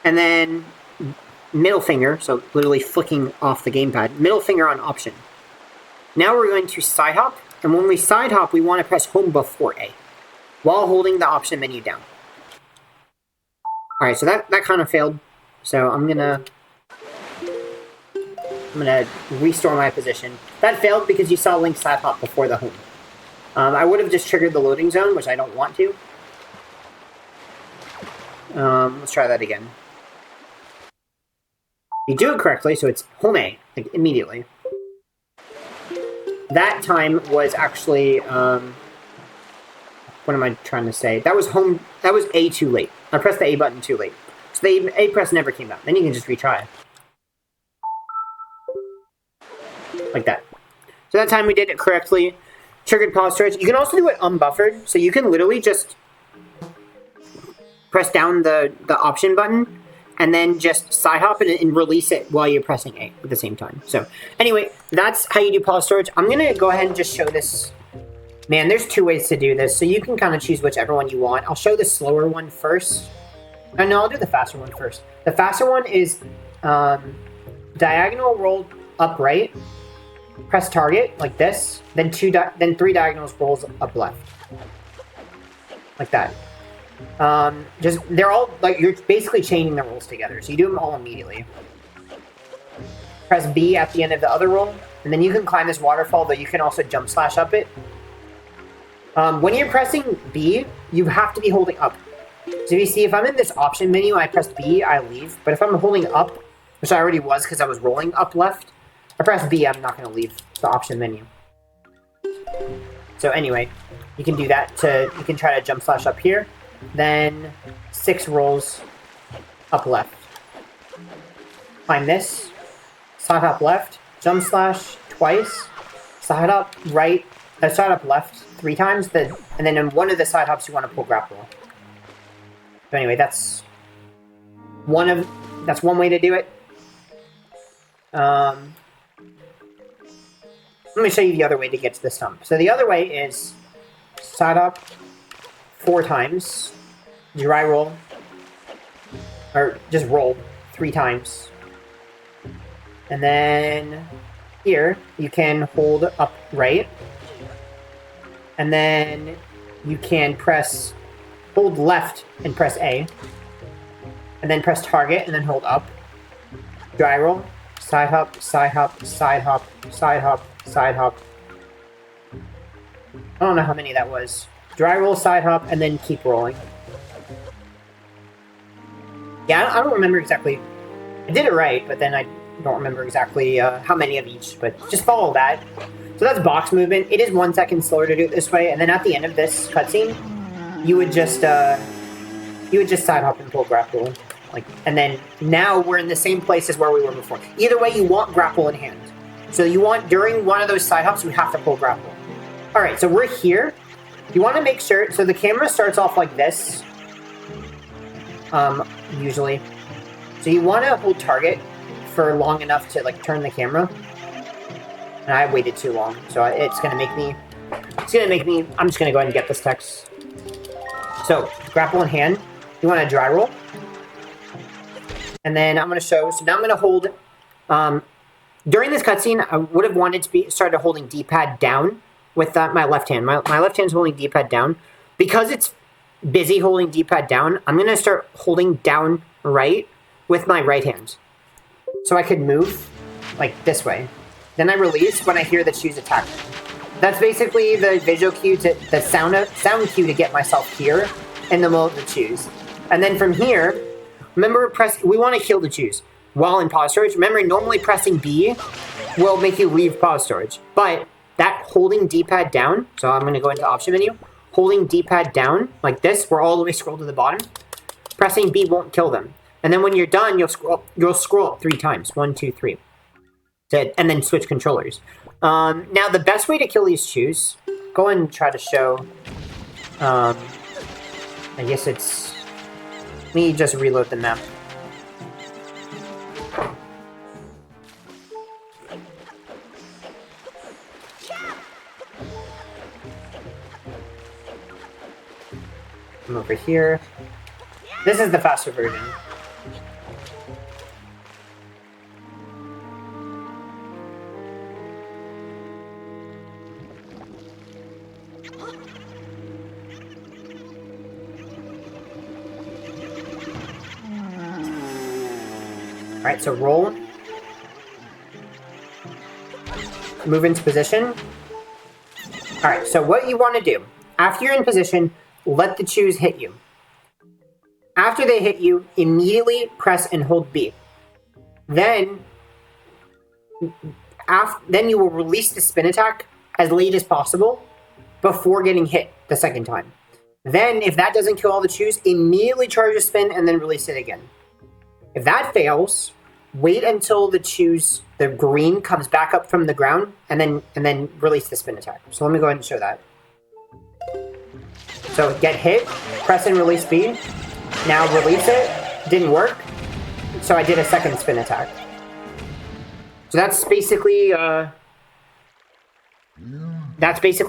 And then middle finger, so literally flicking off the gamepad, middle finger on option. Now we're going to side hop, and when we side hop, we want to press home before A, while holding the option menu down. Alright, so that kind of failed. So I'm gonna restore my position. That failed because you saw Link side hop before the home. I would have just triggered the loading zone, which I don't want to. Let's try that again. You do it correctly, so it's home A, like immediately. That time was actually, what am I trying to say? That was A too late. I pressed the A button too late. So the A press never came out. Then you can just retry. Like that. So that time we did it correctly. Triggered pause storage. You can also do it unbuffered. So you can literally just press down the option button and then just side hop it and release it while you're pressing A at the same time. So anyway, that's how you do pause storage. I'm going to go ahead and just show this. Man, there's two ways to do this, so you can kind of choose whichever one you want. I'll show the slower one first. No, I'll do the faster one first. The faster one is diagonal roll upright, press target like this, then three diagonals rolls up left, like that. They're all like you're basically chaining the rolls together, so you do them all immediately. Press B at the end of the other roll, and then you can climb this waterfall, though you can also jump slash up it. When you're pressing B, you have to be holding up. So if you see, if I'm in this option menu, I press B, I leave. But if I'm holding up, which I already was because I was rolling up left, I press B, I'm not going to leave the option menu. So anyway, you can do that you can try to jump slash up here. Then 6 rolls up left. Climb this, side hop left, jump slash twice, side hop right, side hop left 3 times, and then in one of the side hops you want to pull grapple. So anyway, that's one way to do it. Let me show you the other way to get to the stump. So the other way is side hop 4 times, dry roll, or just roll 3 times. And then here, you can hold up right, and then you can hold left and press A, and then press target and then hold up, dry roll, side hop, side hop, side hop, side hop, side hop. I don't know how many that was. Dry roll, side hop, and then keep rolling. Yeah, I don't remember exactly. I did it right, but then I don't remember exactly how many of each, but just follow that. So that's box movement. It is 1 second slower to do it this way, and then at the end of this cutscene, you would just side hop and pull grapple, and then now we're in the same place as where we were before. Either way, you want grapple in hand. So you want during one of those side hops, we have to pull grapple. All right, so we're here. You want to make sure, so the camera starts off like this, usually. So you want to hold target for long enough to turn the camera. And I waited too long, so it's gonna make me, I'm just gonna go ahead and get this text. So, grapple in hand, you want to dry roll. And then I'm gonna show, so now I'm gonna hold During this cutscene, I would have wanted to be started holding D-pad down with my left hand. My left hand's holding D-pad down. Because it's busy holding D-pad down, I'm going to start holding down right with my right hand. So I could move like this way. Then I release when I hear the shoes attack me. That's basically the visual cue, the sound cue to get myself here in the middle of the shoes. And then from here, remember, we want to kill the shoes while in pause storage. Remember, normally pressing B will make you leave pause storage. But that holding D-pad down, so I'm going to go into the option menu, holding D-pad down like this, we're all the way scroll to the bottom, pressing B won't kill them. And then when you're done, you'll scroll up 3 times. 1, 2, 3. And then switch controllers. Now, the best way to kill these shoes, go and try to show, I guess it's, let me just reload the map. Come over here. This is the faster version. Alright, so roll. Move into position. Alright, so what you want to do, after you're in position, let the shoes hit you. After they hit you, immediately press and hold B. Then you will release the spin attack as late as possible before getting hit the second time. Then, if that doesn't kill all the shoes, immediately charge a spin and then release it again. If that fails, wait until the green comes back up from the ground, and then release the spin attack. So let me go ahead and show that. So get hit, press and release B. Now release it. Didn't work. So I did a second spin attack. So that's basically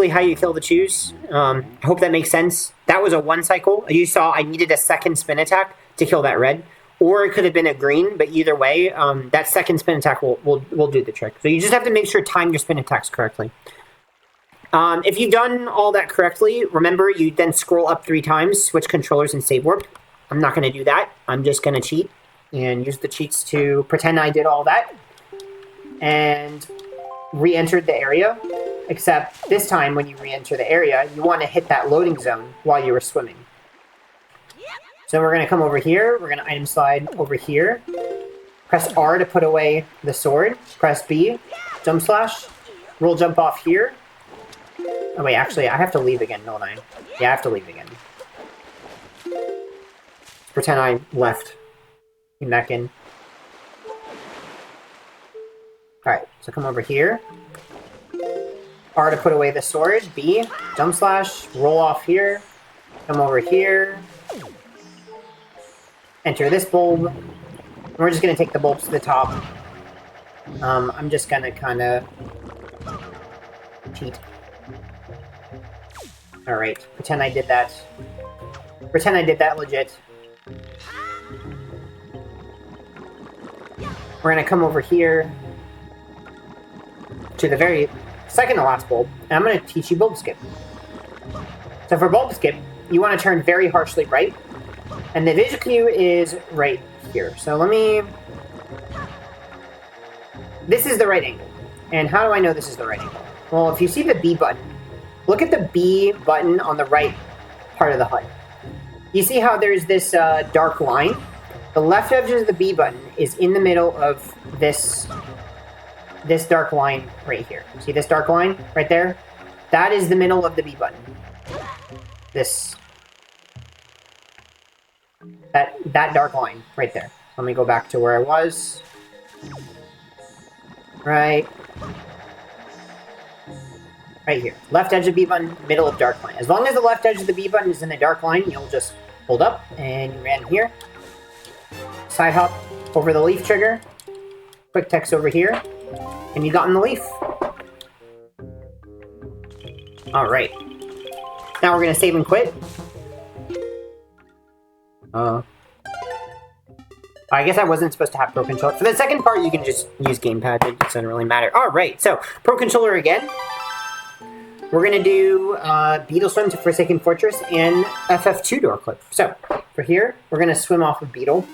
how you kill the shoes. I hope that makes sense. That was a 1 cycle. You saw I needed a second spin attack to kill that red. Or it could have been a green, but either way, that second spin attack will do the trick. So you just have to make sure time your spin attacks correctly. If you've done all that correctly, remember you then scroll up 3 times, switch controllers, and save warp. I'm not going to do that. I'm just going to cheat and use the cheats to pretend I did all that and re-entered the area. Except this time when you re-enter the area, you want to hit that loading zone while you were swimming. So we're going to come over here. We're going to item slide over here. Press R to put away the sword. Press B, jump slash, roll jump off here. Oh wait, actually, I have to leave again, don't I? Yeah, I have to leave again. Pretend I left. Came back in. Alright, so come over here. R to put away the sword. B, jump slash, roll off here. Come over here. Enter this bulb. We're just going to take the bulbs to the top. I'm just going to kind of cheat. Alright, pretend I did that. Pretend I did that legit. We're going to come over here to the very second to last bulb, and I'm going to teach you bulb skip. So for bulb skip, you want to turn very harshly right, and the visual cue is right here. So let me... This is the right angle. And how do I know this is the right angle? Well, if you see the B button, look at the B button on the right part of the HUD. You see how there's this dark line? The left edge of the B button is in the middle of this dark line right here. See this dark line right there? That is the middle of the B button. That dark line right there. Let me go back to where I was. Right here. Left edge of the B button, middle of dark line. As long as the left edge of the B button is in the dark line, you'll just hold up and you ran here. Side hop over the leaf trigger. Quick text over here. And you got in the leaf. Alright. Now we're going to save and quit. I guess I wasn't supposed to have Pro Controller. For the second part, you can just use Gamepad. It doesn't really matter. Alright, so Pro Controller again. We're going to do Beetle Swim to Forsaken Fortress and FF2 door clip. So, for here, we're going to swim off of Beetle.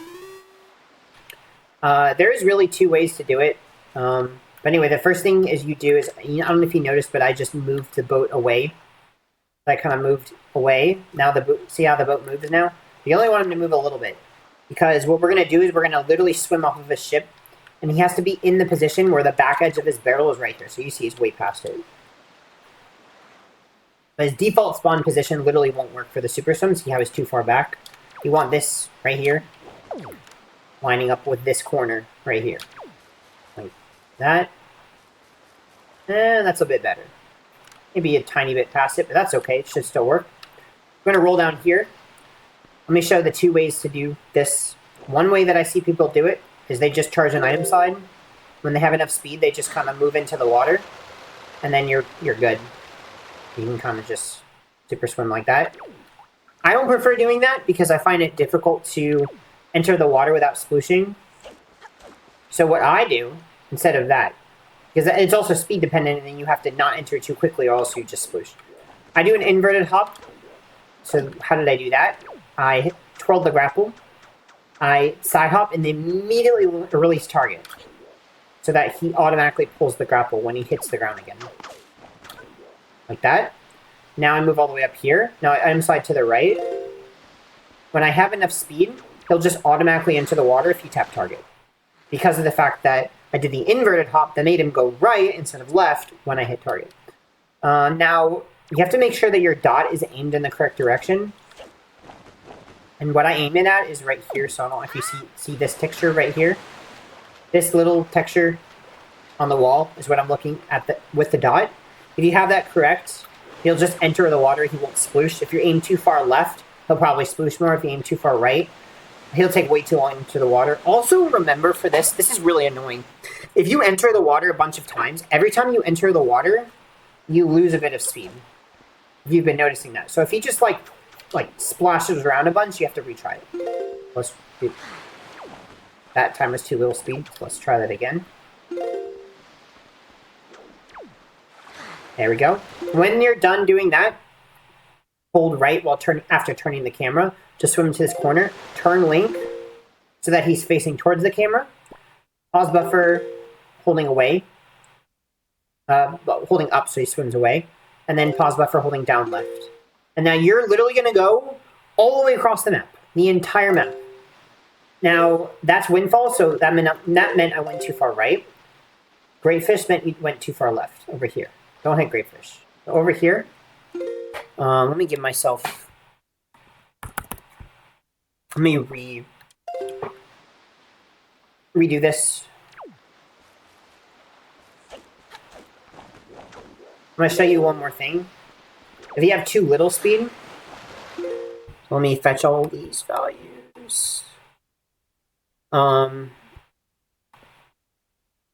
There is really two ways to do it. But anyway, the first thing is you do is, I don't know if you noticed, but I just moved the boat away. I kind of moved away. Now the boat, see how the boat moves now? You only want him to move a little bit. Because what we're going to do is we're going to literally swim off of his ship. And he has to be in the position where the back edge of his barrel is right there. So you see he's way past it. But his default spawn position literally won't work for the super swim. See how he's too far back? You want this right here. Lining up with this corner right here. Like that. And that's a bit better. Maybe a tiny bit past it, but that's okay. It should still work. I'm going to roll down here. Let me show the two ways to do this. One way that I see people do it is they just charge an item slide. When they have enough speed, they just kind of move into the water. And then you're good. You can kind of just super swim like that. I don't prefer doing that because I find it difficult to enter the water without splooshing. So what I do, instead of that, because it's also speed dependent and you have to not enter too quickly or else you just sploosh. I do an inverted hop. So how did I do that? I twirled the grapple, I side hop, and then immediately release target. So that he automatically pulls the grapple when he hits the ground again. Like that. Now I move all the way up here. Now I item slide to the right. When I have enough speed, he'll just automatically enter the water if you tap target. Because of the fact that I did the inverted hop that made him go right instead of left when I hit target. Now, you have to make sure that your dot is aimed in the correct direction. And what I aim it at is right here, so I don't know if you see this texture right here. This little texture on the wall is what I'm looking at with the dot. If you have that correct, he'll just enter the water, he won't sploosh. If you aim too far left, he'll probably sploosh more. If you aim too far right, he'll take way too long into the water. Also remember for this is really annoying. If you enter the water a bunch of times, every time you enter the water, you lose a bit of speed. You've been noticing that. So if he just like splashes around a bunch, you have to retry it. That time was too little speed. So let's try that again. There we go. When you're done doing that, hold right while after turning the camera to swim to this corner. Turn Link so that he's facing towards the camera. Pause buffer, holding away. Holding up so he swims away. And then pause buffer holding down left. And now you're literally going to go all the way across the map. The entire map. Now, that's Windfall, so that meant I went too far right. Great Fish meant you went too far left, over here. Don't hit Great Fish. Over here, let me give myself... Let me redo this. I'm going to show you one more thing. If you have too little speed, let me fetch all these values.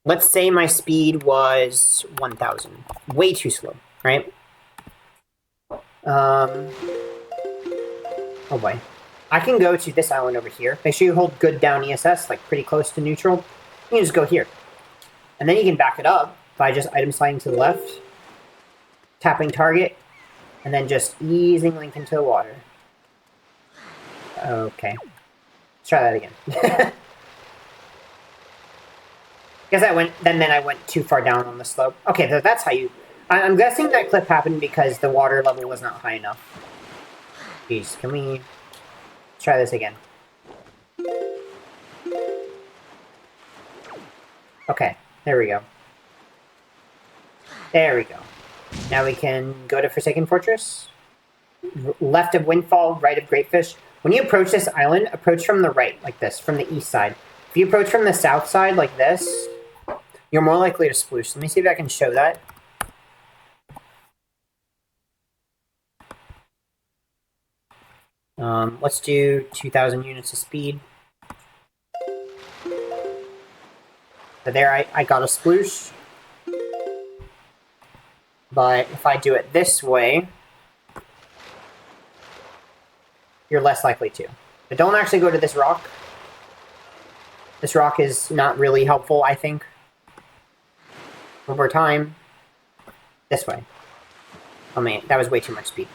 Let's say my speed was 1,000. Way too slow, right? Oh boy. I can go to this island over here. Make sure you hold good down ESS, like pretty close to neutral. You can just go here. And then you can back it up by just item sliding to the left, tapping target, and then just easing Link into the water. Okay. Let's try that again. Guess I went too far down on the slope. Okay, so that's how you... I'm guessing that clip happened because the water level was not high enough. Jeez, can we try this again? Okay, there we go. There we go. Now we can go to Forsaken Fortress. Left of Windfall, right of Great Fish. When you approach this island, approach from the right, like this, from the east side. If you approach from the south side, like this, you're more likely to sploosh. Let me see if I can show that. Let's do 2,000 units of speed. So there I got a sploosh. But if I do it this way, you're less likely to. But don't actually go to this rock. This rock is not really helpful, I think. Over time. This way. Oh man, that was way too much speed.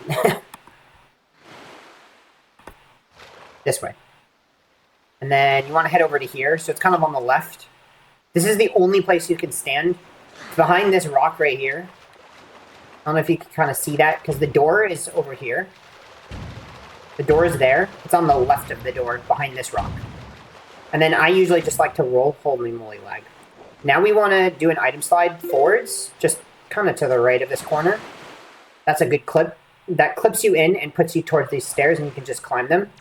This way. And then you want to head over to here, so it's kind of on the left. This is the only place you can stand. Behind this rock right here. I don't know if you can kind of see that, because the door is over here. The door is there. It's on the left of the door, behind this rock. And then I usually just like to roll. Holy moly, lag. Now we want to do an item slide forwards, just kind of to the right of this corner. That's a good clip. That clips you in and puts you towards these stairs, and you can just climb them.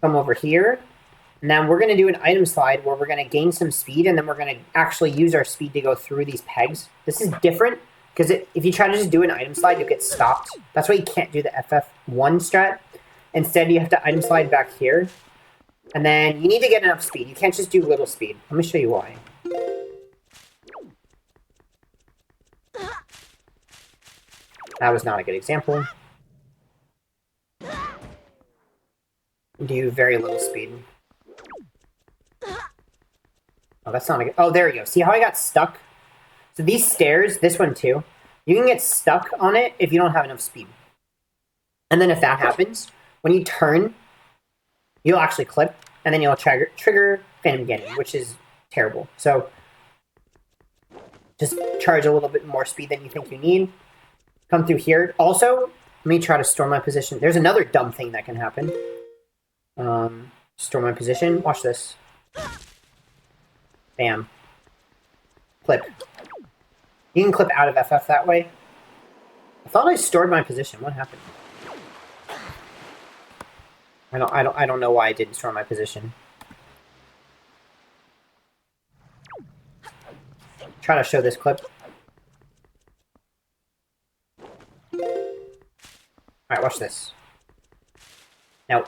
Come over here. Now we're going to do an item slide where we're going to gain some speed, and then we're going to actually use our speed to go through these pegs. This is different, because if you try to just do an item slide, you'll get stopped. That's why you can't do the FF1 strat. Instead, you have to item slide back here. And then you need to get enough speed. You can't just do little speed. Let me show you why. That was not a good example. Do very little speed. Oh, that's not a good... Oh, there you go. See how I got stuck? So these stairs, this one too, you can get stuck on it if you don't have enough speed. And then if that happens, when you turn, you'll actually clip, and then you'll trigger Phantom Ganon, which is terrible. So just charge a little bit more speed than you think you need. Come through here. Also, let me try to store my position. There's another dumb thing that can happen. Store my position. Watch this. Bam. Clip. You can clip out of FF that way. I thought I stored my position. What happened? I don't know why I didn't store my position. Try to show this clip. Alright, watch this. Now.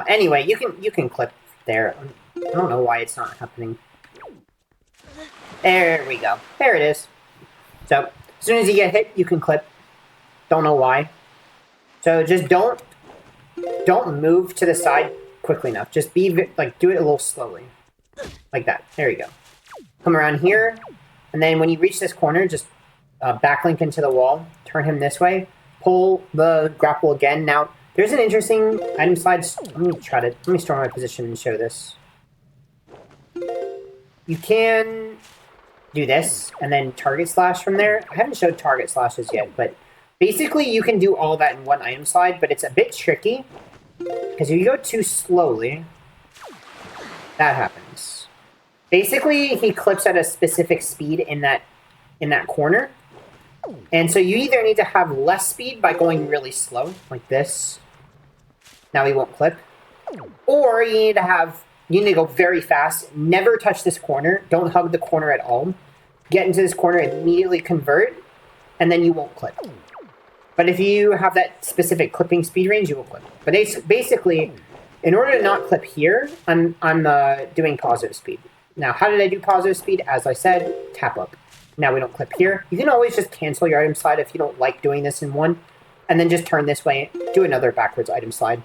Anyway, you can clip there. I don't know why it's not happening. There we go. There it is. So, as soon as you get hit, you can clip. Don't know why. So just don't move to the side quickly enough. Just do it a little slowly. Like that. There you go. Come around here, and then when you reach this corner, just backlink into the wall, turn him this way, pull the grapple again. Now, there's an interesting item slide. Let me store my position and show this. You can do this, and then target slash from there. I haven't showed target slashes yet, but basically you can do all that in one item slide, but it's a bit tricky, because if you go too slowly, that happens. Basically, he clips at a specific speed in that corner, and so you either need to have less speed by going really slow, like this. Now he won't clip. Or you need to go very fast, never touch this corner, don't hug the corner at all, get into this corner, immediately convert, and then you won't clip. But if you have that specific clipping speed range, you will clip. But basically, in order to not clip here, I'm doing positive speed. Now, how did I do positive speed? As I said, tap up. Now we don't clip here. You can always just cancel your item slide if you don't like doing this in one, and then just turn this way, do another backwards item slide.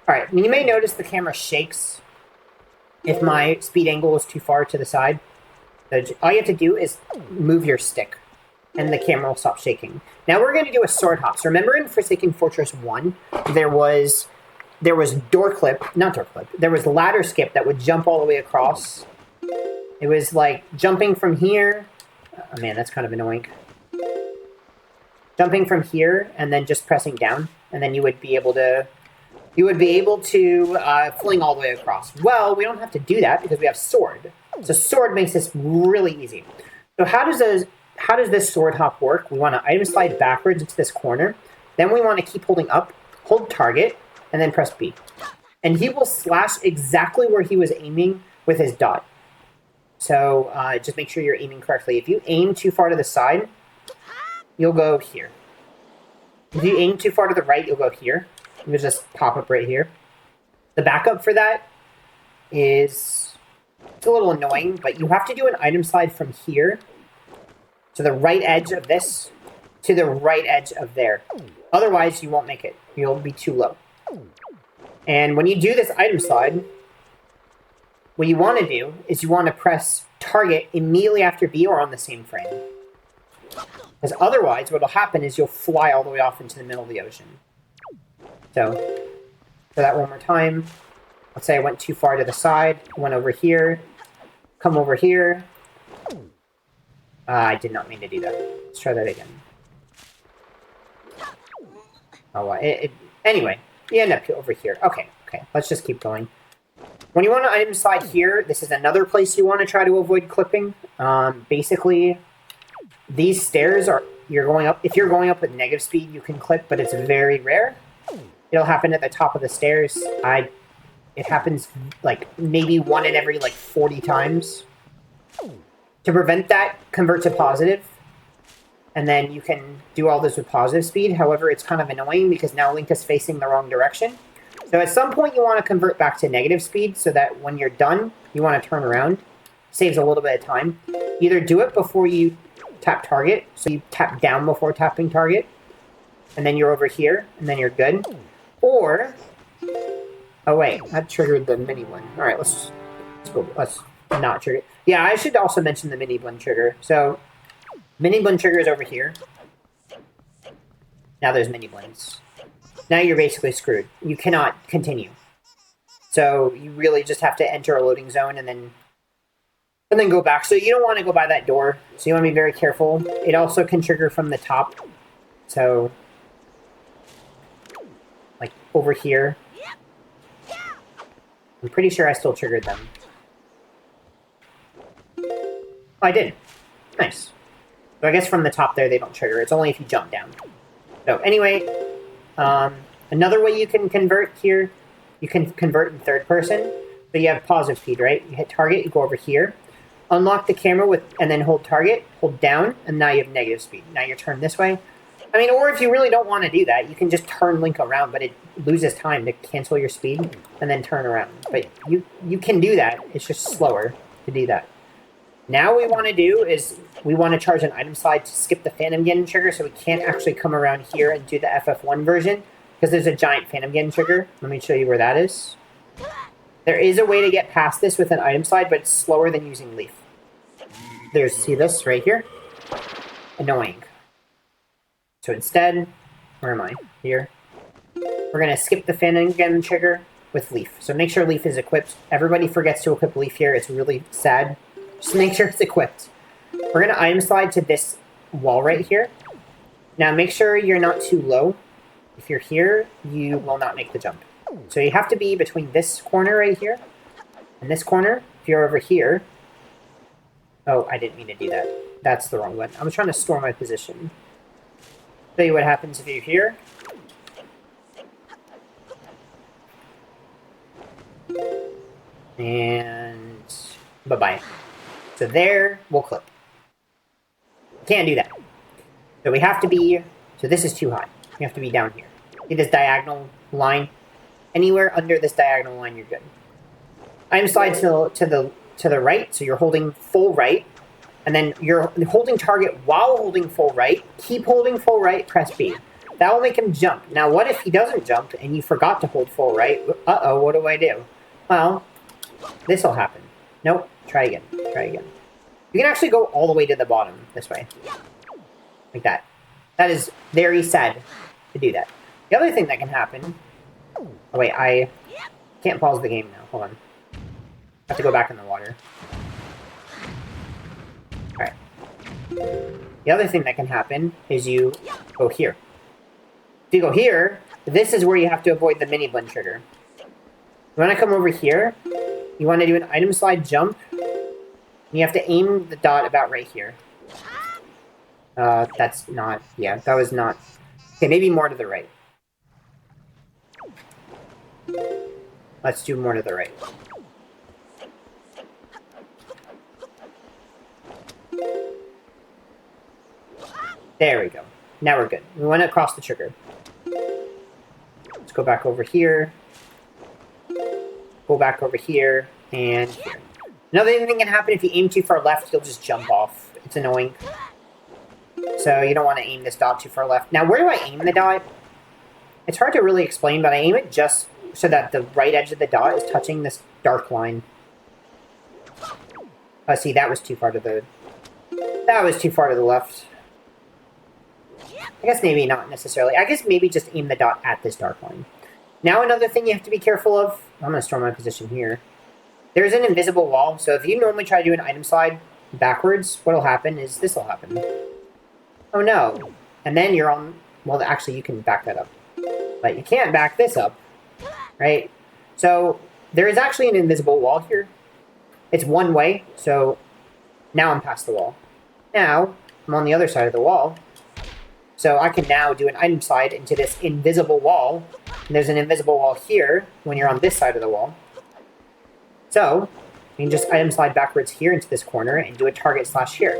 Alright, you may notice the camera shakes if my speed angle is too far to the side. So all you have to do is move your stick, and the camera will stop shaking. Now we're going to do a sword hop. So remember in Forsaken Fortress 1, there was door clip, not door clip, there was ladder skip that would jump all the way across. It was like jumping from here. Oh man, that's kind of annoying. Jumping from here and then just pressing down, and then you would be able to fling all the way across. Well, we don't have to do that because we have sword. So sword makes this really easy. So how does this sword hop work? We want to item slide backwards into this corner. Then we want to keep holding up, hold target, and then press B. And he will slash exactly where he was aiming with his dot. So just make sure you're aiming correctly. If you aim too far to the side, you'll go here. If you aim too far to the right, you'll go here. It'll just pop up right here. The backup for that is, it's a little annoying, but you have to do an item slide from here to the right edge of this to the right edge of there. Otherwise, you won't make it. You'll be too low. And when you do this item slide, what you want to do is you want to press target immediately after B or on the same frame. Because otherwise, what will happen is you'll fly all the way off into the middle of the ocean. So, for that one more time, let's say I went too far to the side, went over here, come over here. I did not mean to do that. Let's try that again. Oh, anyway, you end up over here. Okay, let's just keep going. When you want to item slide here, this is another place you want to try to avoid clipping. Basically, these stairs are, if you're going up with negative speed, you can clip, but it's very rare. It'll happen at the top of the stairs. It happens like maybe 1 in every 40 times. To prevent that, convert to positive. And then you can do all this with positive speed. However, it's kind of annoying because now Link is facing the wrong direction. So at some point you want to convert back to negative speed so that when you're done, you want to turn around. Saves a little bit of time. Either do it before you tap target. So you tap down before tapping target. And then you're over here. And then you're good. Or... oh wait, that triggered the mini one. Alright, let's not trigger it. Yeah, I should also mention the mini blend trigger. So, mini blend trigger is over here. Now there's mini blends. Now you're basically screwed. You cannot continue. So you really just have to enter a loading zone and then go back. So you don't want to go by that door. So you want to be very careful. It also can trigger from the top. So, like over here. I'm pretty sure I still triggered them. Oh, I did. Nice. So I guess from the top there, they don't trigger. It's only if you jump down. So anyway, another way you can convert here, you can convert in third person. So you have positive speed, right? You hit target, you go over here, unlock the camera and then hold target, hold down, and now you have negative speed. Now you're turned this way. I mean, or if you really don't want to do that, you can just turn Link around, but it loses time to cancel your speed and then turn around. But you can do that. It's just slower to do that. Now what we want to do is we want to charge an item slide to skip the Phantom Ganon trigger, so we can't actually come around here and do the FF1 version, because there's a giant Phantom Ganon trigger. Let me show you where that is. There is a way to get past this with an item slide, but it's slower than using Leaf. See this right here? Annoying. So instead, where am I? Here. We're going to skip the Phantom Ganon trigger with Leaf. So make sure Leaf is equipped. Everybody forgets to equip Leaf here. It's really sad. Just make sure it's equipped. We're going to item slide to this wall right here. Now make sure you're not too low. If you're here, you will not make the jump. So you have to be between this corner right here and this corner. If you're over here... oh, I didn't mean to do that. That's the wrong one. I was trying to store my position. Show you what happens if you're here. And bye-bye. So there, we'll clip. Can't do that. So we have to be... so this is too high. We have to be down here. See this diagonal line? Anywhere under this diagonal line, you're good. Item slide to the right, so you're holding full right. And then you're holding target while holding full right. Keep holding full right, press B. That will make him jump. Now, what if he doesn't jump and you forgot to hold full right? Uh-oh, what do I do? Well, this will happen. Nope. Try again. Try again. You can actually go all the way to the bottom this way. Like that. That is very sad to do that. The other thing that can happen... oh, wait, I can't pause the game now. Hold on. I have to go back in the water. Alright. The other thing that can happen is you go here. If you go here, this is where you have to avoid the mini blend trigger. You want to come over here. You want to do an item slide jump. You have to aim the dot about right here. That's not... yeah, that was not... okay, maybe more to the right. Let's do more to the right. There we go. Now we're good. We want to cross the trigger. Let's go back over here. Go back over here. And here. Another thing can happen if you aim too far left, you'll just jump off. It's annoying. So you don't want to aim this dot too far left. Now, where do I aim the dot? It's hard to really explain, but I aim it just so that the right edge of the dot is touching this dark line. Oh, see, that was too far to the... That was too far to the left. I guess maybe not necessarily. I guess maybe just aim the dot at this dark line. Now another thing you have to be careful of... I'm going to store my position here. There's an invisible wall, so if you normally try to do an item slide backwards, what'll happen is this will happen. Oh no. And then you're on... Well, actually, you can back that up. But you can't back this up. Right? So, there is actually an invisible wall here. It's one way, so now I'm past the wall. Now, I'm on the other side of the wall. So I can now do an item slide into this invisible wall. And there's an invisible wall here when you're on this side of the wall. So, you can just item slide backwards here into this corner and do a target slash here.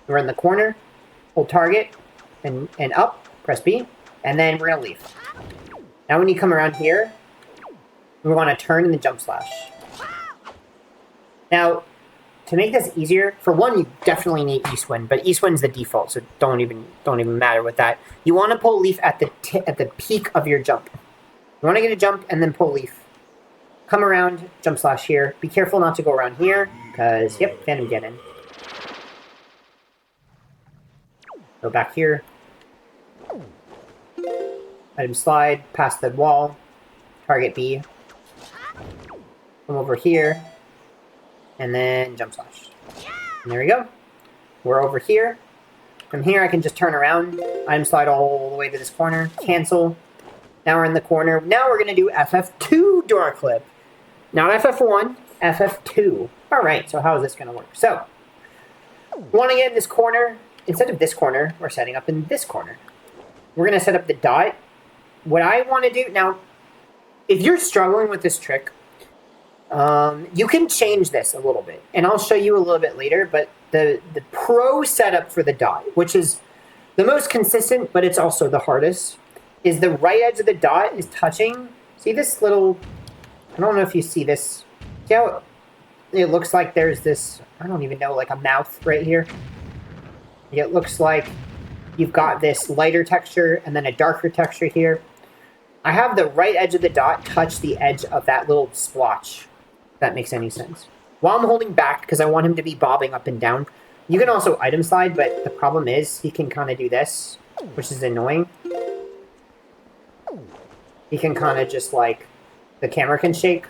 We're in the corner, hold target, and up, press B, and then we're going to leave. Now when you come around here, we want to turn and then jump slash. Now, to make this easier, for one, you definitely need East Wind, but East Wind's the default, so don't even matter with that. You want to pull leaf at the peak of your jump. You want to get a jump and then pull leaf. Come around, jump slash here. Be careful not to go around here, because, yep, Phantom get in. Go back here. Item slide, past the wall. Target B. Come over here. And then jump slash. And there we go. We're over here. From here, I can just turn around. Item slide all the way to this corner. Cancel. Now we're in the corner. Now we're going to do FF2 door clip. Not FF1, FF2. Alright, so how is this going to work? So, we want to get in this corner. Instead of this corner, we're setting up in this corner. We're going to set up the dot. What I want to do... Now, if you're struggling with this trick, you can change this a little bit. And I'll show you a little bit later, but the pro setup for the dot, which is the most consistent, but it's also the hardest, is the right edge of the dot is touching... See this little... I don't know if you see this. See how it looks like there's this, I don't even know, like a mouth right here? It looks like you've got this lighter texture and then a darker texture here. I have the right edge of the dot touch the edge of that little splotch, if that makes any sense. While I'm holding back, because I want him to be bobbing up and down. You can also item slide, but the problem is he can kind of do this, which is annoying. He can kind of just like... The camera can shake.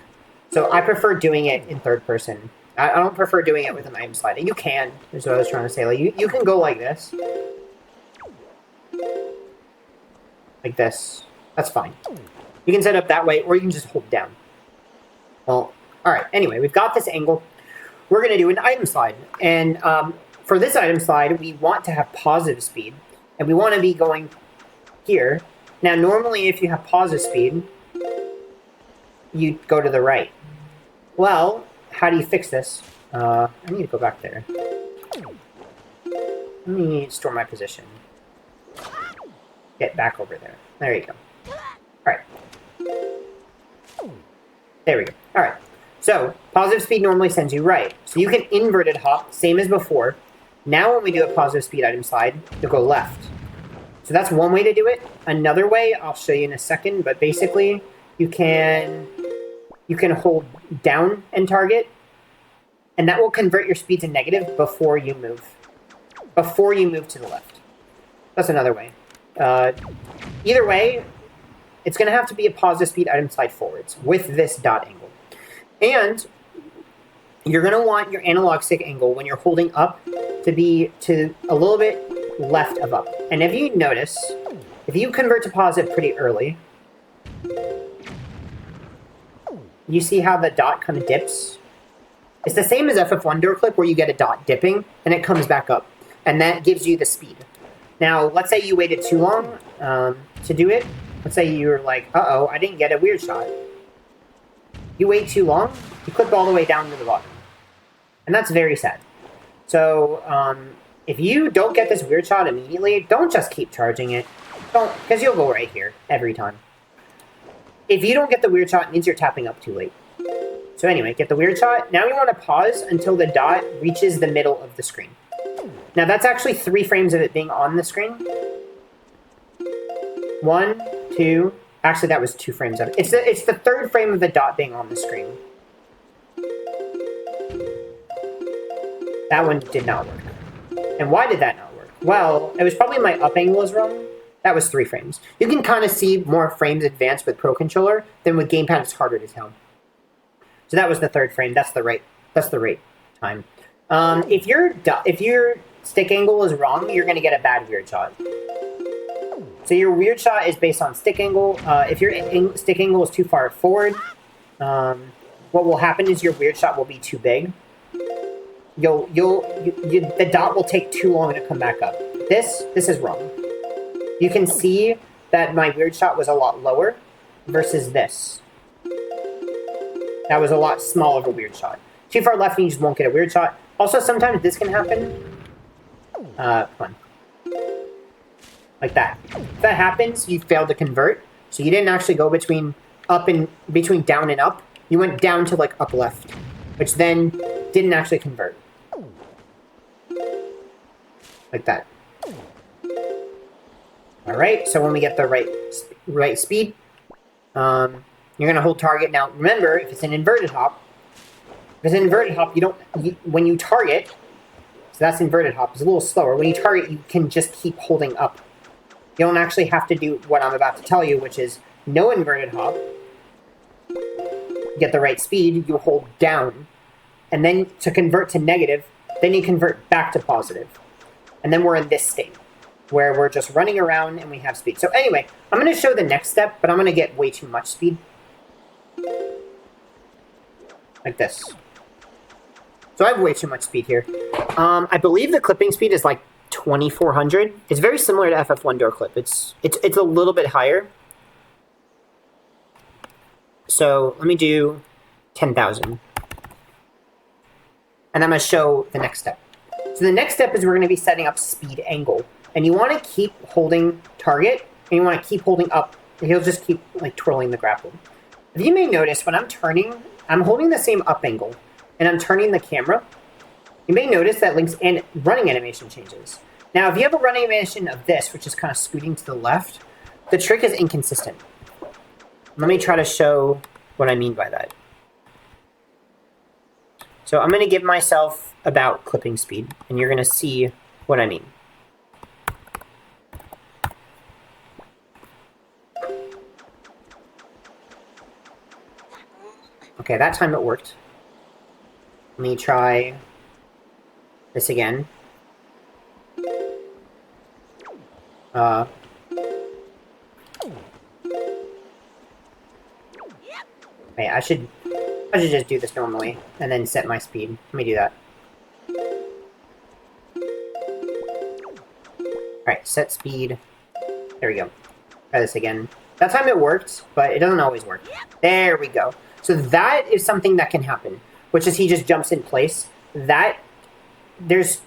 So I prefer doing it in third person. I don't prefer doing it with an item slide. You can, is what I was trying to say. Like you can go like this. Like this. That's fine. You can set up that way, or you can just hold down. Well, alright. Anyway, we've got this angle. We're going to do an item slide. And for this item slide, we want to have positive speed. And we want to be going here. Now, normally, if you have positive speed... you go to the right. Well, how do you fix this? I need to go back there. Let me store my position. Get back over there. There you go. Alright. There we go. Alright. So, positive speed normally sends you right. So you can inverted hop, same as before. Now when we do a positive speed item slide, you'll go left. So that's one way to do it. Another way, I'll show you in a second, but basically, you can hold down and target, and that will convert your speed to negative before you move. Before you move to the left. That's another way. Either way, it's going to have to be a positive speed item slide forwards with this dot angle. And you're going to want your analog stick angle when you're holding up to be to a little bit left of up. And if you notice, if you convert to positive pretty early, you see how the dot kind of dips? It's the same as FF1 door clip where you get a dot dipping and it comes back up. And that gives you the speed. Now, let's say you waited too long to do it. Let's say you were like, uh-oh, I didn't get a weird shot. You wait too long, you clip all the way down to the bottom. And that's very sad. So, if you don't get this weird shot immediately, don't just keep charging it. Don't, because you'll go right here every time. If you don't get the weird shot, it means you're tapping up too late. So anyway, get the weird shot. Now we want to pause until the dot reaches the middle of the screen. Now that's actually 3 frames of it being on the screen. 1, 2... Actually, that was 2 frames of it. It's the 3rd frame of the dot being on the screen. That one did not work. And why did that not work? Well, it was probably my up angle was wrong. That was 3 frames. You can kind of see more frames advanced with Pro Controller than with Gamepad. It's harder to tell. So that was the 3rd frame. That's the right time. If your stick angle is wrong, you're going to get a bad weird shot. So your weird shot is based on stick angle. If your stick angle is too far forward, what will happen is your weird shot will be too big. The dot will take too long to come back up. This is wrong. You can see that my weird shot was a lot lower versus this. That was a lot smaller of a weird shot. Too far left and you just won't get a weird shot. Also, sometimes this can happen. Come on. Like that. If that happens, you failed to convert. So you didn't actually go between down and up. You went down to like up left, which then didn't actually convert. Like that. Alright, so when we get the right speed, you're going to hold target. Now, remember, if it's an inverted hop, when you target, so that's inverted hop, it's a little slower. When you target, you can just keep holding up. You don't actually have to do what I'm about to tell you, which is no inverted hop. Get the right speed, you hold down. And then to convert to negative, then you convert back to positive. And then we're in this state, where we're just running around and we have speed. So anyway, I'm going to show the next step, but I'm going to get way too much speed. Like this. So I have way too much speed here. I believe the clipping speed is like 2400. It's very similar to FF1 door clip. It's a little bit higher. So let me do 10,000. And I'm going to show the next step. So the next step is we're going to be setting up speed angle. And you want to keep holding target, and you want to keep holding up, and he'll just keep like twirling the grapple. If you may notice, when I'm turning, I'm holding the same up angle, and I'm turning the camera. You may notice that Link's running animation changes. Now, if you have a running animation of this, which is kind of scooting to the left, the trick is inconsistent. Let me try to show what I mean by that. So I'm going to give myself about clipping speed, and you're going to see what I mean. Okay, that time it worked. Let me try this again. Wait, I should just do this normally and then set my speed. Let me do that. Alright, set speed. There we go. Try this again. That time it worked, but it doesn't always work. There we go. So that is something that can happen, which is he just jumps in place. Why does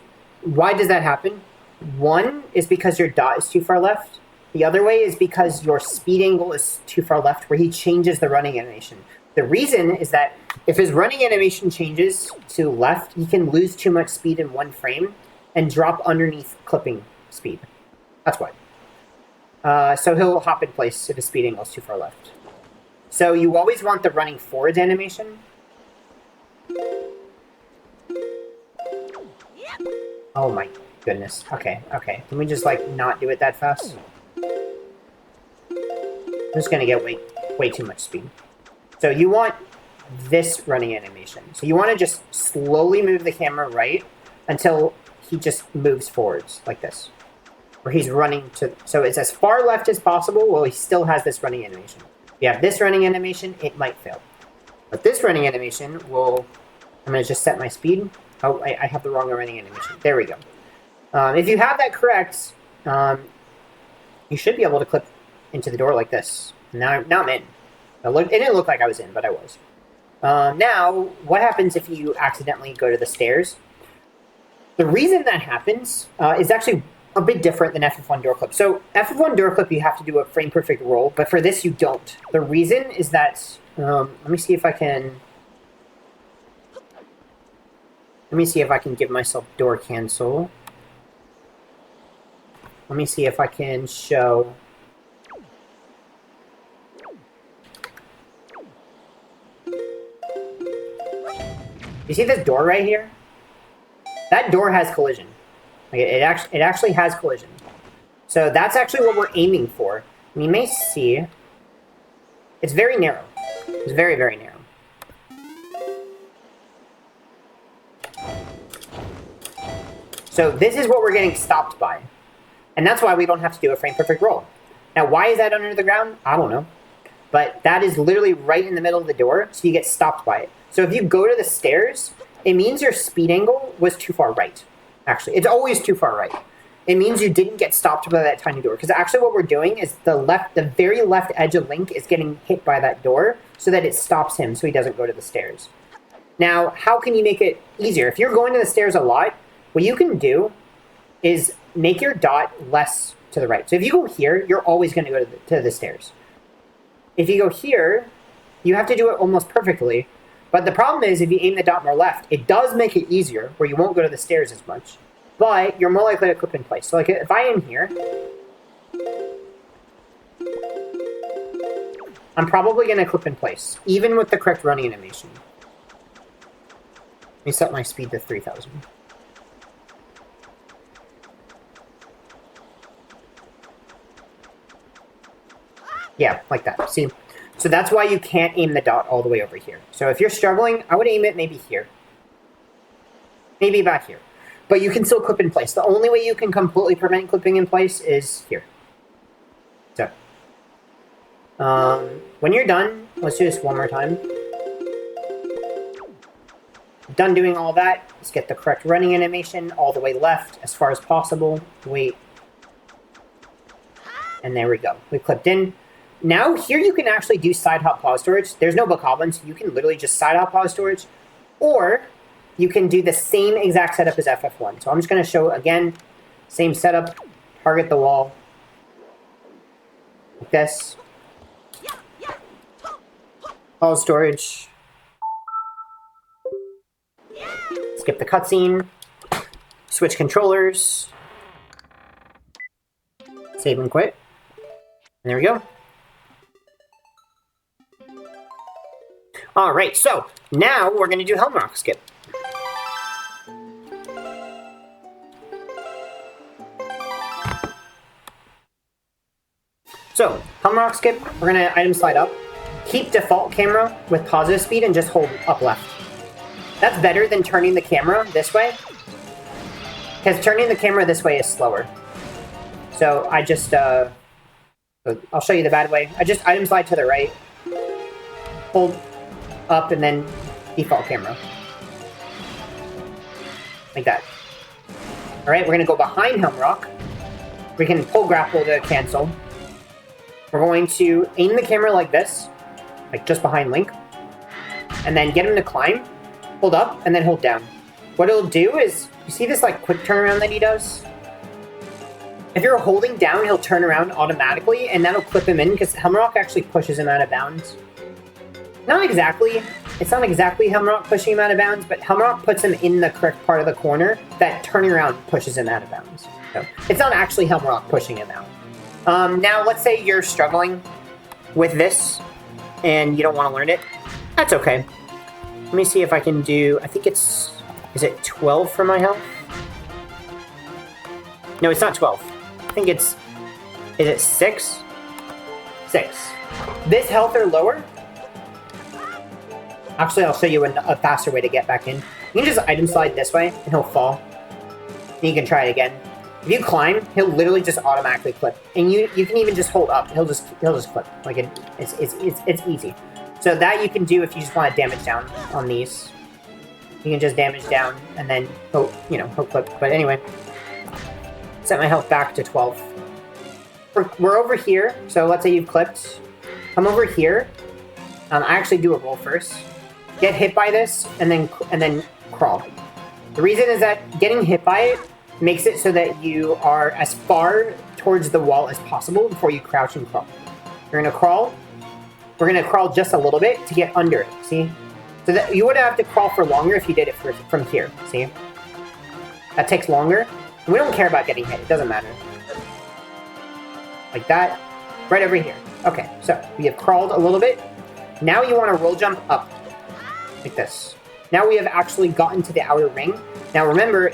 that happen? One is because your dot is too far left. The other way is because your speed angle is too far left, where he changes the running animation. The reason is that if his running animation changes to left, he can lose too much speed in one frame and drop underneath clipping speed. That's why. So he'll hop in place if his speed angle is too far left. So you always want the running forwards animation. Oh my goodness. Okay. Can we just like not do it that fast? I'm just gonna get way too much speed. So you want this running animation. So you want to just slowly move the camera right until he just moves forwards like this. Where he's running to... So it's as far left as possible while he still has this running animation. If you have this running animation, it might fail. But this running animation will... I'm going to just set my speed. Oh, I have the wrong running animation. There we go. If you have that correct, you should be able to clip into the door like this. Now I'm in. It didn't look like I was in, but I was. Now, what happens if you accidentally go to the stairs? The reason that happens is actually a bit different than FF1 door clip. So FF1 door clip, you have to do a frame perfect roll, but for this you don't. The reason is that, let me see if I can give myself door cancel. Let me see if I can show... You see this door right here? That door has collision. Like it actually has collision. So that's actually what we're aiming for. And you may see... It's very narrow. It's very, very narrow. So this is what we're getting stopped by. And that's why we don't have to do a frame-perfect roll. Now, why is that under the ground? I don't know. But that is literally right in the middle of the door, so you get stopped by it. So if you go to the stairs, it means your speed angle was too far right. Actually, it's always too far right. It means you didn't get stopped by that tiny door. Because actually what we're doing is the very left edge of Link is getting hit by that door so that it stops him so he doesn't go to the stairs. Now, how can you make it easier? If you're going to the stairs a lot, what you can do is make your dot less to the right. So if you go here, you're always going to go to the stairs. If you go here, you have to do it almost perfectly. But the problem is, if you aim the dot more left, it does make it easier, where you won't go to the stairs as much. But you're more likely to clip in place. So like if I aim here, I'm probably going to clip in place, even with the correct running animation. Let me set my speed to 3000. Yeah, like that. See? So that's why you can't aim the dot all the way over here. So if you're struggling, I would aim it maybe here. Maybe back here. But you can still clip in place. The only way you can completely prevent clipping in place is here. So. When you're done, let's do this one more time. Done doing all that, let's get the correct running animation all the way left as far as possible. Wait. And there we go. We clipped in. Now, here you can actually do side hop pause storage. There's no bokoblin, so you can literally just side hop pause storage. Or you can do the same exact setup as FF1. So I'm just going to show, again, same setup. Target the wall. Like this. Pause storage. Skip the cutscene. Switch controllers. Save and quit. And there we go. Alright, so now we're going to do Helm Rock skip. So, Helm Rock skip, we're going to item slide up. Keep default camera with positive speed and just hold up left. That's better than turning the camera this way. Because turning the camera this way is slower. So I just, I'll show you the bad way. I just item slide to the right. Hold up and then default camera. Like that. Alright, we're going to go behind Helm Rock. We can pull grapple to cancel. We're going to aim the camera like this. Like just behind Link. And then get him to climb. Hold up and then hold down. What it'll do is, you see this like quick turnaround that he does? If you're holding down, he'll turn around automatically and that'll clip him in because Helm Rock actually pushes him out of bounds. Not exactly. It's not exactly Helm Rock pushing him out of bounds, but Helm Rock puts him in the correct part of the corner that turning around pushes him out of bounds. So it's not actually Helm Rock pushing him out. Now, let's say you're struggling with this and you don't want to learn it. That's okay. Let me see if I can do... I think it's... Is it 12 for my health? No, it's not 12. I think it's... Is it 6? 6. This health or lower... Actually, I'll show you a faster way to get back in. You can just item slide this way, and he'll fall. And you can try it again. If you climb, he'll literally just automatically clip. And you can even just hold up. He'll just clip. Like it's easy. So that you can do if you just want to damage down on these. You can just damage down, and then he'll clip. But anyway, set my health back to 12. We're over here. So let's say you've clipped. Come over here. I actually do a roll first. Get hit by this, and then crawl. The reason is that getting hit by it makes it so that you are as far towards the wall as possible before you crouch and crawl. You're gonna crawl. We're gonna crawl just a little bit to get under it, see? So that you would have to crawl for longer if you did it from here, see? That takes longer. And we don't care about getting hit, it doesn't matter. like that, right over here. Okay, so we have crawled a little bit. Now you want to roll jump up, like this. Now we have actually gotten to the outer ring. Now remember...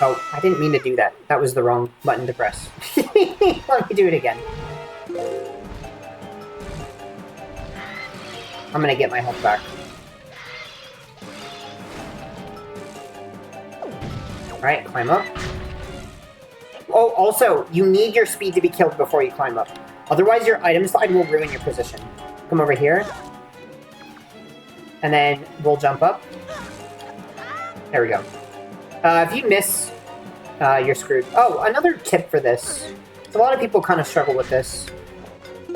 Oh, I didn't mean to do that. That was the wrong button to press. Let me do it again. I'm gonna get my health back. Alright, climb up. Oh, also, you need your speed to be killed before you climb up. Otherwise, your item slide will ruin your position. Come over here. And then we'll jump up. There we go. If you miss, you're screwed. Oh, another tip for this. A lot of people kind of struggle with this.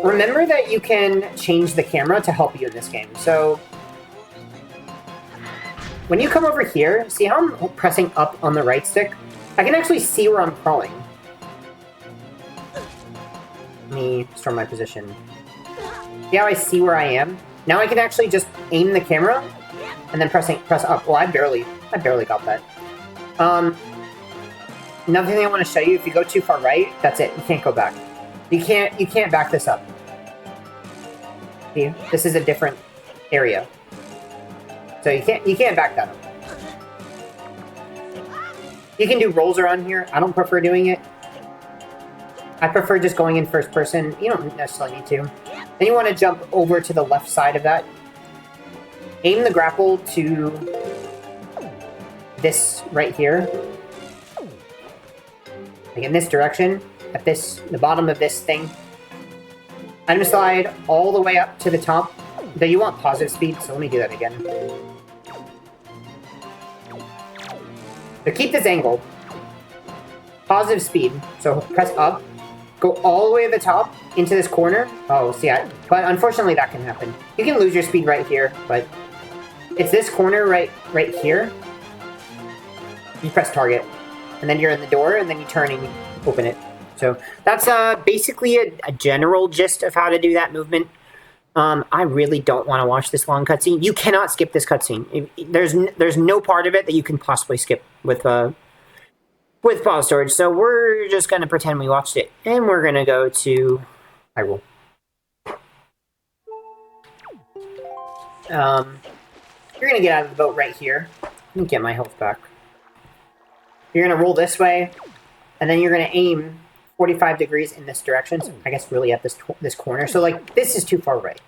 Remember that you can change the camera to help you in this game. So, when you come over here, see how I'm pressing up on the right stick? I can actually see where I'm crawling. Let me store my position. See how I see where I am? Now I can actually just aim the camera and then press up. Well, I barely got that. Another thing I want to show you, if you go too far right, that's it. You can't go back. You can't back this up. See? This is a different area. So you can't back that up. You can do rolls around here. I don't prefer doing it. I prefer just going in first person. You don't necessarily need to. Then you want to jump over to the left side of that. Aim the grapple to this right here. Like in this direction. At the bottom of this thing. Item slide all the way up to the top. Though you want positive speed, so let me do that again. So keep this angle. Positive speed. So press up. Go all the way to the top into this corner. Oh, see, but unfortunately that can happen. You can lose your speed right here, but it's this corner right here. You press target, and then you're in the door, and then you turn and you open it. So that's basically a general gist of how to do that movement. I really don't want to watch this long cutscene. You cannot skip this cutscene. There's no part of it that you can possibly skip with pause storage. So we're just gonna pretend we watched it, and we're gonna go to Hyrule. You're gonna get out of the boat right here. Let me get my health back. You're gonna roll this way, and then you're gonna aim 45 degrees in this direction. So I guess really at this corner. So like this is too far right.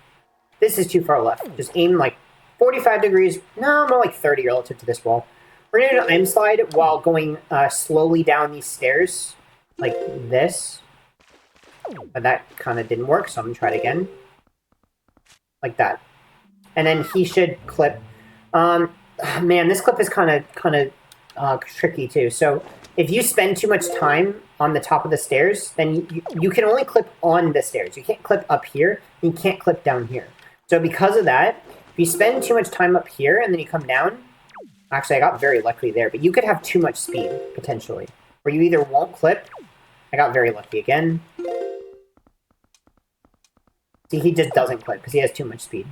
This is too far left. Just aim like 45 degrees. No, more like 30 relative to this wall. We're gonna do an item slide while going slowly down these stairs, like this. But that kind of didn't work, so I'm gonna try it again, like that. And then he should clip. Man, this clip is kind of tricky too. So if you spend too much time on the top of the stairs, then you can only clip on the stairs. You can't clip up here. You can't clip down here. So because of that, if you spend too much time up here and then you come down, actually I got very lucky there, but you could have too much speed, potentially. Where you either won't clip, I got very lucky again. See, he just doesn't clip because he has too much speed.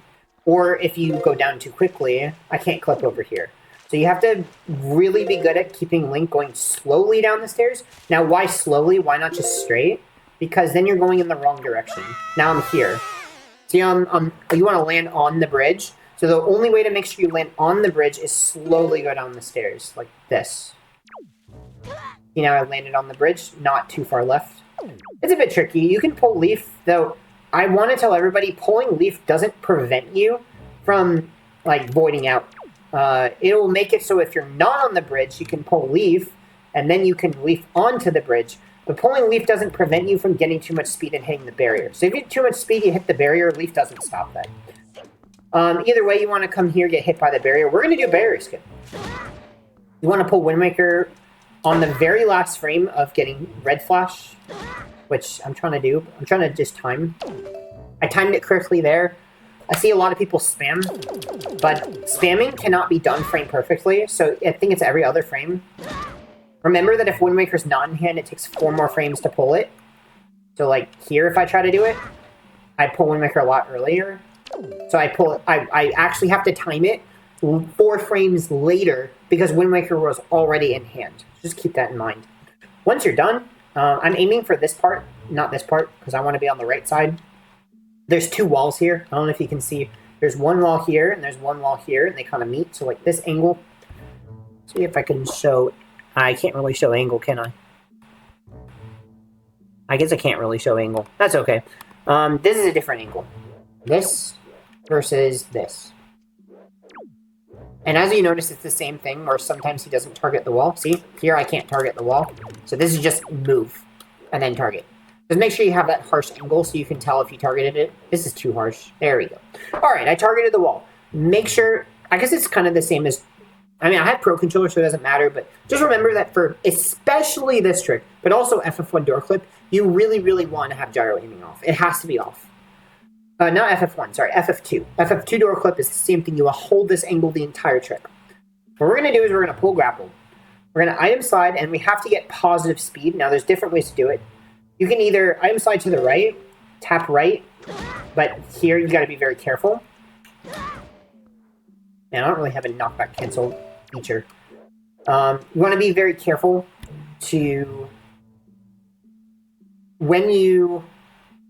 Or if you go down too quickly, I can't clip over here. So you have to really be good at keeping Link going slowly down the stairs. Now, why slowly? Why not just straight? Because then you're going in the wrong direction. Now I'm here. See, you want to land on the bridge. So the only way to make sure you land on the bridge is slowly go down the stairs, like this. You know, I landed on the bridge, not too far left. It's a bit tricky. You can pull Leaf, though I want to tell everybody, pulling Leaf doesn't prevent you from, like, voiding out. It'll make it so if you're not on the bridge, you can pull Leaf, and then you can Leaf onto the bridge. But pulling Leaf doesn't prevent you from getting too much speed and hitting the barrier. So if you have too much speed, you hit the barrier, Leaf doesn't stop that. Either way, you want to come here, get hit by the barrier. We're going to do a barrier skip. You want to pull Wind Waker on the very last frame of getting Red Flash, which I'm trying to do. I'm trying to just time. I timed it correctly there. I see a lot of people spam, but spamming cannot be done frame perfectly, so I think it's every other frame. Remember that if Wind Waker's not in hand, it takes 4 more frames to pull it. So like here, if I try to do it, I pull Wind Waker a lot earlier. So I actually have to time it 4 frames later because Wind Waker was already in hand. Just keep that in mind. Once you're done, I'm aiming for this part, not this part, because I want to be on the right side. There's two walls here. I don't know if you can see. There's one wall here, and there's one wall here, and they kind of meet. So like this angle. See if I can show... I can't really show angle, can I? I guess I can't really show angle. That's okay. This is a different angle. This versus this. And as you notice, it's the same thing, where sometimes he doesn't target the wall. See? Here I can't target the wall. So this is just move, and then target. Just make sure you have that harsh angle so you can tell if you targeted it. This is too harsh. There we go. Alright, I targeted the wall. Make sure... I guess it's kind of the same as... I mean, I have Pro Controller, so it doesn't matter, but just remember that for especially this trick, but also FF1 door clip, you really, really want to have gyro aiming off. It has to be off. Not FF1, sorry, FF2. FF2 door clip is the same thing. You will hold this angle the entire trick. What we're going to do is we're going to pull grapple. We're going to item slide, and we have to get positive speed. Now, there's different ways to do it. You can either item slide to the right, tap right, but here you've got to be very careful. And I don't really have a knockback cancel feature. You want to be very careful to... When you...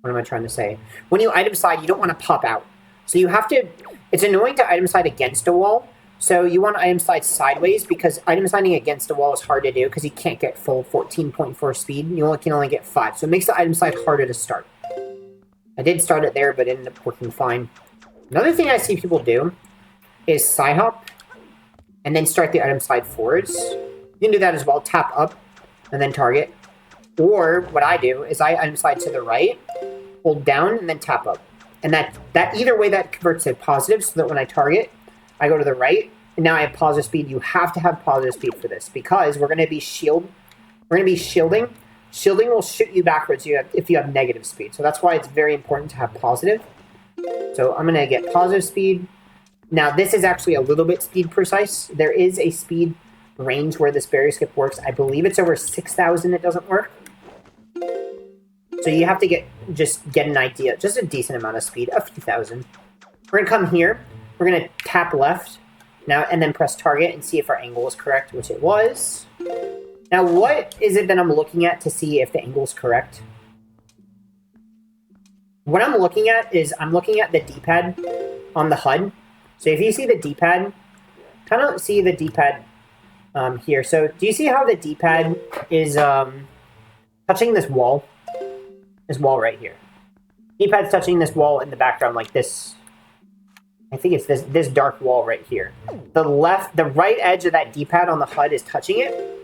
What am I trying to say? When you item slide, you don't want to pop out. So you have to... It's annoying to item slide against a wall. So you want to item slide sideways, because item sliding against a wall is hard to do because you can't get full 14.4 speed. You can only get 5. So it makes the item slide harder to start. I did start it there, but it ended up working fine. Another thing I see people do is side hop, and then start the item slide forwards. You can do that as well. Tap up, and then target. Or, what I do, is I item slide to the right, hold down, and then tap up. And that either way, that converts to positive, so that when I target, I go to the right, and now I have positive speed. You have to have positive speed for this, because we're going to be shielding. Shielding will shoot you backwards if you have negative speed. So that's why it's very important to have positive. So I'm going to get positive speed. Now, this is actually a little bit speed precise. There is a speed range where this barrier skip works. I believe it's over 6,000 it doesn't work. So you have to get an idea, just a decent amount of speed, a few thousand. We're going to come here. We're going to tap left now, and then press target and see if our angle is correct, which it was. Now, what is it that I'm looking at to see if the angle is correct? What I'm looking at is I'm looking at the D-pad on the HUD. So if you see the D-pad, kind of see the D-pad here. So do you see how the D-pad is touching this wall? This wall right here. D-pad's touching this wall in the background like this. I think it's this dark wall right here. The right edge of that D-pad on the HUD is touching it.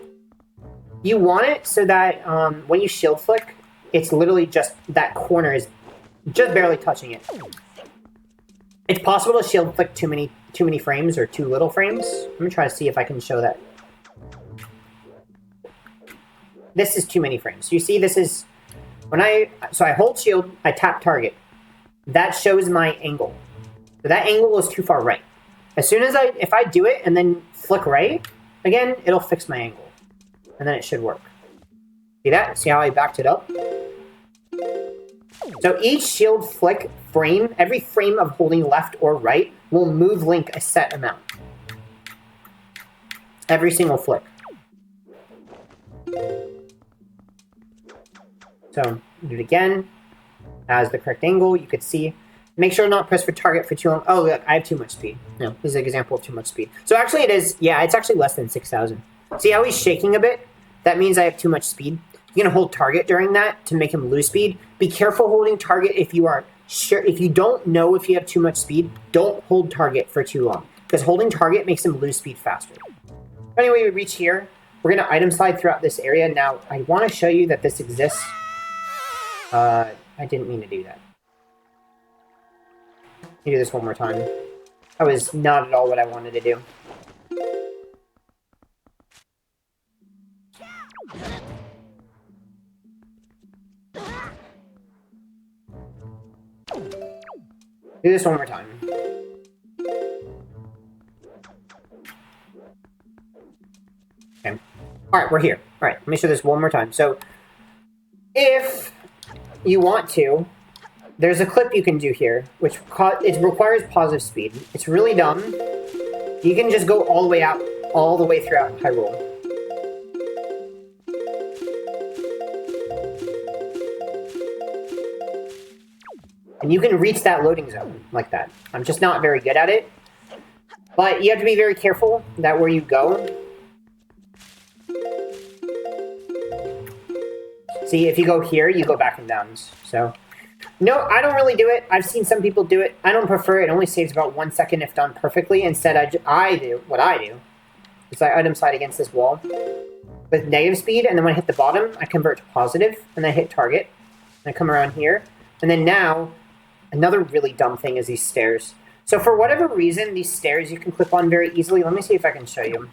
You want it so that when you shield flick, it's literally just that corner is just barely touching it. It's possible to shield flick too many frames or too little frames. I'm gonna try to see if I can show that. This is too many frames. You see, this is so I hold shield, I tap target. That shows my angle. So that angle is too far right. As soon as if I do it and then flick right, again, it'll fix my angle. And then it should work. See that? See how I backed it up? So each shield flick frame, every frame of holding left or right, will move Link a set amount. Every single flick. So, do it again. As the correct angle, you could see. Make sure to not press for target for too long. Oh, look, I have too much speed. No, this is an example of too much speed. So actually it is, yeah, it's actually less than 6,000. See how he's shaking a bit? That means I have too much speed. You're going to hold target during that to make him lose speed. Be careful holding target if you are sure. If you don't know if you have too much speed, don't hold target for too long. Because holding target makes him lose speed faster. Anyway, we reach here. We're going to item slide throughout this area. Now, I want to show you that this exists. I didn't mean to do that. Let me do this one more time. That was not at all what I wanted to do. Do this one more time. Okay. Alright, we're here. Alright, let me show this one more time. So, if you want to, there's a clip you can do here, which it requires positive speed. It's really dumb. You can just go all the way out, all the way throughout Hyrule. And you can reach that loading zone like that. I'm just not very good at it. But you have to be very careful that where you go. See, if you go here, you go back and downs. So, no, I don't really do it. I've seen some people do it. I don't prefer it. It only saves about 1 second if done perfectly. Instead, what I do is I item slide against this wall with negative speed, and then when I hit the bottom, I convert to positive, and then I hit target. And I come around here. And then now, another really dumb thing is these stairs. So for whatever reason, these stairs you can clip on very easily. Let me see if I can show you.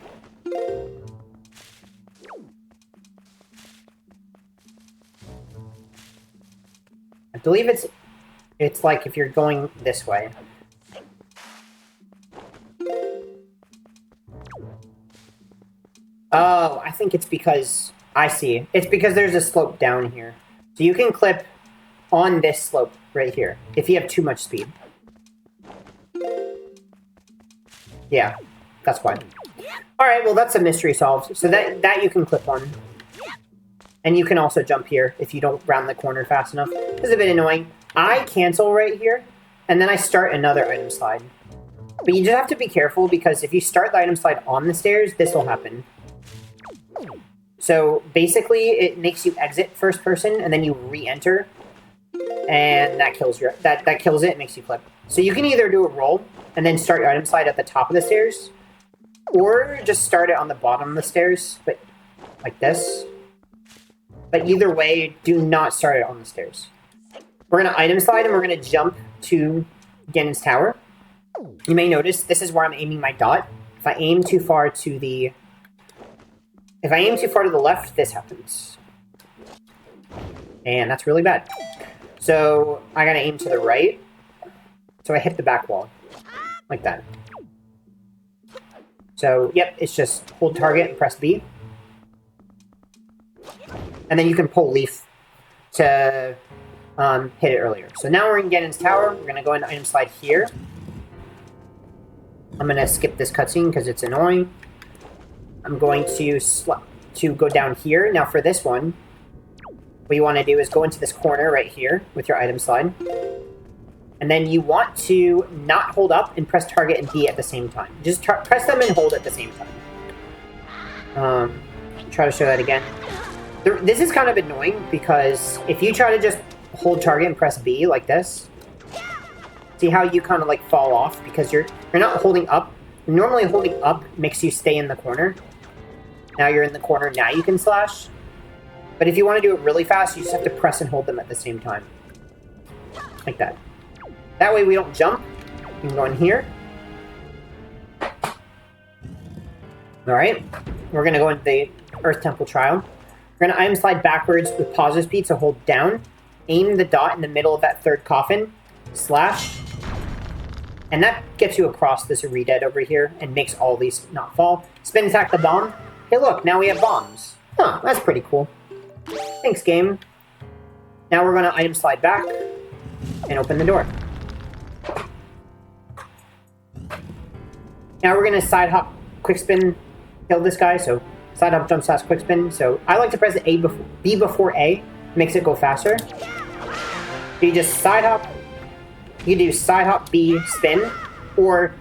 I believe it's like if you're going this way. Oh, I think it's because... I see. It's because there's a slope down here. So you can clip on this slope right here, if you have too much speed. Yeah, that's why. Alright, well that's a mystery solved. So that you can clip on. And you can also jump here if you don't round the corner fast enough. This is a bit annoying. I cancel right here, and then I start another item slide. But you just have to be careful, because if you start the item slide on the stairs, this will happen. So basically, it makes you exit first person, and then you re-enter, and that kills that kills it. It makes you flip. So you can either do a roll and then start your item slide at the top of the stairs, or just start it on the bottom of the stairs, but like this. But either way, do not start it on the stairs. We're going to item slide, and we're going to jump to Ganon's Tower. You may notice this is where I'm aiming my dot. If I aim too far to the... If I aim too far to the left, this happens. And that's really bad. So I got to aim to the right. So I hit the back wall. Like that. So, yep, it's just hold target and press B. And then you can pull leaf to hit it earlier. So now we're in Ganon's Tower. We're going to go into item slide here. I'm going to skip this cutscene because it's annoying. I'm going to go down here. Now for this one, what you want to do is go into this corner right here with your item slide. And then you want to not hold up and press target and B at the same time. Just press them and hold at the same time. Try to show that again. This is kind of annoying because if you try to just hold target and press B like this, see how you kind of like fall off because you're not holding up. Normally holding up makes you stay in the corner. Now you're in the corner, now you can slash. But if you want to do it really fast, you just have to press and hold them at the same time. Like that. That way we don't jump. You can go in here. Alright. We're going to go into the Earth Temple Trial. We're going to item slide backwards with positive speed, so hold down. Aim the dot in the middle of that third coffin. Slash. And that gets you across this redead over here and makes all these not fall. Spin attack the bomb. Hey look, now we have bombs. Huh, that's pretty cool. Thanks, game. Now we're going to item slide back and open the door. Now we're going to side hop, quick spin, kill this guy. So side hop, jump slash, quick spin. So I like to press B before A, makes it go faster. So you just side hop. You do side hop, B, spin, or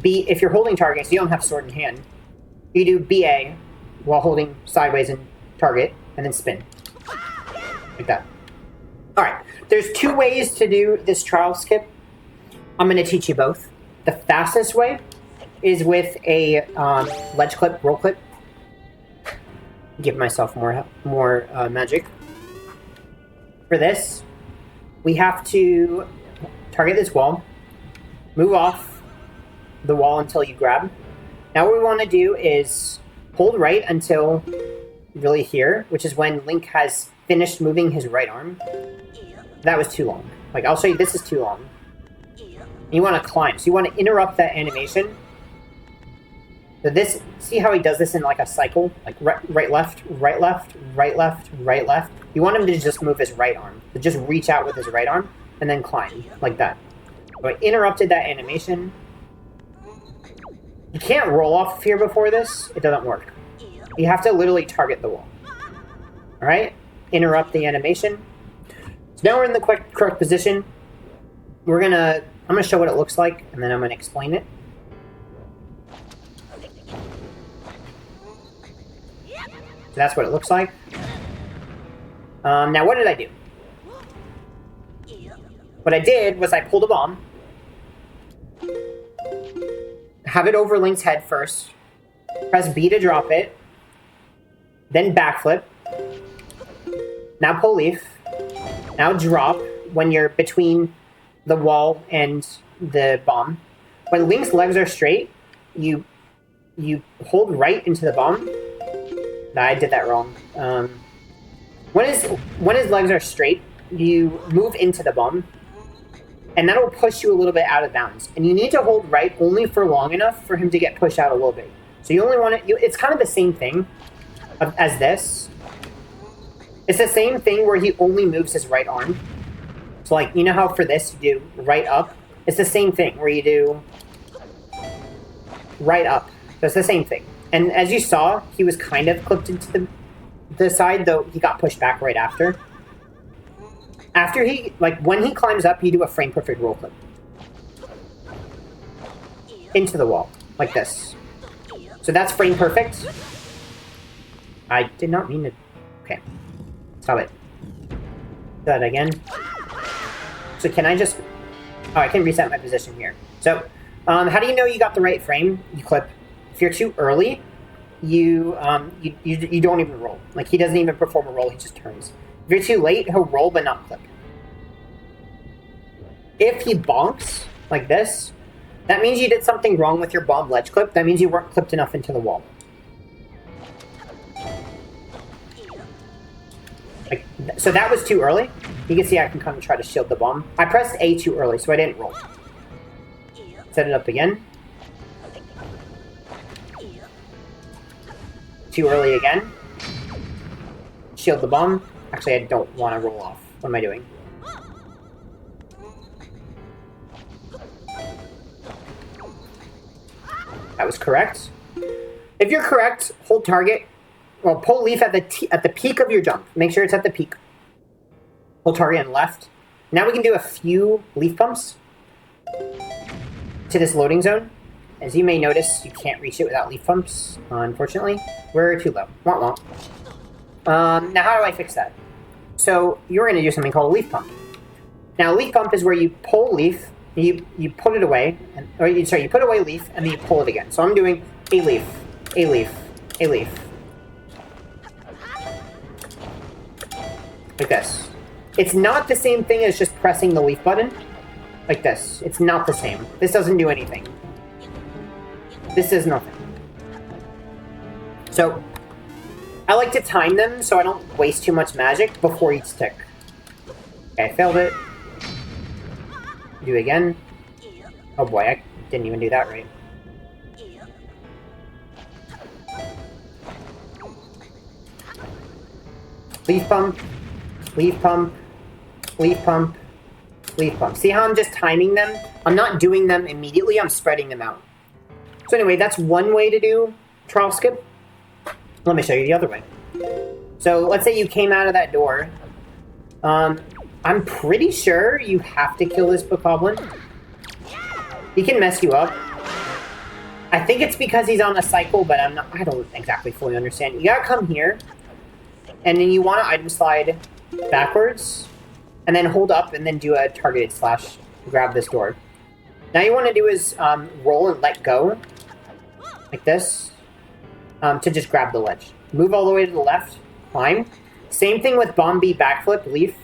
B if you're holding target, so you don't have sword in hand. You do BA while holding sideways and target, and then spin. Like that. Alright, there's two ways to do this trial skip. I'm going to teach you both. The fastest way is with a ledge clip, roll clip. Give myself more magic. For this, we have to target this wall, move off the wall until you grab. Now what we want to do is hold right until really here, which is when Link has finished moving his right arm. That was too long. Like, I'll show you, this is too long. And you want to climb, so you want to interrupt that animation. So this, see how he does this in like a cycle? Like right, left, right, left, right, left, right, left. You want him to just move his right arm. So just reach out with his right arm and then climb, like that. So I interrupted that animation. You can't roll off here before this. It doesn't work. You have to literally target the wall. Alright? Interrupt the animation. So now we're in the correct position. I'm gonna show what it looks like, and then I'm gonna explain it. So that's what it looks like. Now what did I do? What I did was I pulled a bomb, have it over Link's head first, press B to drop it, then backflip, now pull leaf, now drop when you're between the wall and the bomb. When Link's legs are straight, you hold right into the bomb. I did that wrong. When his legs are straight, you move into the bomb, and that'll push you a little bit out of bounds. And you need to hold right only for long enough for him to get pushed out a little bit. So you only want to... It's kind of the same thing as this. It's the same thing where he only moves his right arm. So, like, you know how for this you do right up? It's the same thing where you do right up. So it's the same thing. And as you saw, he was kind of clipped into the side, though he got pushed back right after. After he, like, when he climbs up, you do a frame perfect roll clip. Into the wall, like this. So that's frame perfect. I did not mean to... Okay. Stop it. Do that again. So can I just... Oh, I can reset my position here. So, how do you know you got the right frame? You clip. If you're too early, you don't even roll. Like, he doesn't even perform a roll, he just turns. If you're too late, he'll roll but not clip. If he bonks, like this, that means you did something wrong with your bomb ledge clip. That means you weren't clipped enough into the wall. Like, so that was too early. You can see I can kind of try to shield the bomb. I pressed A too early, so I didn't roll. Set it up again. Too early again. Shield the bomb. Actually, I don't want to roll off. What am I doing? That was correct. If you're correct, hold target. Well, pull leaf at the peak of your jump. Make sure it's at the peak. Hold target and left. Now we can do a few leaf pumps to this loading zone. As you may notice, you can't reach it without leaf pumps, unfortunately. We're too low. Wah wah. Now how do I fix that? So you're going to do something called a leaf pump. Now, a leaf pump is where you pull leaf, you put it away, you put away leaf, and then you pull it again. So I'm doing a leaf, a leaf, a leaf. Like this. It's not the same thing as just pressing the leaf button. Like this. It's not the same. This doesn't do anything. This is nothing. So, I like to time them so I don't waste too much magic before each tick. Okay, I failed it. Do it again. Oh boy, I didn't even do that right. Leaf pump, leaf pump, leaf pump, leaf pump. See how I'm just timing them? I'm not doing them immediately, I'm spreading them out. So anyway, that's one way to do trial skip. Let me show you the other way. So let's say you came out of that door. I'm pretty sure you have to kill this bokoblin. He can mess you up. I think it's because he's on a cycle, but I don't exactly fully understand. You gotta come here, and then you want to item slide backwards, and then hold up, and then do a targeted slash, grab this door. Now you want to do is roll and let go, like this, to just grab the ledge. Move all the way to the left, climb. Same thing with bomb B backflip, leaf,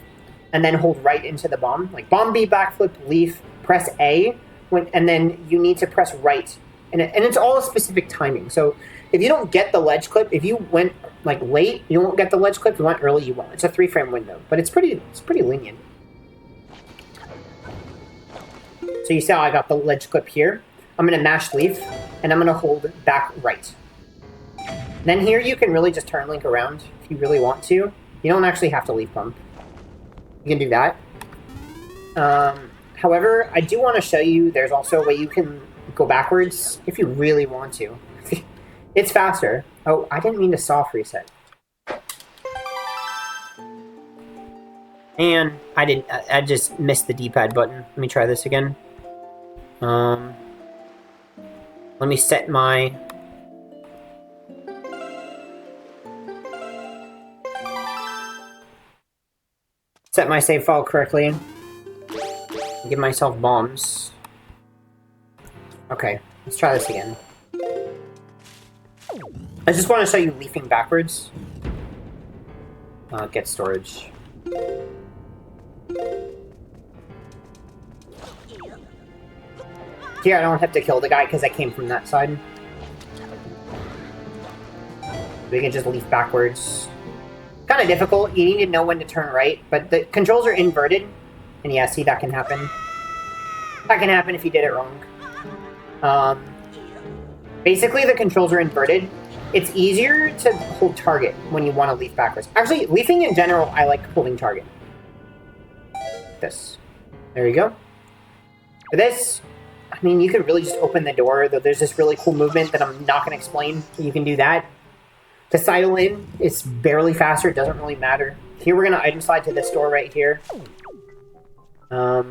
and then hold right into the bomb. Like bomb B backflip, leaf, press A, and then you need to press right. And it's all a specific timing. So if you don't get the ledge clip, if you went like late, you won't get the ledge clip. If you went early, you won't. It's a 3-frame window, but it's pretty lenient. So you see how I got the ledge clip here? I'm going to mash leaf, and I'm going to hold back right. Then here you can really just turn Link around if you really want to. You don't actually have to leaf pump. You can do that. However, I do want to show you there's also a way you can go backwards if you really want to. It's faster. Oh, I didn't mean to soft reset. And I didn't. I just missed the D-pad button. Let me try this again. Let me set my... Set my save file correctly. Give myself bombs. Okay, let's try this again. I just want to show you leafing backwards. Get storage. Here, I don't have to kill the guy because I came from that side. We can just leaf backwards. Kind of difficult. You need to know when to turn right, but the controls are inverted. And yeah, see, that can happen. That can happen if you did it wrong. Basically, the controls are inverted. It's easier to hold target when you want to leaf backwards. Actually, leafing in general, I like holding target. This. There you go. For this, I mean, you could really just open the door, though there's this really cool movement that I'm not going to explain. You can do that. To sidle in, it's barely faster. It doesn't really matter. Here, we're going to item slide to this door right here. I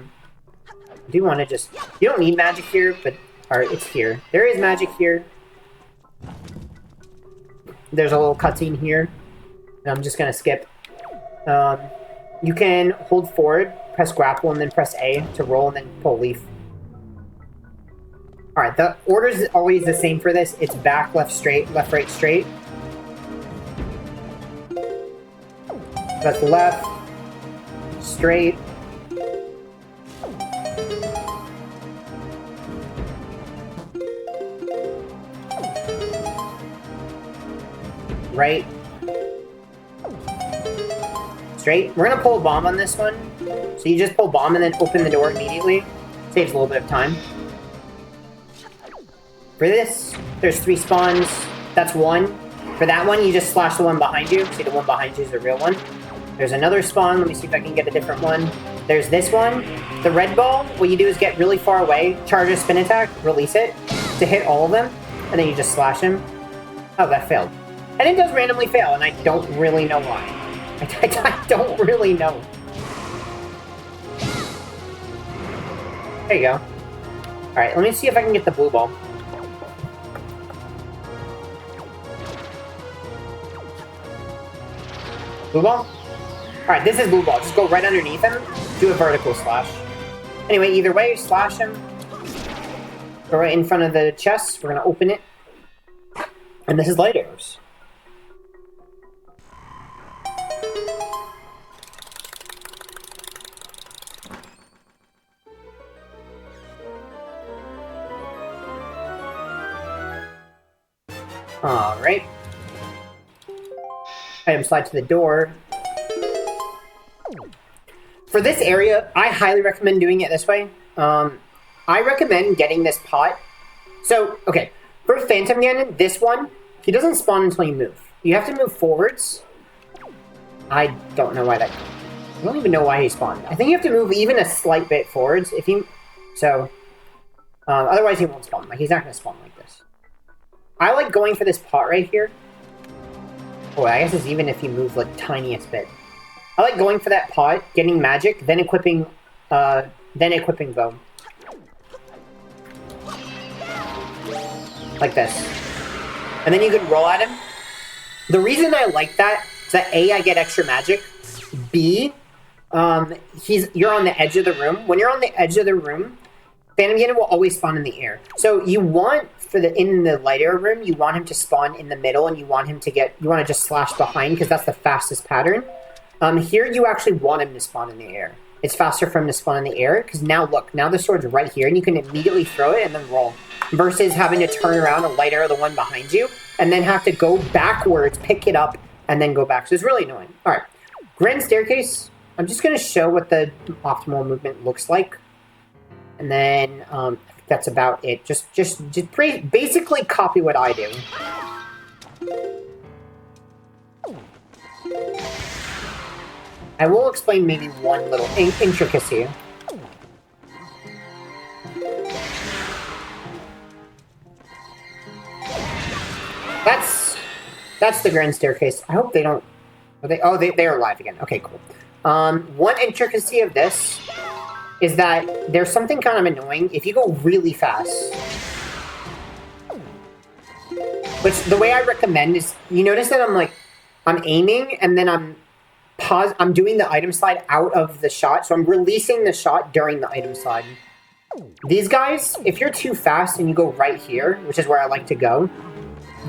do want to just... You don't need magic here, but... Alright, it's here. There is magic here. There's a little cutscene here. And I'm just going to skip. You can hold forward, press grapple, and then press A to roll, and then pull leaf. Alright, the order is always the same for this. It's back, left, straight, left, right, straight. That's left, straight. Right. Straight. We're gonna pull a bomb on this one. So you just pull bomb and then open the door immediately. Saves a little bit of time. For this, there's 3 spawns. That's 1. For that one, you just slash the one behind you. See, the one behind you is the real one. There's another spawn. Let me see if I can get a different one. There's this one. The red ball, what you do is get really far away, charge a spin attack, release it to hit all of them, and then you just slash him. Oh, that failed. And it does randomly fail, and I don't really know why. I don't really know. There you go. Alright, let me see if I can get the blue ball. Blue ball? Alright, this is blue ball. Just go right underneath him, do a vertical slash. Anyway, either way, slash him. Go right in front of the chest. We're going to open it. And this is light arrows. Alright. Item slide to the door. For this area, I highly recommend doing it this way. I recommend getting this pot. So, okay. For Phantom Ganon, this one, he doesn't spawn until you move. You have to move forwards. I don't know why that... I don't even know why he spawned. I think you have to move even a slight bit forwards. If you... So... otherwise he won't spawn. Like, he's not going to spawn like this. I like going for this pot right here. Oh, I guess it's even if you move, like, tiniest bit. I like going for that pot, getting magic, then equipping bow. Like this. And then you can roll at him. The reason I like that is that A, I get extra magic. B, you're on the edge of the room. When you're on the edge of the room, Phantom Ganon will always spawn in the air. So you want, in the light air room, you want him to spawn in the middle, and you want to just slash behind, because that's the fastest pattern. Here you actually want him to spawn in the air. It's faster for him to spawn in the air, because now look, now the sword's right here, and you can immediately throw it and then roll. Versus having to turn around and light arrow the one behind you, and then have to go backwards, pick it up, and then go back. So it's really annoying. Alright, Grand Staircase. I'm just going to show what the optimal movement looks like. And then, that's about it. Just basically copy what I do. I will explain maybe one little intricacy. That's the Grand Staircase. I hope they don't... Are they? Oh, they are alive again. Okay, cool. One intricacy of this is that there's something kind of annoying. If you go really fast, which the way I recommend is, you notice that I'm aiming and then I'm doing the item slide out of the shot, so I'm releasing the shot during the item slide. These guys, if you're too fast and you go right here, which is where I like to go,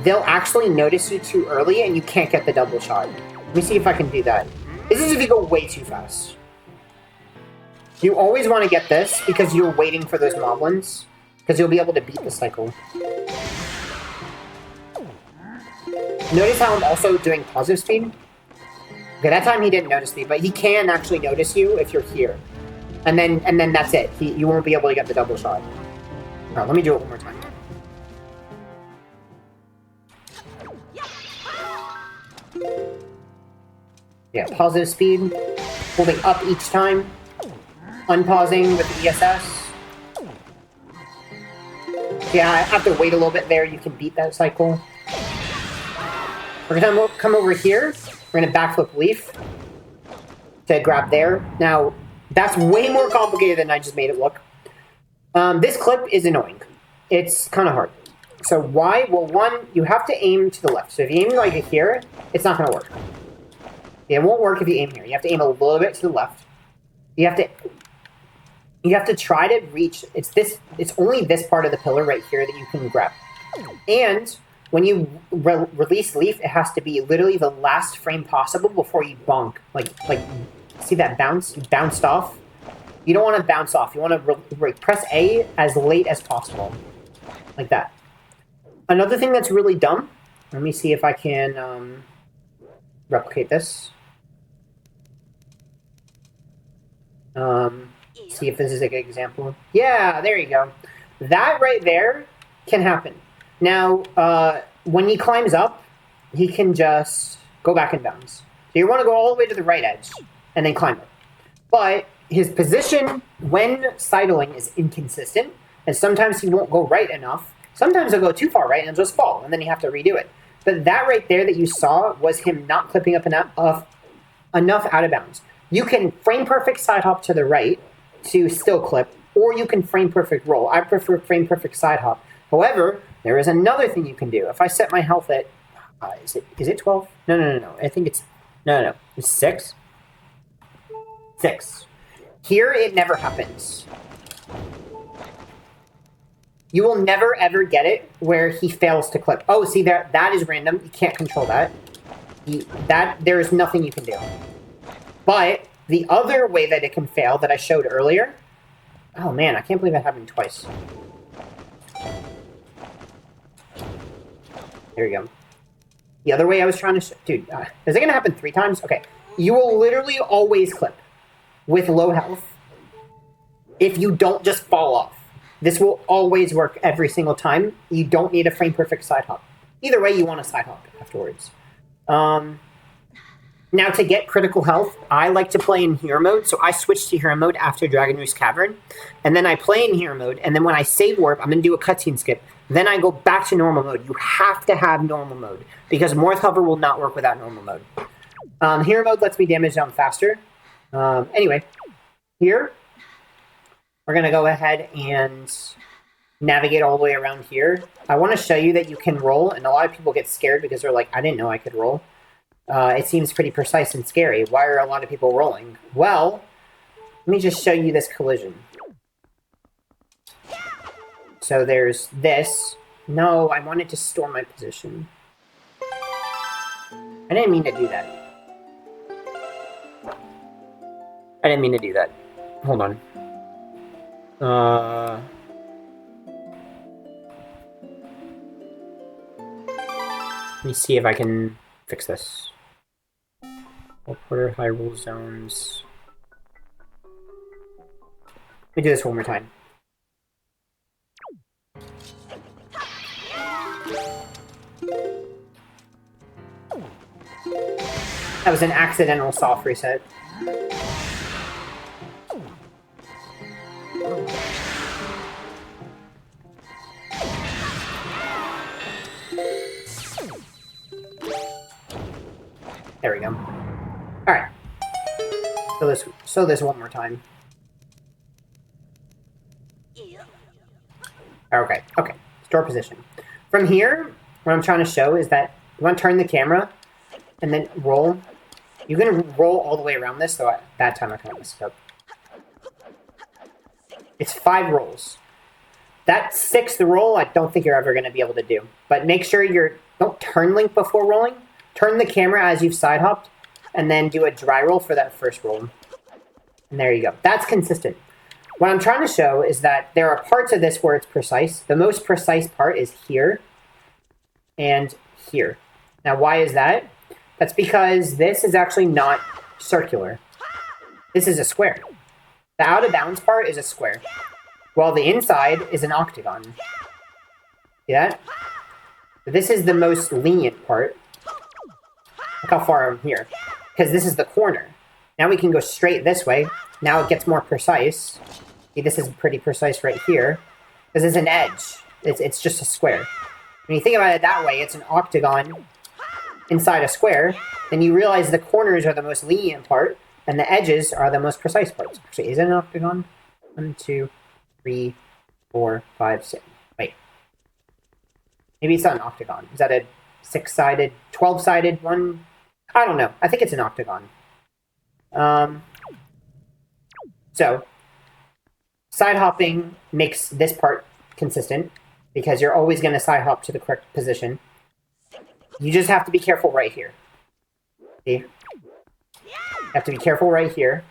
they'll actually notice you too early and you can't get the double shot. Let me see if I can do that. This is if you go way too fast. You always want to get this because you're waiting for those moblins, because you'll be able to beat the cycle. Notice how I'm also doing positive speed? Okay, that time he didn't notice me, but he can actually notice you if you're here. And then that's it. You won't be able to get the double shot. Alright, let me do it one more time. Yeah, positive speed. Holding up each time. Unpausing with the ESS. Yeah, I have to wait a little bit there. You can beat that cycle. We're gonna come over here. We're gonna backflip leaf to grab there. Now, that's way more complicated than I just made it look. This clip is annoying. It's kind of hard. So why? Well, one, you have to aim to the left. So if you aim like here, it's not gonna work. It won't work if you aim here. You have to aim a little bit to the left. You have to try to reach. It's only this part of the pillar right here that you can grab. And when you release leaf, it has to be literally the last frame possible before you bonk. Like see that bounce? You bounced off. You don't want to bounce off. You want to press A as late as possible, like that. Another thing that's really dumb. Let me see if I can replicate this. See if this is a good example. Yeah, there you go. That right there can happen. Now, when he climbs up, he can just go back and bounce. So you want to go all the way to the right edge and then climb up. But his position when sidling is inconsistent, and sometimes he won't go right enough. Sometimes he'll go too far right and he'll just fall, and then you have to redo it. But that right there that you saw was him not clipping up enough out of bounds. You can frame perfect side hop to the right to still clip, or you can frame perfect roll. I prefer frame perfect side hop. However, there is another thing you can do. If I set my health at, is it 12? No. I think it's, no. It's 6? 6. Here, it never happens. You will never, ever get it where he fails to clip. Oh, see, that is random. You can't control that. There is nothing you can do. But the other way that it can fail that I showed earlier, oh man, I can't believe that happened twice. There you go. The other way I was trying to dude, is it going to happen 3 times? Okay. You will literally always clip with low health if you don't just fall off. This will always work every single time. You don't need a frame perfect side hop. Either way, you want a side hop afterwards. Now, to get critical health, I like to play in hero mode, so I switch to hero mode after Dragon Roost Cavern, and then I play in hero mode, and then when I save warp, I'm going to do a cutscene skip. Then I go back to normal mode. You have to have normal mode, because Morph Hover will not work without normal mode. Hero mode lets me damage down faster. Anyway, here, we're going to go ahead and navigate all the way around here. I want to show you that you can roll, and a lot of people get scared because they're like, I didn't know I could roll. It seems pretty precise and scary. Why are a lot of people rolling? Well, let me just show you this collision. So there's this. No, I wanted to store my position. I didn't mean to do that. I didn't mean to do that. Hold on. Let me see if I can fix this. Porter high roll zones. Let me do this one more time. That was an accidental soft reset. There we go. Alright. this one more time. Okay, okay. Store position. From here, what I'm trying to show is that you want to turn the camera and then roll. You're going to roll all the way around this, so at that time I kind of messed it up. It's 5 rolls. That 6th roll, I don't think you're ever going to be able to do. But make sure don't turn Link before rolling. Turn the camera as you've side hopped, and then do a dry roll for that first roll. And there you go. That's consistent. What I'm trying to show is that there are parts of this where it's precise. The most precise part is here and here. Now, why is that? That's because this is actually not circular. This is a square. The out of bounds part is a square, while the inside is an octagon. See that? This is the most lenient part. Look how far I'm here. Because this is the corner. Now we can go straight this way. Now it gets more precise. See, this is pretty precise right here. This is an edge. It's just a square. When you think about it that way, it's an octagon inside a square. Then you realize the corners are the most lenient part, and the edges are the most precise parts. Actually, is it an octagon? 1, 2, 3, 4, 5, 6. Wait. Maybe it's not an octagon. Is that a 6-sided, 12-sided one? I don't know. I think it's an octagon. So, side hopping makes this part consistent, because you're always going to side hop to the correct position. You just have to be careful right here. See? You have to be careful right here.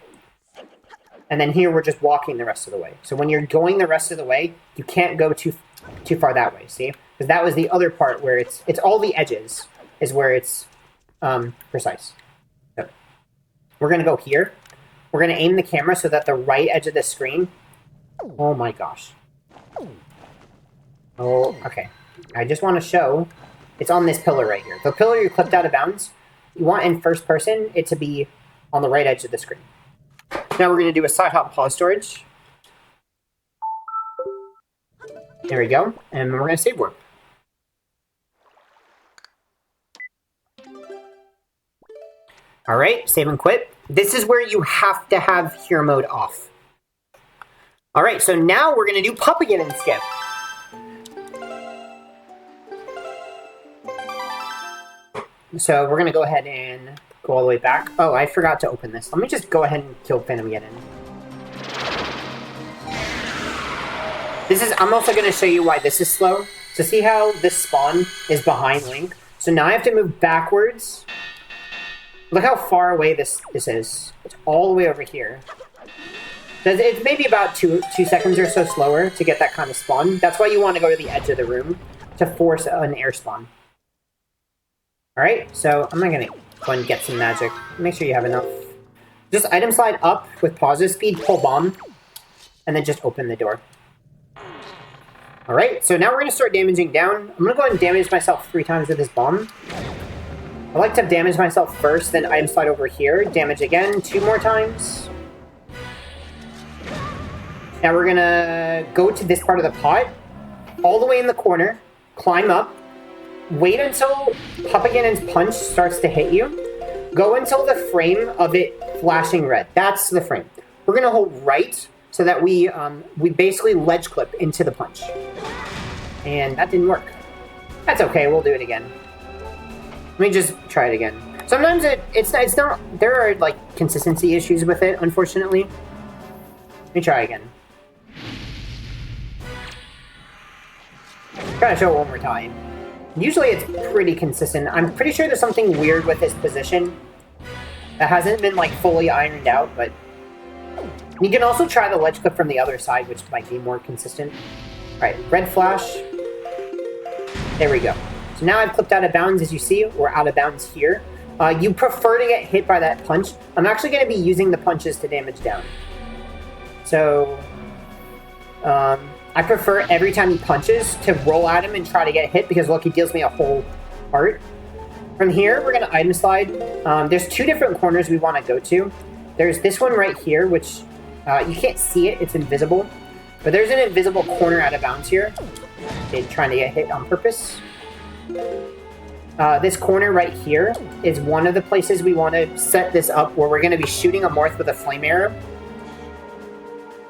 And then here we're just walking the rest of the way. So when you're going the rest of the way, you can't go too far that way, see? Because that was the other part where it's all the edges is where it's precise. So we're going to go here. We're going to aim the camera so that the right edge of the screen... Oh my gosh. Oh, okay. I just want to show... It's on this pillar right here. The pillar you clipped out of bounds, you want in first person it to be on the right edge of the screen. Now we're going to do a side hop pause storage. There we go. And we're going to save warp. Alright, save and quit. This is where you have to have hero mode off. Alright, so now we're going to do Pup Again and Skip. So we're going to go ahead and go all the way back. Oh, I forgot to open this. Let me just go ahead and kill Phantom Geddon. I'm also going to show you why this is slow. So see how this spawn is behind Link? So now I have to move backwards. Look how far away this is. It's all the way over here. It's maybe about 2 seconds or so slower to get that kind of spawn. That's why you want to go to the edge of the room to force an air spawn. Alright, so I'm not going to go and get some magic. Make sure you have enough. Just item slide up with positive speed, pull bomb, and then just open the door. Alright, so now we're going to start damaging down. I'm going to go ahead and damage myself 3 times with this bomb. I like to damage myself first, then item slide over here, damage again 2 more times. Now we're going to go to this part of the pot, all the way in the corner, climb up, wait until Pup Again's punch starts to hit you. Go until the frame of it flashing red. That's the frame. We're going to hold right so that we basically ledge clip into the punch. And that didn't work. That's okay. We'll do it again. Let me just try it again. Sometimes it's not... There are, like, consistency issues with it, unfortunately. Let me try again. Try to show it one more time. Usually it's pretty consistent. I'm pretty sure there's something weird with his position that hasn't been, like, fully ironed out, but... You can also try the ledge clip from the other side, which might be more consistent. Alright, red flash. There we go. So now I've clipped out of bounds, as you see. We're out of bounds here. You prefer to get hit by that punch. I'm actually going to be using the punches to damage down. So... I prefer every time he punches to roll at him and try to get hit because look, he deals me a whole heart. From here, we're going to item slide. There's 2 different corners we want to go to. There's this one right here, which you can't see it. It's invisible. But there's an invisible corner out of bounds here. Okay, trying to get hit on purpose. this corner right here is one of the places we want to set this up where we're going to be shooting a morph with a flame arrow.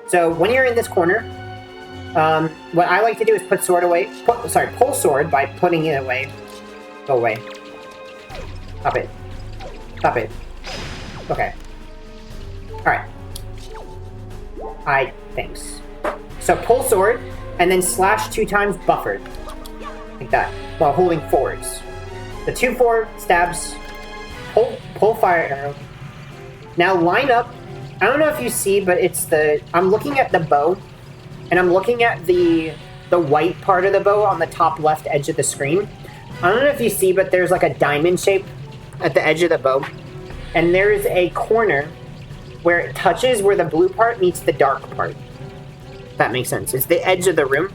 So when you're in this corner, what I like to do is put sword away. Pull sword by putting it away. Go away. Stop it. Stop it. Okay. Alright. Thanks. So pull sword, and then slash 2 times buffered. Like that. While holding forwards. The 2 forward stabs. Pull fire arrow. Now line up. I don't know if you see, but it's I'm looking at the bow, and I'm looking at the white part of the bow on the top left edge of the screen. I don't know if you see, but there's like a diamond shape at the edge of the bow. And there's a corner where it touches where the blue part meets the dark part. If that makes sense. It's the edge of the room.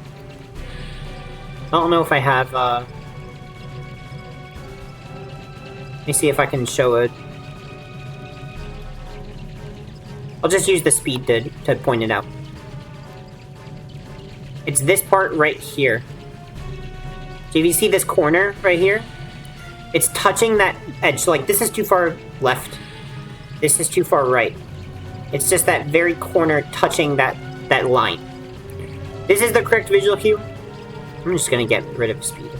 I don't know if I have, let me see if I can show it. I'll just use the speed to point it out. It's this part right here. So if you see this corner right here, it's touching that edge. So like this is too far left. This is too far right. It's just that very corner touching that line. This is the correct visual cue. I'm just gonna get rid of speed.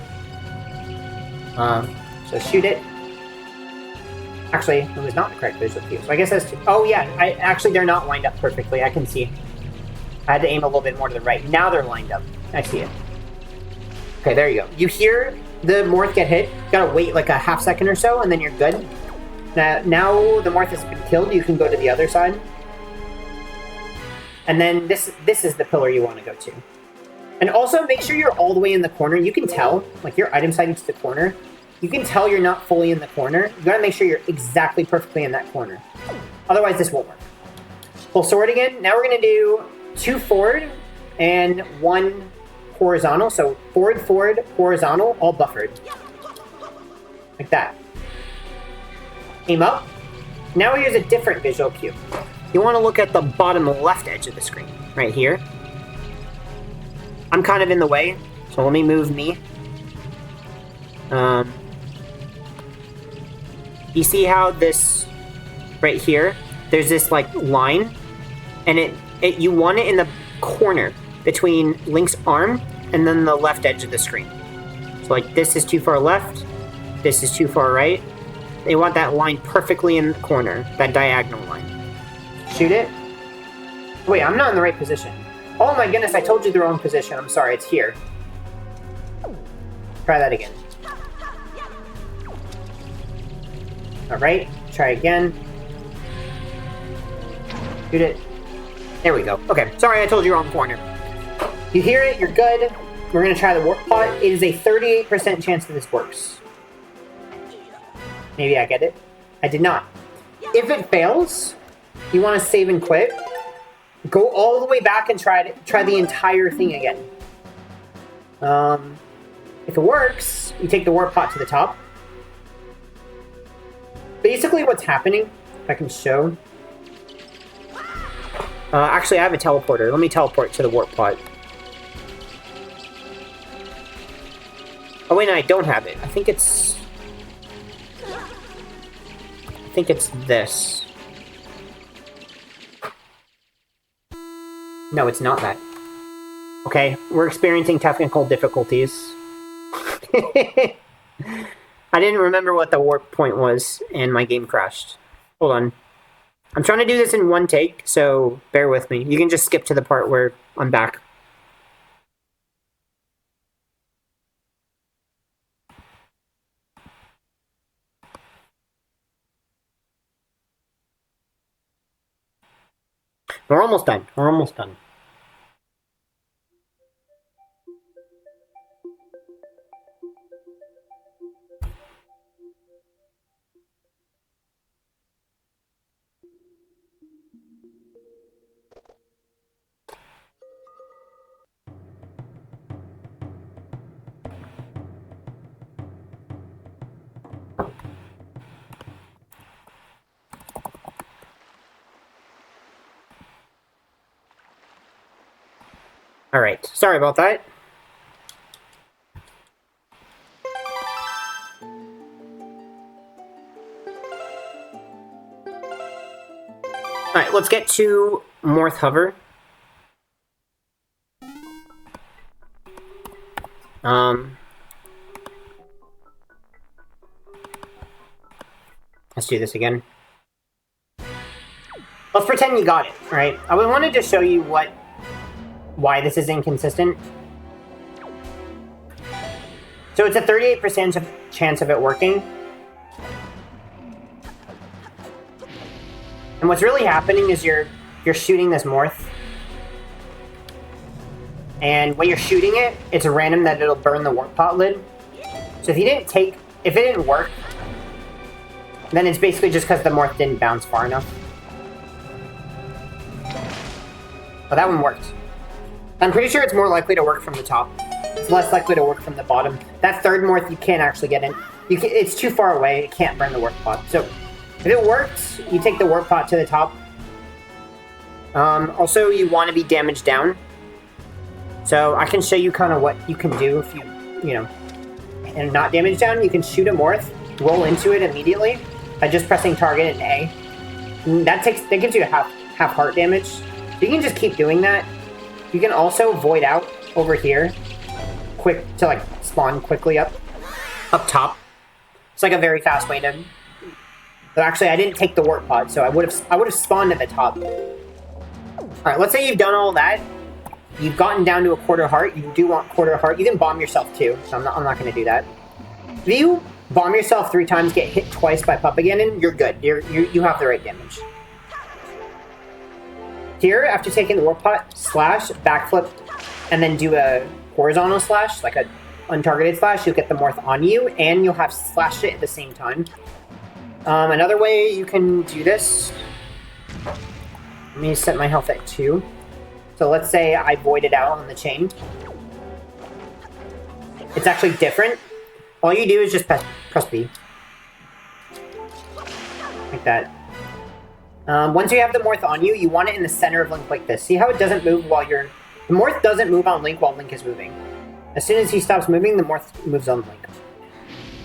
So shoot it. Actually, it was not the correct visual cue. So I guess that's oh yeah, actually they're not lined up perfectly. I can see. I had to aim a little bit more to the right. Now they're lined up. I see it. Okay, there you go. You hear the morph get hit. You gotta wait like a half second or so, and then you're good. Now the morph has been killed. You can go to the other side. And then this is the pillar you want to go to. And also make sure you're all the way in the corner. You can tell, like your item sighting to the corner, you can tell you're not fully in the corner. You gotta make sure you're exactly perfectly in that corner. Otherwise this won't work. Pull sword again. Now we're gonna do 2 forward and 1 horizontal. So forward, horizontal, all buffered. Like that. Aim up. Now we use a different visual cue. You want to look at the bottom left edge of the screen, right here. I'm kind of in the way, so let me move me. You see how this, right here, there's this like line, and you want it in the corner between Link's arm and then the left edge of the screen. So like this is too far left, this is too far right. They want that line perfectly in the corner, that diagonal line. Shoot it. Wait, I'm not in the right position. Oh my goodness, I told you the wrong position. I'm sorry, it's here. Try that again. Alright, try again. Shoot it. There we go. Okay, sorry I told you wrong corner. You hear it, you're good. We're gonna try the warp pot. It is a 38% chance that this works. Maybe I get it. I did not. If it fails, you want to save and quit. Go all the way back and try the entire thing again. If it works, you take the warp pot to the top. Basically what's happening, if I can show. Actually, I have a teleporter. Let me teleport to the warp pot. Oh wait, no, I don't have it. I think it's this. No, it's not that. Okay, we're experiencing technical difficulties. I didn't remember what the warp point was, and my game crashed. Hold on. I'm trying to do this in one take, so bear with me. You can just skip to the part where I'm back. We're almost done. We're almost done. Alright, sorry about that. Alright, let's get to Morth Hover. Let's do this again. Let's pretend you got it, alright? I wanted to show you why this is inconsistent. So it's a 38% chance of it working. And what's really happening is you're shooting this Morth. And when you're shooting it, it's random that it'll burn the warp pot lid. So if it didn't work, then it's basically just because the Morth didn't bounce far enough. Oh, that one worked. I'm pretty sure it's more likely to work from the top. It's less likely to work from the bottom. That third Morth, you can't actually get in. It's too far away. It can't burn the warp pot. So if it works, you take the warp pot to the top. Also, you want to be damaged down. So I can show you kind of what you can do if and not damage down. You can shoot a Morth, roll into it immediately by just pressing target and A. And that gives you a half heart damage. So you can just keep doing that. You can also void out over here, quick to like spawn quickly up top. It's like a very fast way to. But actually, I didn't take the warp pod, so I would have spawned at the top. All right, let's say you've done all that. You've gotten down to a quarter heart. You do want quarter heart. You can bomb yourself too, so I'm not going to do that. If you bomb yourself 3 times, get hit twice by Puppaganon, you're good. You have the right damage. Here, after taking the warp pot, slash, backflip, and then do a horizontal slash, like a untargeted slash, you'll get the Morth on you, and you'll have slashed it at the same time. Another way you can do this. Let me set my health at 2. So let's say I voided out on the chain. It's actually different. All you do is just press B. Like that. Once you have the Morth on you, you want it in the center of Link like this. See how it doesn't move while you're... The Morth doesn't move on Link while Link is moving. As soon as he stops moving, the Morth moves on Link.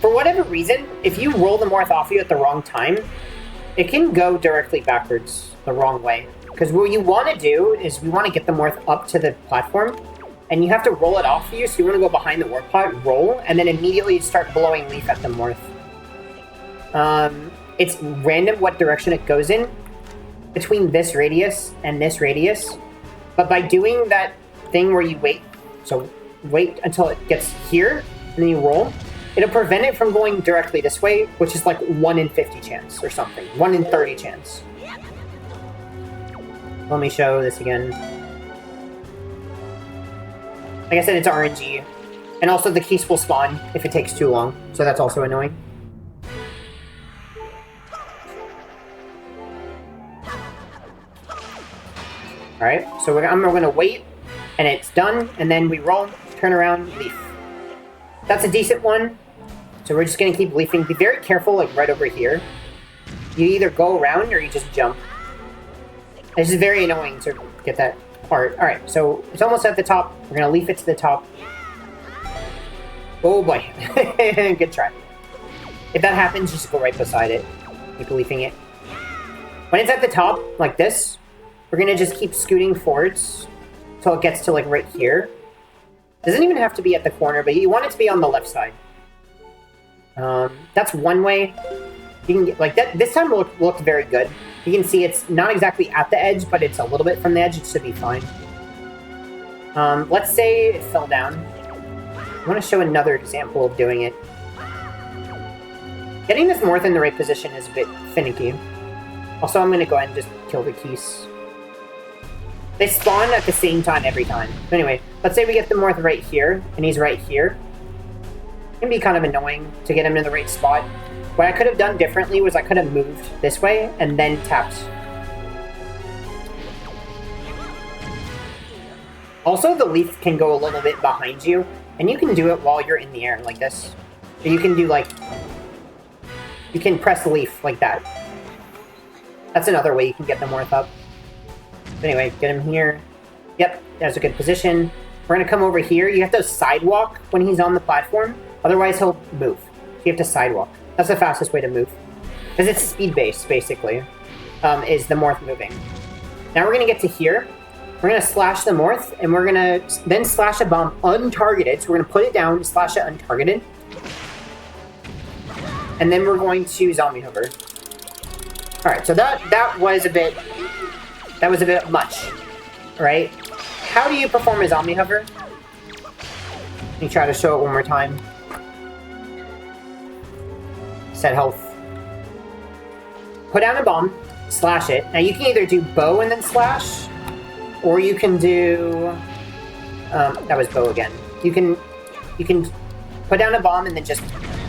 For whatever reason, if you roll the Morth off you at the wrong time, it can go directly backwards the wrong way. Because what you want to do is we want to get the Morth up to the platform, and you have to roll it off you, so you want to go behind the warp pot, roll, and then immediately start blowing leaf at the Morth. It's random what direction it goes in, between this radius and this radius, but by doing that thing where you wait until it gets here, and then you roll, it'll prevent it from going directly this way, which is like 1 in 50 chance or something, 1 in 30 chance. Let me show this again. Like I said, it's RNG. And also the keys will spawn if it takes too long, so that's also annoying. Alright, so we're going to wait, and it's done, and then we roll, turn around, leaf. That's a decent one, so we're just going to keep leafing. Be very careful, like right over here. You either go around or you just jump. This is very annoying to get that part. Alright, so it's almost at the top. We're going to leaf it to the top. Oh boy. Good try. If that happens, just go right beside it. Keep leafing it. When it's at the top, like this, we're going to just keep scooting forwards until it gets to like right here. Doesn't even have to be at the corner, but you want it to be on the left side. That's one way. You can get like that. This time looked very good. You can see it's not exactly at the edge, but it's a little bit from the edge. It should be fine. Let's say it fell down. I want to show another example of doing it. Getting this Morth in the right position is a bit finicky. Also, I'm going to go ahead and just kill the keys. They spawn at the same time every time. So anyway, let's say we get the Morth right here, and he's right here. It can be kind of annoying to get him in the right spot. What I could have done differently was I could have moved this way and then tapped. Also, the leaf can go a little bit behind you, and you can do it while you're in the air, like this. So you can do, like... You can press the leaf like that. That's another way you can get the Morth up. But anyway, get him here. Yep, that's a good position. We're going to come over here. You have to sidewalk when he's on the platform. Otherwise, he'll move. So you have to sidewalk. That's the fastest way to move. Because it's speed-based, basically. is the morph moving. Now we're going to get to here. We're going to slash the morph, and we're going to then slash a bomb untargeted. So we're going to put it down, slash it untargeted. And then we're going to zombie hover. Alright, so that was a bit much. Right? How do you perform a zombie hover? Let me try to show it one more time. Set health. Put down a bomb, slash it. Now you can either do bow and then slash, or you can do that was bow again. You can put down a bomb and then just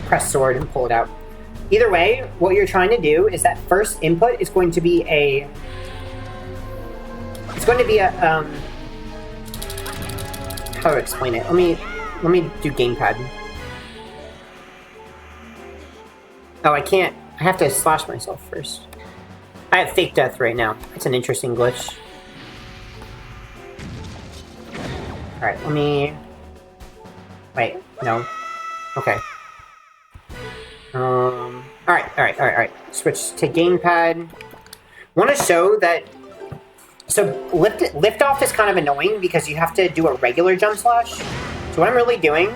press sword and pull it out. Either way, what you're trying to do is that first input is going to be a how to explain it? Let me do gamepad. Oh, I can't. I have to slash myself first. I have fake death right now. It's an interesting glitch. Alright, let me... Wait, no. Okay. Alright. Switch to gamepad. Want to show that... So, lift off is kind of annoying because you have to do a regular jump slash. So what I'm really doing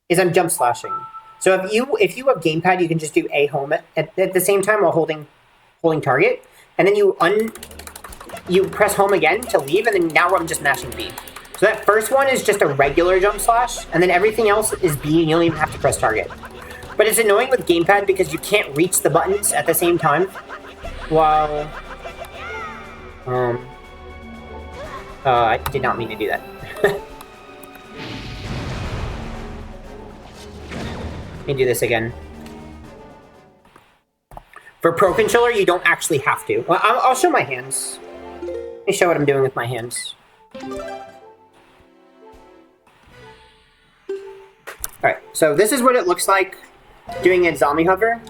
is I'm jump slashing. So if you have gamepad, you can just do A home at the same time while holding target, and then you press home again to leave, and then now I'm just mashing B. So that first one is just a regular jump slash, and then everything else is B, and you don't even have to press target. But it's annoying with gamepad because you can't reach the buttons at the same time while... I did not mean to do that. Let me do this again. For Pro Controller, you don't actually have to. Well, I'll show my hands. Let me show what I'm doing with my hands. Alright, so this is what it looks like doing a zombie hover.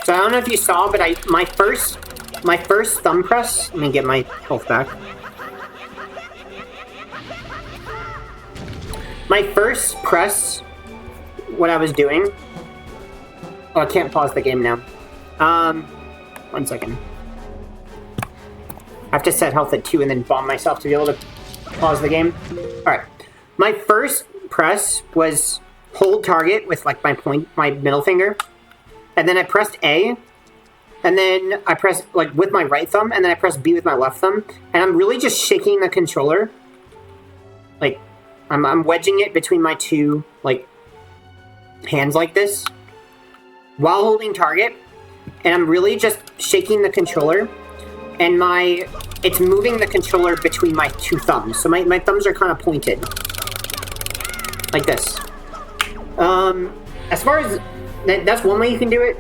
So I don't know if you saw, but my first thumb press, let me get my health back. My first press, what I was doing... Oh, I can't pause the game now. 1 second. I have to set health at 2 and then bomb myself to be able to pause the game. Alright. My first press was hold target with like my middle finger. And then I pressed A. And then I pressed like with my right thumb, and then I pressed B with my left thumb. And I'm really just shaking the controller. Like, I'm wedging it between my two, like, hands like this. While holding target. And I'm really just shaking the controller. And it's moving the controller between my two thumbs. So my thumbs are kind of pointed. Like this. As far as... That's one way you can do it.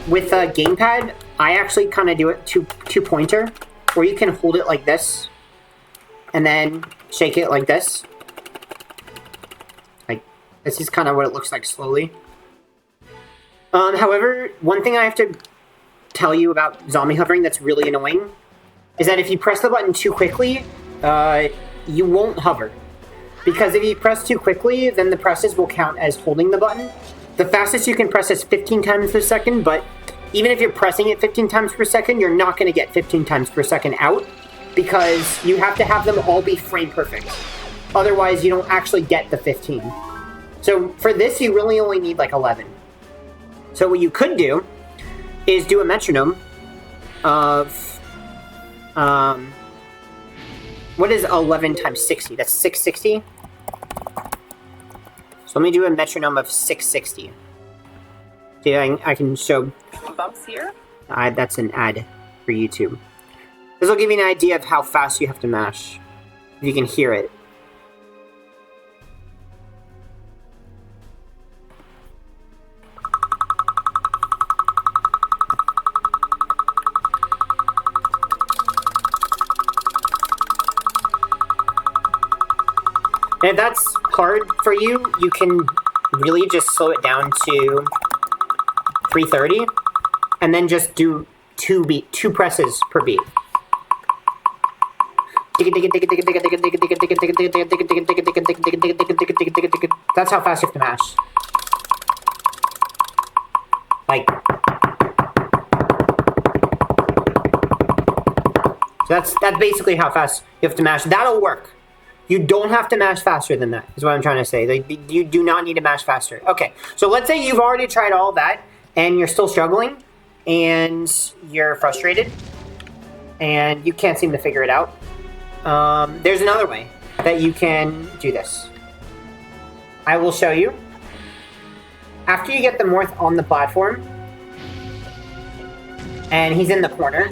With a gamepad, I actually kind of do it two-pointer. Where you can hold it like this. And then shake it like this. Like, this is kind of what it looks like slowly. However, one thing I have to tell you about zombie hovering that's really annoying is that if you press the button too quickly, you won't hover. Because if you press too quickly, then the presses will count as holding the button. The fastest you can press is 15 times per second, but even if you're pressing it 15 times per second, you're not going to get 15 times per second out because you have to have them all be frame perfect. Otherwise, you don't actually get the 15. So for this, you really only need like 11. So what you could do is do a metronome of, what is 11 times 60? That's 660. So let me do a metronome of 660. See, I can show... Bumps here? That's an ad for YouTube. This will give you an idea of how fast you have to mash. If you can hear it. And if that's hard for you, you can really just slow it down to 330, and then just do two presses per beat. That's how fast you have to mash. Like... So that's basically how fast you have to mash. That'll work. You don't have to mash faster than that, is what I'm trying to say. Like, you do not need to mash faster. Okay, so let's say you've already tried all that, and you're still struggling, and you're frustrated, and you can't seem to figure it out. There's another way that you can do this. I will show you. After you get the Morph on the platform, and he's in the corner,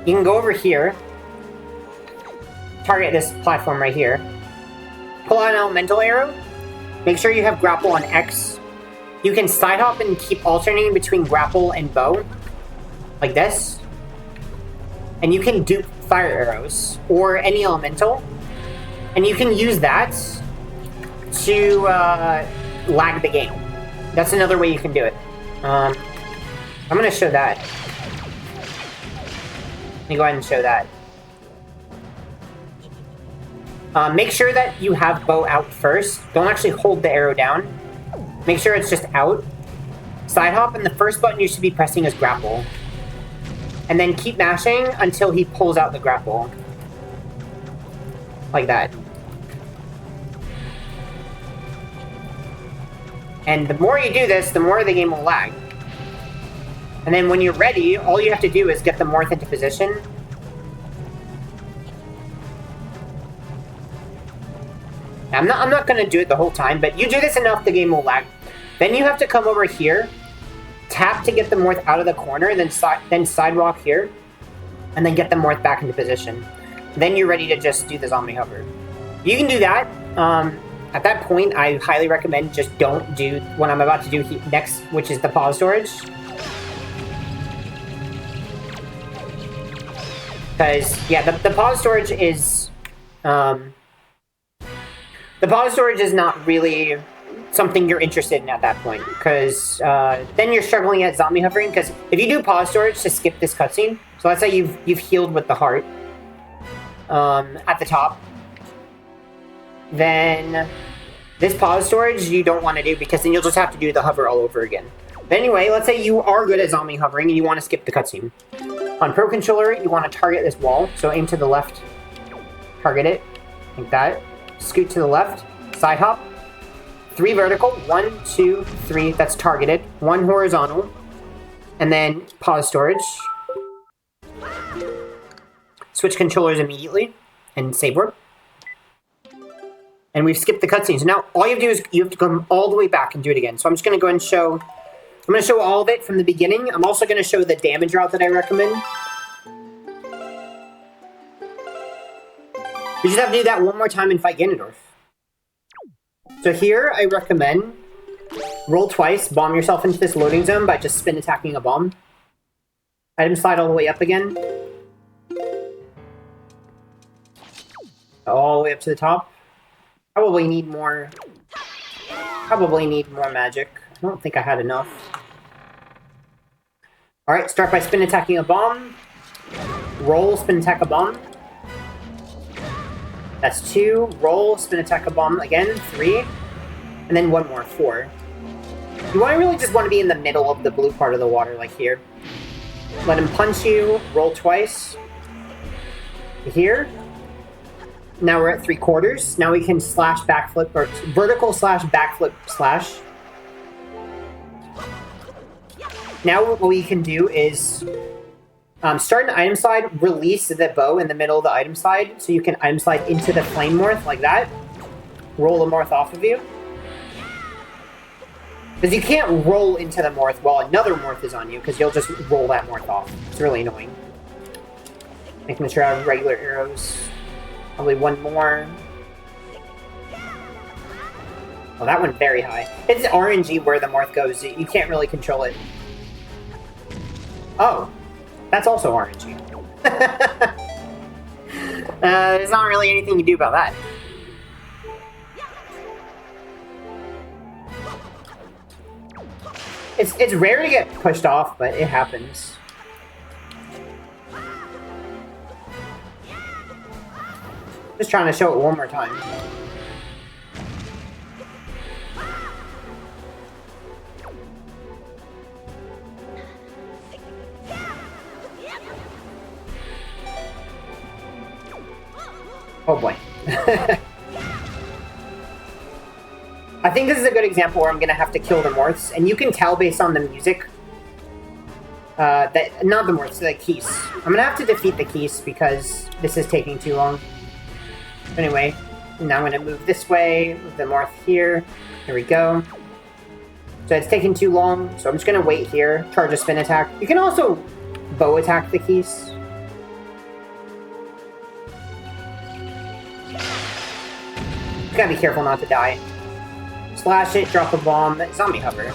you can go over here, target this platform right here, pull out an elemental arrow, make sure you have grapple on X. You can side hop and keep alternating between grapple and bow, like this. And you can dupe fire arrows, or any elemental, and you can use that to lag the game. That's another way you can do it. I'm going to show that. Let me go ahead and show that. Make sure that you have bow out first. Don't actually hold the arrow down. Make sure it's just out. Side hop, and the first button you should be pressing is grapple. And then keep mashing until he pulls out the grapple. Like that. And the more you do this, the more the game will lag. And then when you're ready, all you have to do is get the Morph into position. I'm not going to do it the whole time, but you do this enough, the game will lag. Then you have to come over here, tap to get the Morph out of the corner, then sidewalk here, and then get the Morph back into position. Then you're ready to just do the zombie hover. You can do that. At that point, I highly recommend just don't do what I'm about to do next, which is the pause storage. Because, yeah, the pause storage is... The pause storage is not really something you're interested in at that point, because then you're struggling at zombie hovering, because if you do pause storage to skip this cutscene, so let's say you've healed with the heart at the top, then this pause storage you don't want to do, because then you'll just have to do the hover all over again. But anyway, let's say you are good at zombie hovering and you want to skip the cutscene. On Pro Controller, you want to target this wall, so aim to the left, target it, like that. Scoot to the left, side hop, 3 vertical, 1, 2, 3, that's targeted, 1 horizontal, and then pause storage. Switch controllers immediately, and save warp. And we've skipped the cutscenes. So now all you have to do is you have to come all the way back and do it again. So I'm just going to go and show, I'm going to show all of it from the beginning. I'm also going to show the damage route that I recommend. You just have to do that one more time and fight Ganondorf. So here, I recommend roll twice, bomb yourself into this loading zone by just spin attacking a bomb. Item slide all the way up again. All the way up to the top. Probably need more magic. I don't think I had enough. Alright, start by spin attacking a bomb. Roll, spin attack a bomb. That's 2. Roll, spin attack a bomb again. 3. And then 1 more. 4. You really just want to be in the middle of the blue part of the water, like here. Let him punch you. Roll twice. Here. Now we're at 3/4. Now we can slash backflip, or vertical slash backflip slash. Now what we can do is start an item slide, release the bow in the middle of the item slide, so you can item slide into the flame morph like that. Roll the morph off of you. Because you can't roll into the morph while another morph is on you, because you'll just roll that morph off. It's really annoying. Making sure I have regular arrows. Probably 1 more. Oh, that went very high. It's RNG where the morph goes. You can't really control it. Oh. That's also RNG. There's not really anything you do about that. It's rare to get pushed off, but it happens. Just trying to show it one more time. Oh boy. I think this is a good example where I'm gonna have to kill the morphs, and you can tell based on the music that not the morphs, the keys. I'm gonna have to defeat the keys because this is taking too long. Anyway, now I'm gonna move this way, move the morph here. Here we go. So it's taking too long, so I'm just gonna wait here, charge a spin attack. You can also bow attack the keys. Just gotta be careful not to die. Slash it, drop a bomb, zombie hover.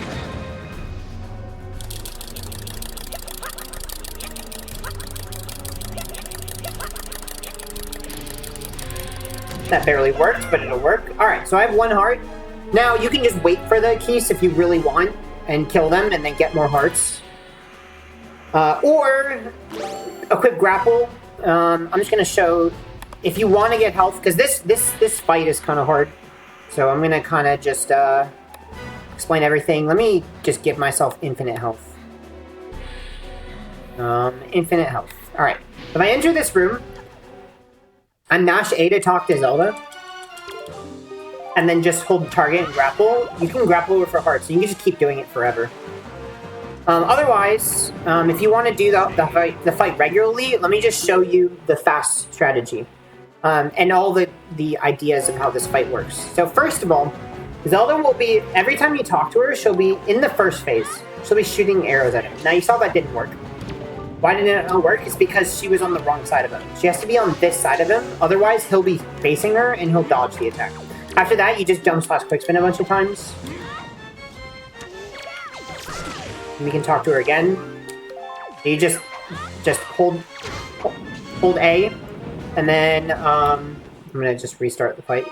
That barely worked, but it'll work. Alright, so I have 1 heart. Now, you can just wait for the keys if you really want, and kill them, and then get more hearts. Or, equip grapple. I'm just gonna show, if you want to get health, because this fight is kind of hard. So I'm gonna kind of just explain everything. Let me just give myself infinite health. Infinite health. Alright, if I enter this room, I mash A to talk to Zelda, and then just hold target and grapple. You can grapple her for hearts, so you can just keep doing it forever. Otherwise, if you want to do the fight regularly, let me just show you the fast strategy. And all the ideas of how this fight works. So first of all, Zelda will be, every time you talk to her, she'll be in the first phase. She'll be shooting arrows at him. Now you saw that didn't work. Why didn't it not work? It's because she was on the wrong side of him. She has to be on this side of him, otherwise he'll be facing her and he'll dodge the attack. After that, you just jump slash quick spin a bunch of times. And we can talk to her again. You just hold A. And then, I'm gonna just restart the fight.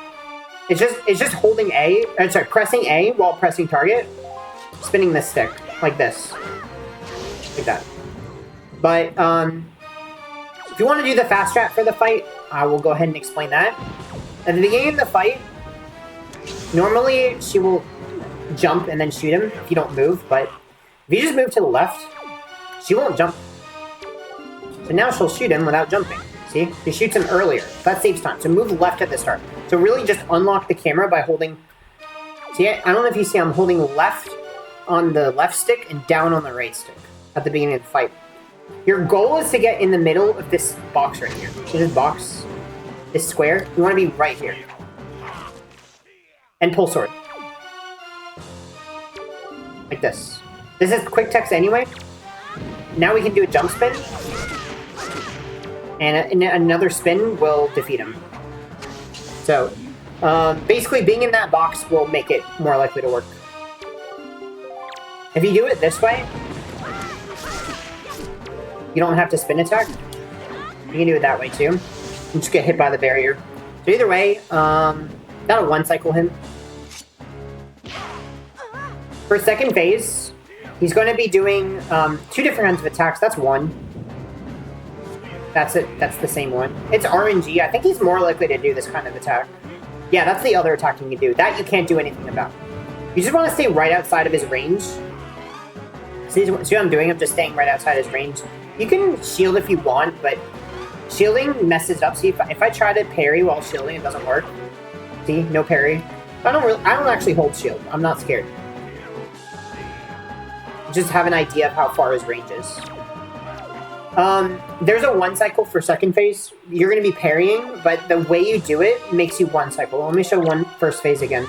It's just holding A, sorry, pressing A while pressing target, spinning this stick, like this. Like that. But, if you want to do the fast strat for the fight, I will go ahead and explain that. At the beginning of the fight, normally she will jump and then shoot him if you don't move, but if you just move to the left, she won't jump. So now she'll shoot him without jumping. See? He shoots him earlier. That saves time. So move left at the start. So really just unlock the camera by holding... See, I don't know if you see, I'm holding left on the left stick and down on the right stick at the beginning of the fight. Your goal is to get in the middle of this box right here. So this box, this square, you want to be right here. And pull sword. Like this. This is quick text anyway. Now we can do a jump spin. And another spin will defeat him. So, basically being in that box will make it more likely to work. If you do it this way, you don't have to spin attack. You can do it that way too. You just get hit by the barrier. So either way, that'll one-cycle him. For second phase, he's going to be doing 2 different kinds of attacks. That's one. That's it. That's the same one. It's RNG. I think he's more likely to do this kind of attack. Yeah, that's the other attack you can do. That you can't do anything about. You just want to stay right outside of his range. See what I'm doing? I'm just staying right outside his range. You can shield if you want, but shielding messes up. See, if I try to parry while shielding, it doesn't work. See, no parry. I don't actually hold shield. I'm not scared. Just have an idea of how far his range is. There's a one-cycle for second phase. You're going to be parrying, but the way you do it makes you one-cycle. Let me show first phase again.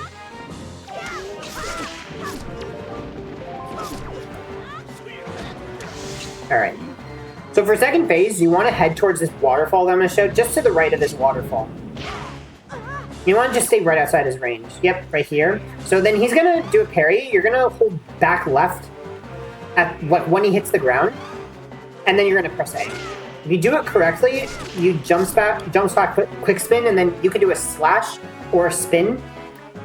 Alright. So for second phase, you want to head towards this waterfall that I'm going to show, just to the right of this waterfall. You want to just stay right outside his range. Yep, right here. So then he's going to do a parry. You're going to hold back left when he hits the ground. And then you're going to press A. If you do it correctly, you jump back, quick spin, and then you can do a slash or a spin,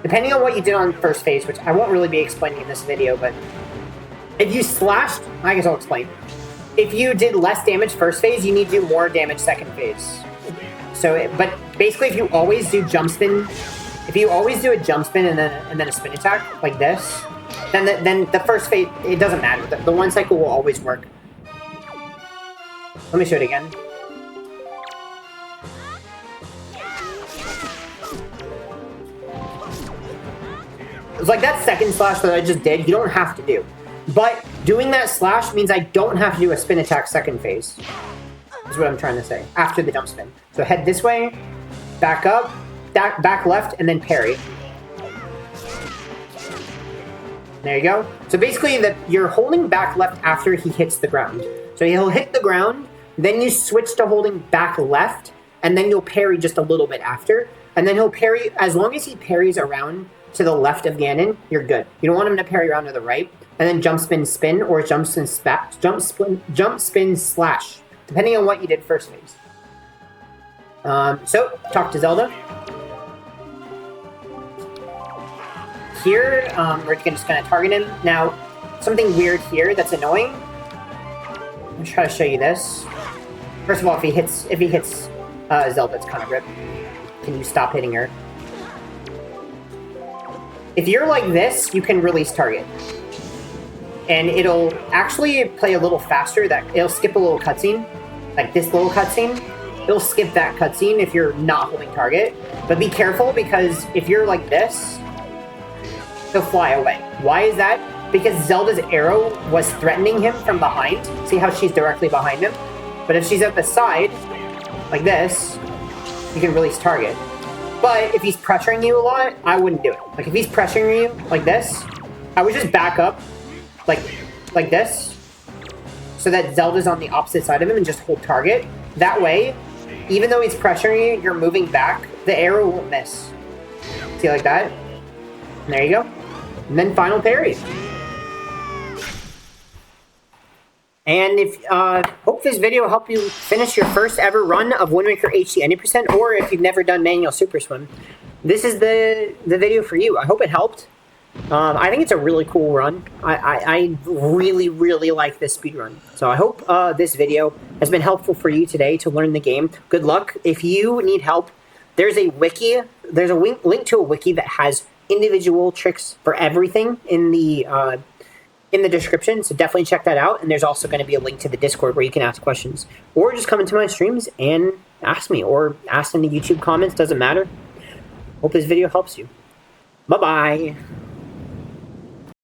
depending on what you did on first phase, which I won't really be explaining in this video, but if you slashed, I guess I'll explain. If you did less damage first phase, you need to do more damage second phase. So, but basically, if you always do jump spin, if you always do a jump spin and then a spin attack like this, then the first phase, it doesn't matter. The one cycle will always work. Let me show it again. It's like that second slash that I just did, you don't have to do. But doing that slash means I don't have to do a spin attack second phase. Is what I'm trying to say. After the jump spin. So head this way, back up, back left, and then parry. There you go. So basically, you're holding back left after he hits the ground. So he'll hit the ground, then you switch to holding back left, and then you'll parry just a little bit after. And then he'll parry, as long as he parries around to the left of Ganon, you're good. You don't want him to parry around to the right, and then jump spin spin, or jump spin slash, depending on what you did first phase. So, talk to Zelda. Here, we're just going to target him. Now, something weird here that's annoying. I'm going to try to show you this. First of all, if he hits Zelda, it's kind of rip. Can you stop hitting her? If you're like this, you can release target. And it'll actually play a little faster. It'll skip a little cutscene. Like this little cutscene. It'll skip that cutscene if you're not holding target. But be careful, because if you're like this, he'll fly away. Why is that? Because Zelda's arrow was threatening him from behind. See how she's directly behind him? But if she's at the side, like this, you can release target. But if he's pressuring you a lot, I wouldn't do it. Like if he's pressuring you like this, I would just back up like this, so that Zelda's on the opposite side of him and just hold target. That way, even though he's pressuring you, you're moving back, the arrow won't miss. See, like that? And there you go. And then final parry. And if hope this video will help you finish your first ever run of Wind Waker HD 90%, or if you've never done manual Super Swim, this is the video for you. I hope it helped. I think it's a really cool run. I really, really like this speedrun. So I hope this video has been helpful for you today to learn the game. Good luck. If you need help, there's a wiki. There's a link to a wiki that has individual tricks for everything in the description, so definitely check that out. And there's also going to be a link to the Discord where you can ask questions, or just come into my streams and ask me, or ask in the YouTube comments. Doesn't matter. Hope this video helps you. Bye bye.